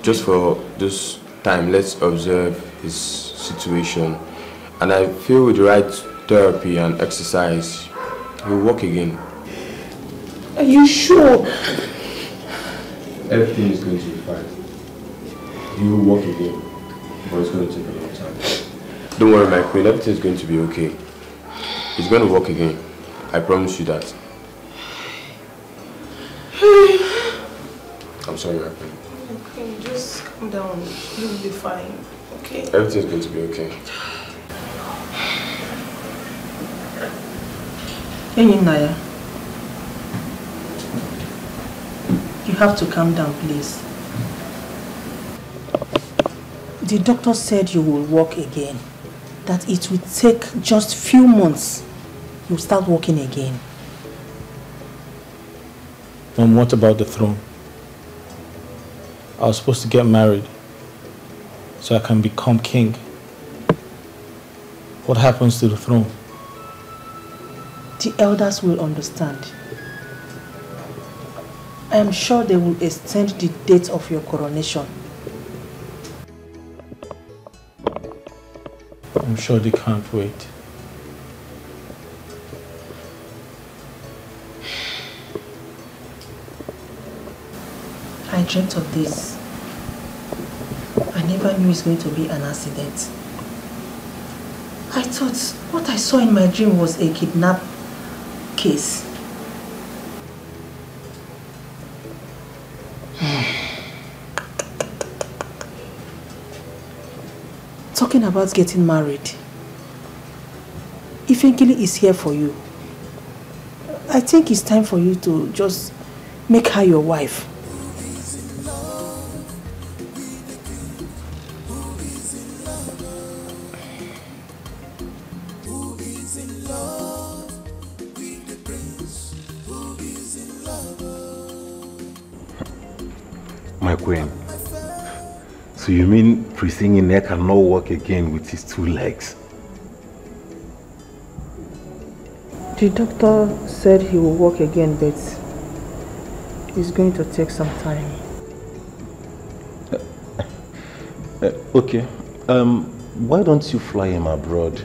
Just for this time, let's observe his situation. And I feel with the right therapy and exercise, he'll walk again. Are you sure? Everything is going to be fine. He will walk again, but it's going to take a long time. Don't worry, my queen, everything is going to be okay. He's going to walk again. I promise you that. I'm sorry, my queen. Okay, just calm down. You will be fine. Okay? Everything's going to be okay. Naya, you have to calm down, please. The doctor said you will walk again. That it will take just few months. You'll start walking again. And what about the throne? I was supposed to get married so I can become king. What happens to the throne? The elders will understand. I am sure they will extend the date of your coronation. I'm sure they can't wait. I dreamt of this. I never knew it's going to be an accident. I thought what I saw in my dream was a kidnap case. Talking about getting married. Ifenkili is here for you. I think it's time for you to just make her your wife. My queen. So you mean Prince Ini cannot walk again with his 2 legs? The doctor said he will walk again, but it's going to take some time. Okay. Why don't you fly him abroad?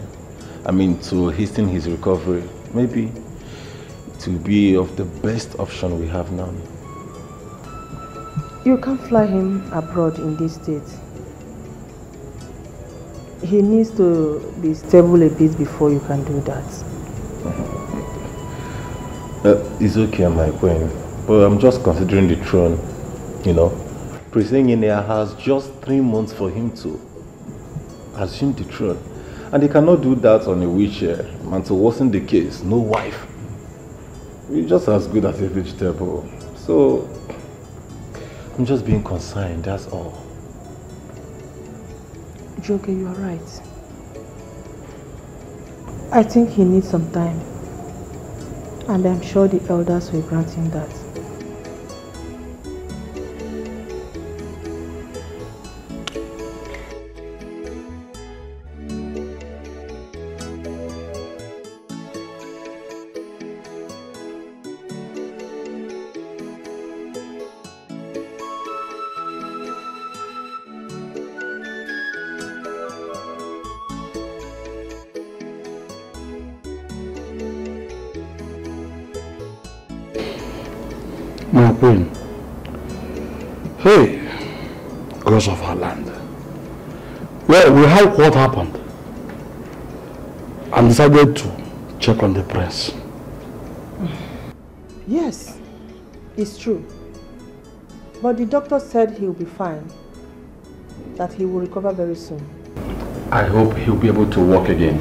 I mean, to hasten his recovery. Maybe it will be of the best option we have now. You can't fly him abroad in this state. He needs to be stable a bit before you can do that. It's okay, my queen. But I'm just considering the throne, you know. Prince Ini has just 3 months for him to assume the throne. And he cannot do that on a wheelchair. And to worsen the case, no wife. He's just as good as a vegetable. So, I'm just being concerned, that's all. Joke, you are right. I think he needs some time. And I'm sure the elders will grant him that. My queen, hey, gods of our land. Well, we heard what happened and decided to check on the prince. Yes, it's true. But the doctor said he'll be fine, that he will recover very soon. I hope he'll be able to walk again.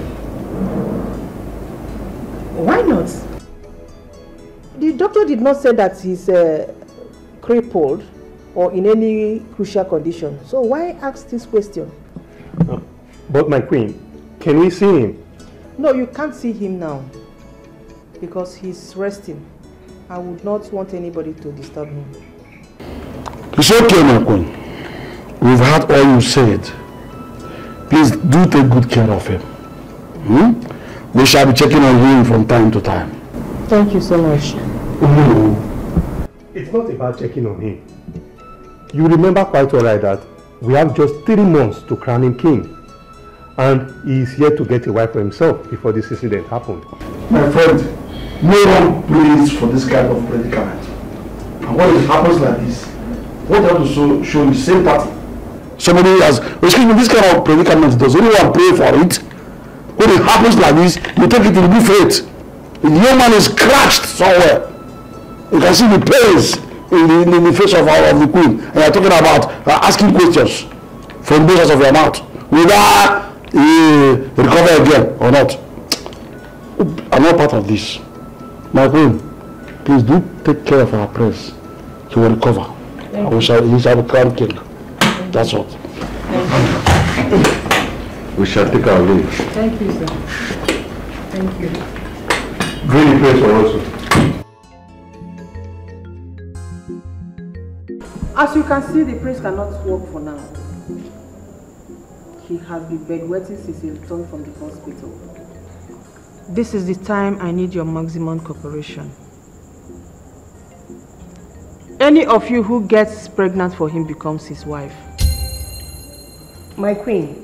Why not? The doctor did not say that he's crippled or in any crucial condition. So why ask this question? But my queen, can we see him? No, you can't see him now because he's resting. I would not want anybody to disturb him. It's okay, my queen. We've heard all you said. Please do take good care of him. We shall be checking on him from time to time. Thank you so much. It's not about checking on him. You remember quite all right that we have just 3 months to crown him king. And he is yet to get a wife for himself before this incident happened. My friend, no one plays for this kind of predicament. And when it happens like this, what you have to show in the same party. Somebody has, excuse me, this kind of predicament, does anyone pray for it? When it happens like this, you take it in good faith. The young man is scratched somewhere. You can see the pains in the face of the queen. And you're talking about asking questions from the basis of your mouth. Whether he recover again or not. I'm not part of this. My queen, please do take care of our prince. He will recover. He shall become king. That's what. We shall take our leave. Thank you, sir. Thank you. Bring the place for us. As you can see, the prince cannot walk for now. He has been bedwetting since he returned from the hospital. This is the time I need your maximum cooperation. Any of you who gets pregnant for him becomes his wife. My queen,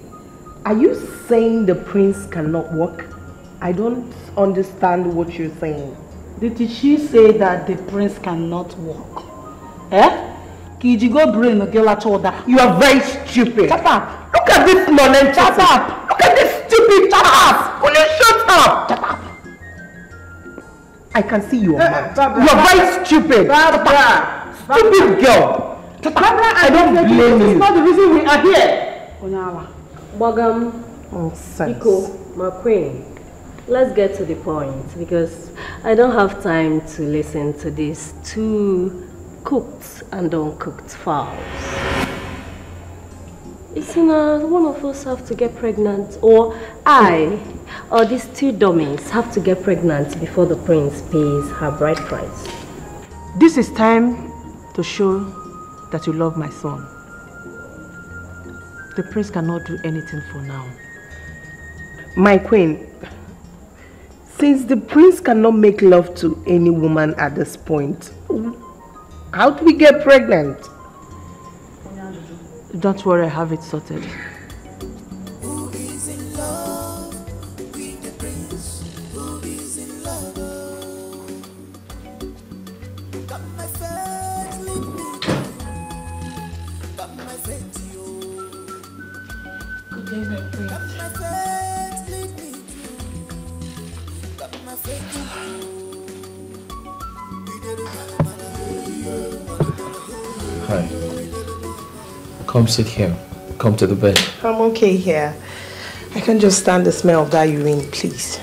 are you saying the prince cannot walk? I don't understand what you're saying. Did she say that the prince cannot walk? Eh? Kijigo brain no. You are very stupid. Shut up. Look at this nonsense. Shut up. Look at this stupid. Shut up. Will you shut up? Shut up. I can see you are mad. You are very stupid. Stupid girl. Barbara, I don't blame you. It's not the reason we are here. Bogam, Nonsense. my queen, let's get to the point because I don't have time to listen to these 2 cooked and uncooked fowls. Isn't one of us have to get pregnant, or I, or these 2 dummies have to get pregnant before the prince pays her bride price? This is time to show that you love my son. The prince cannot do anything for now. My queen, since the prince cannot make love to any woman at this point, how do we get pregnant? Don't worry, I have it sorted. Who is in love with the prince? Who is in love? Got my faith, lead me through. Got my faith, you. Good day, my prince. Got my faith, lead me through. Got my faith, Hi. Come sit here. Come to the bed. I'm okay here. I can just stand the smell of that urine, please.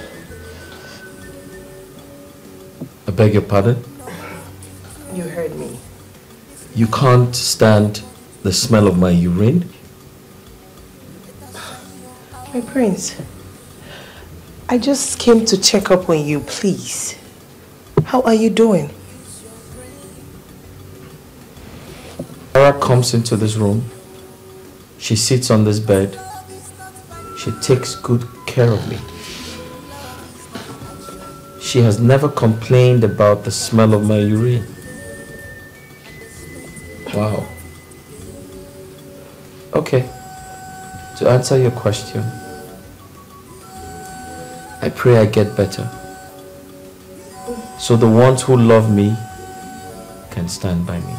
I beg your pardon? You heard me. You can't stand the smell of my urine? My prince, I just came to check up on you, please. How are you doing? Sarah comes into this room. She sits on this bed. She takes good care of me. She has never complained about the smell of my urine. Wow. Okay. To answer your question, I pray I get better, so the ones who love me can stand by me.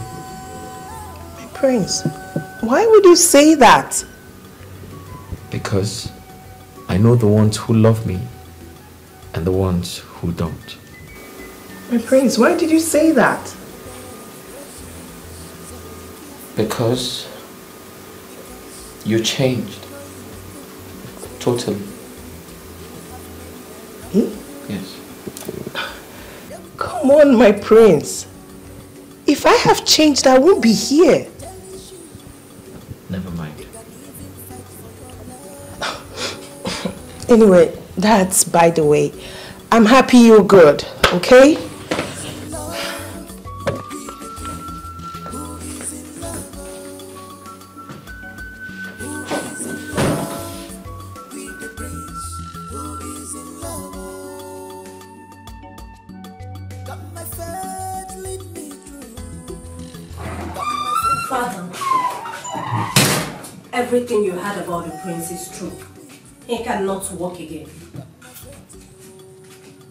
My prince, why would you say that? Because I know the ones who love me and the ones who don't. My prince, why did you say that? Because you changed. Totally. Yes. Come on, my prince. If I have changed, I won't be here. Never mind. Anyway, that's by the way. I'm happy you're good, okay? Father, everything you heard about the prince is true. He cannot walk again.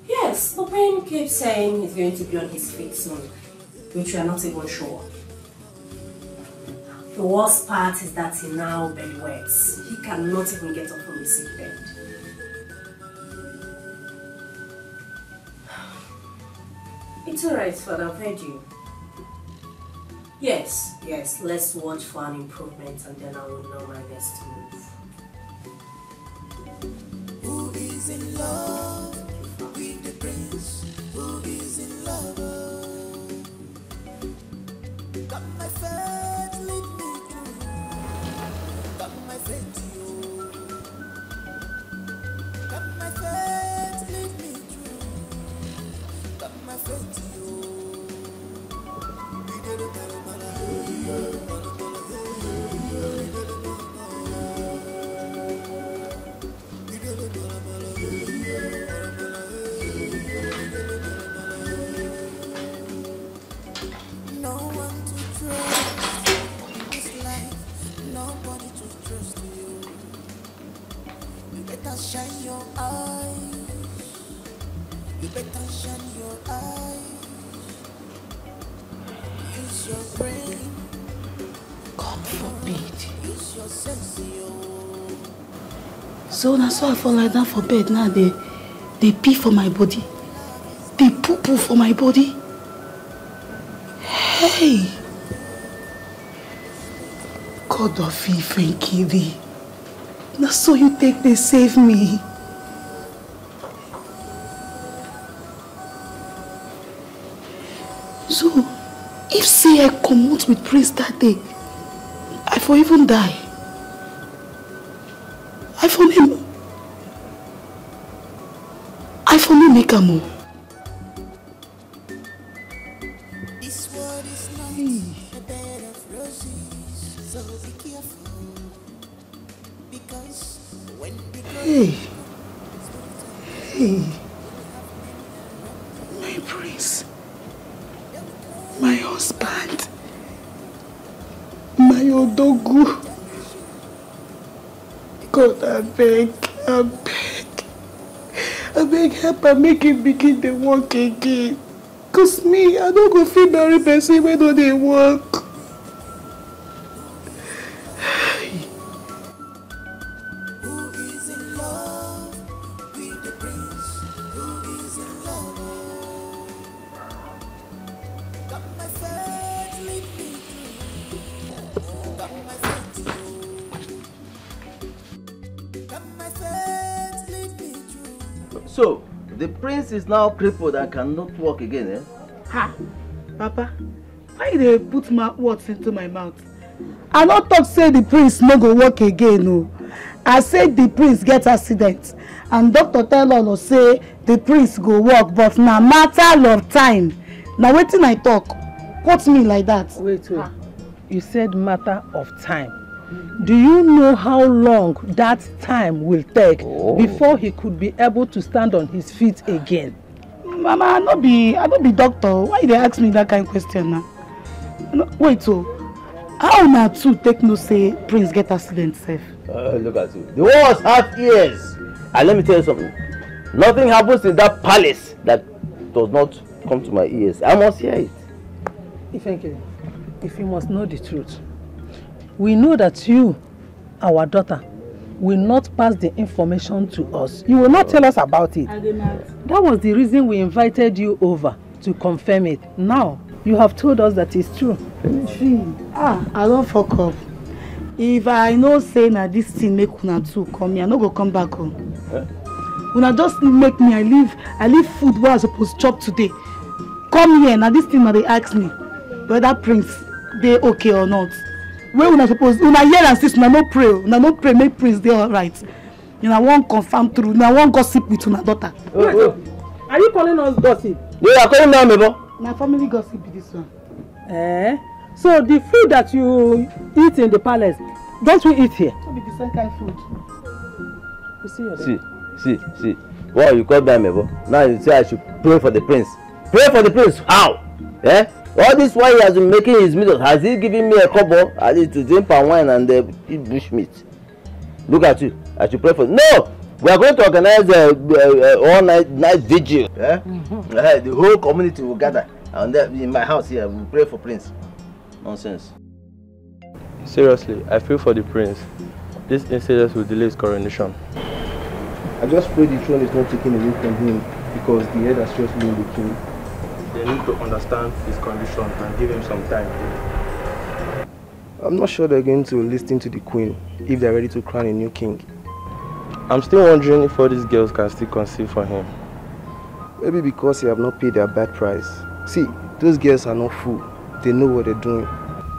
Yes, the prince keeps saying he's going to be on his feet soon, which we are not even sure. The worst part is that he now bedwets. He cannot even get up from his sick bed. It's alright, Father, I've heard you. Yes, let's watch for an improvement and then I will know my next move. Who is in love with the prince? Who is in love? Got my faith, lead me through. Got my faith, you. Got my faith, lead me through. Got my faith, you. No one to trust in this life, nobody to trust you. You better shine your eyes. You better shine your eyes. Use your brain. God forbid. Use your sense, So now so I fall like that for bed now. They pee for my body. They poo-poo for my body. Hey! God of Ife and Kidi. Now so you take they save me. So, if say I come out with Prince that day, I for even die. I for me make a move. This world is not a bed of roses. Hey, my prince, my husband, my odogu. God, I beg, help and make him begin the work again. Cause me, I don't go feel very person when do they work. So, the prince is now crippled and cannot walk again, eh? Ha! Papa, why they put my words into my mouth? I not talk say the prince no go walk again, no. I said the prince get accident. And doctor tell us say the prince go walk, but na matter of time. Now wetin I talk? Quote me like that. Wait. You said matter of time. Do you know how long that time will take before he could be able to stand on his feet again? Mama, I no be doctor. Why they ask me that kind of question now? No, wait, so how na two take no say prince get accident safe? Look at you. The war was half years. And let me tell you something. Nothing happens in that palace that does not come to my ears. I must hear it. If you must know the truth, we know that you, our daughter, will not pass the information to us. You will not tell us about it. That was the reason we invited you over to confirm it. Now, you have told us that it's true. I don't fuck up. If I know say na this thing make una two come here, I no go come back home. Una just make me I leave food where I supposed to chop today. Come here, now this thing na they ask me whether prince they okay or not. Where una suppose una hear and see una no pray make prince dey alright. Una won't confirm true, una won't gossip with una daughter. Are you calling us gossip? You are calling now, Mebo? My family gossip be this one. So the food that you eat in the palace, don't we eat here? It be the same kind of food. You see. Wow, you call that, Mebo? Now you say I should pray for the prince. Pray for the prince? How? All this while he has been making his meals, has he given me a couple at least to drink palm wine and eat bush meat? Look at you. I should pray for. No! We are going to organize all night vigil. The whole community will gather. And in my house here, we'll pray for Prince. Nonsense. Seriously, I feel for the prince. This incident will delay his coronation. I just pray the throne is not taken away from him because the head has just been the king. They need to understand his condition and give him some time. I'm not sure they're going to listen to the queen if they're ready to crown a new king. I'm still wondering if all these girls can still conceive for him. Maybe because they have not paid their bad price. See, those girls are not fools. They know what they're doing.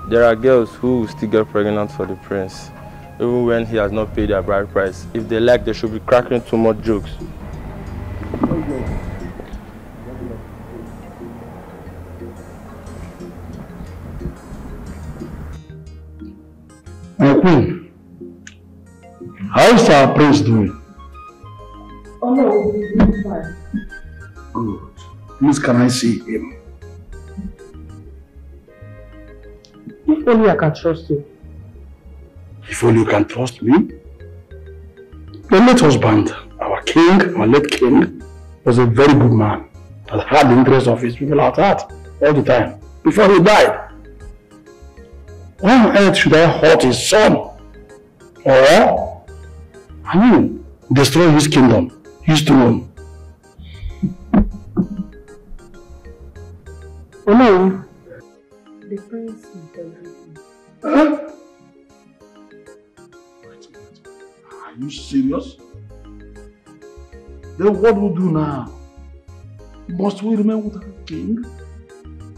There are girls who will still get pregnant for the prince, even when he has not paid their bride price. If they like, they should be cracking too much jokes. My queen, how is our prince doing? Oh no, he's doing fine. Good. Please, can I see him? If only I can trust you. If only you can trust me? The late husband, our late king, was a very good man that had the interest of his people at heart all the time before he died. Why on earth should I hurt his son? Or, destroy his kingdom, his throne? Oh no. The prince is everything. Huh? Wait. Are you serious? Then what will we do now? Must we remain without a king?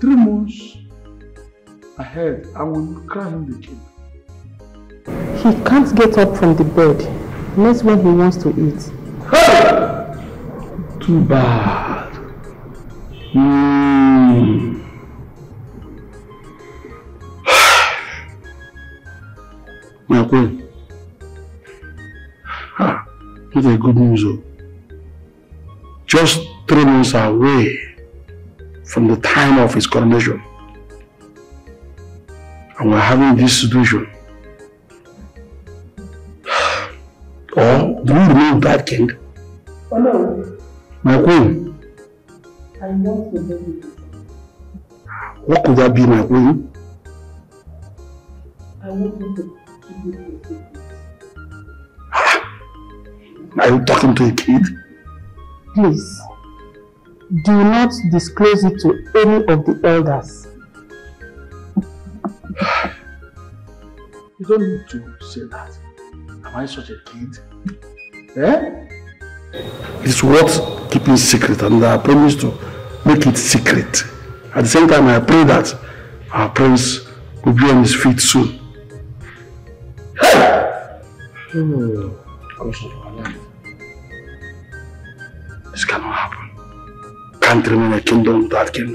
3 months ahead, and we will crown him the king. He can't get up from the bed, unless when he wants to eat. Hey! Too bad. My queen. Not a good news, though. just 3 months away from the time of his coronation. And we're having this situation. Or do you remember that king? Oh no. My queen. I want to be. What could that be, my queen? I want you to keep it a secret. Are you talking to a kid? Please, do not disclose it to any of the elders. You don't need to say that. Am I such a kid? Eh? It's worth keeping secret, and I promise to make it secret. At the same time, I pray that our prince will be on his feet soon. This cannot happen. Can't remain a kingdom without king.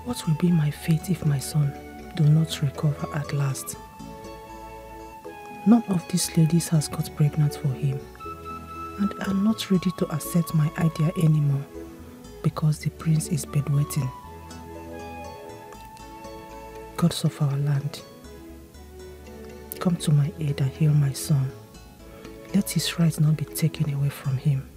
What will be my fate if my son do not recover at last? None of these ladies has got pregnant for him, and I'm not ready to accept my idea anymore because the prince is bedwetting. Gods of our land, come to my aid and heal my son. Let his rights not be taken away from him.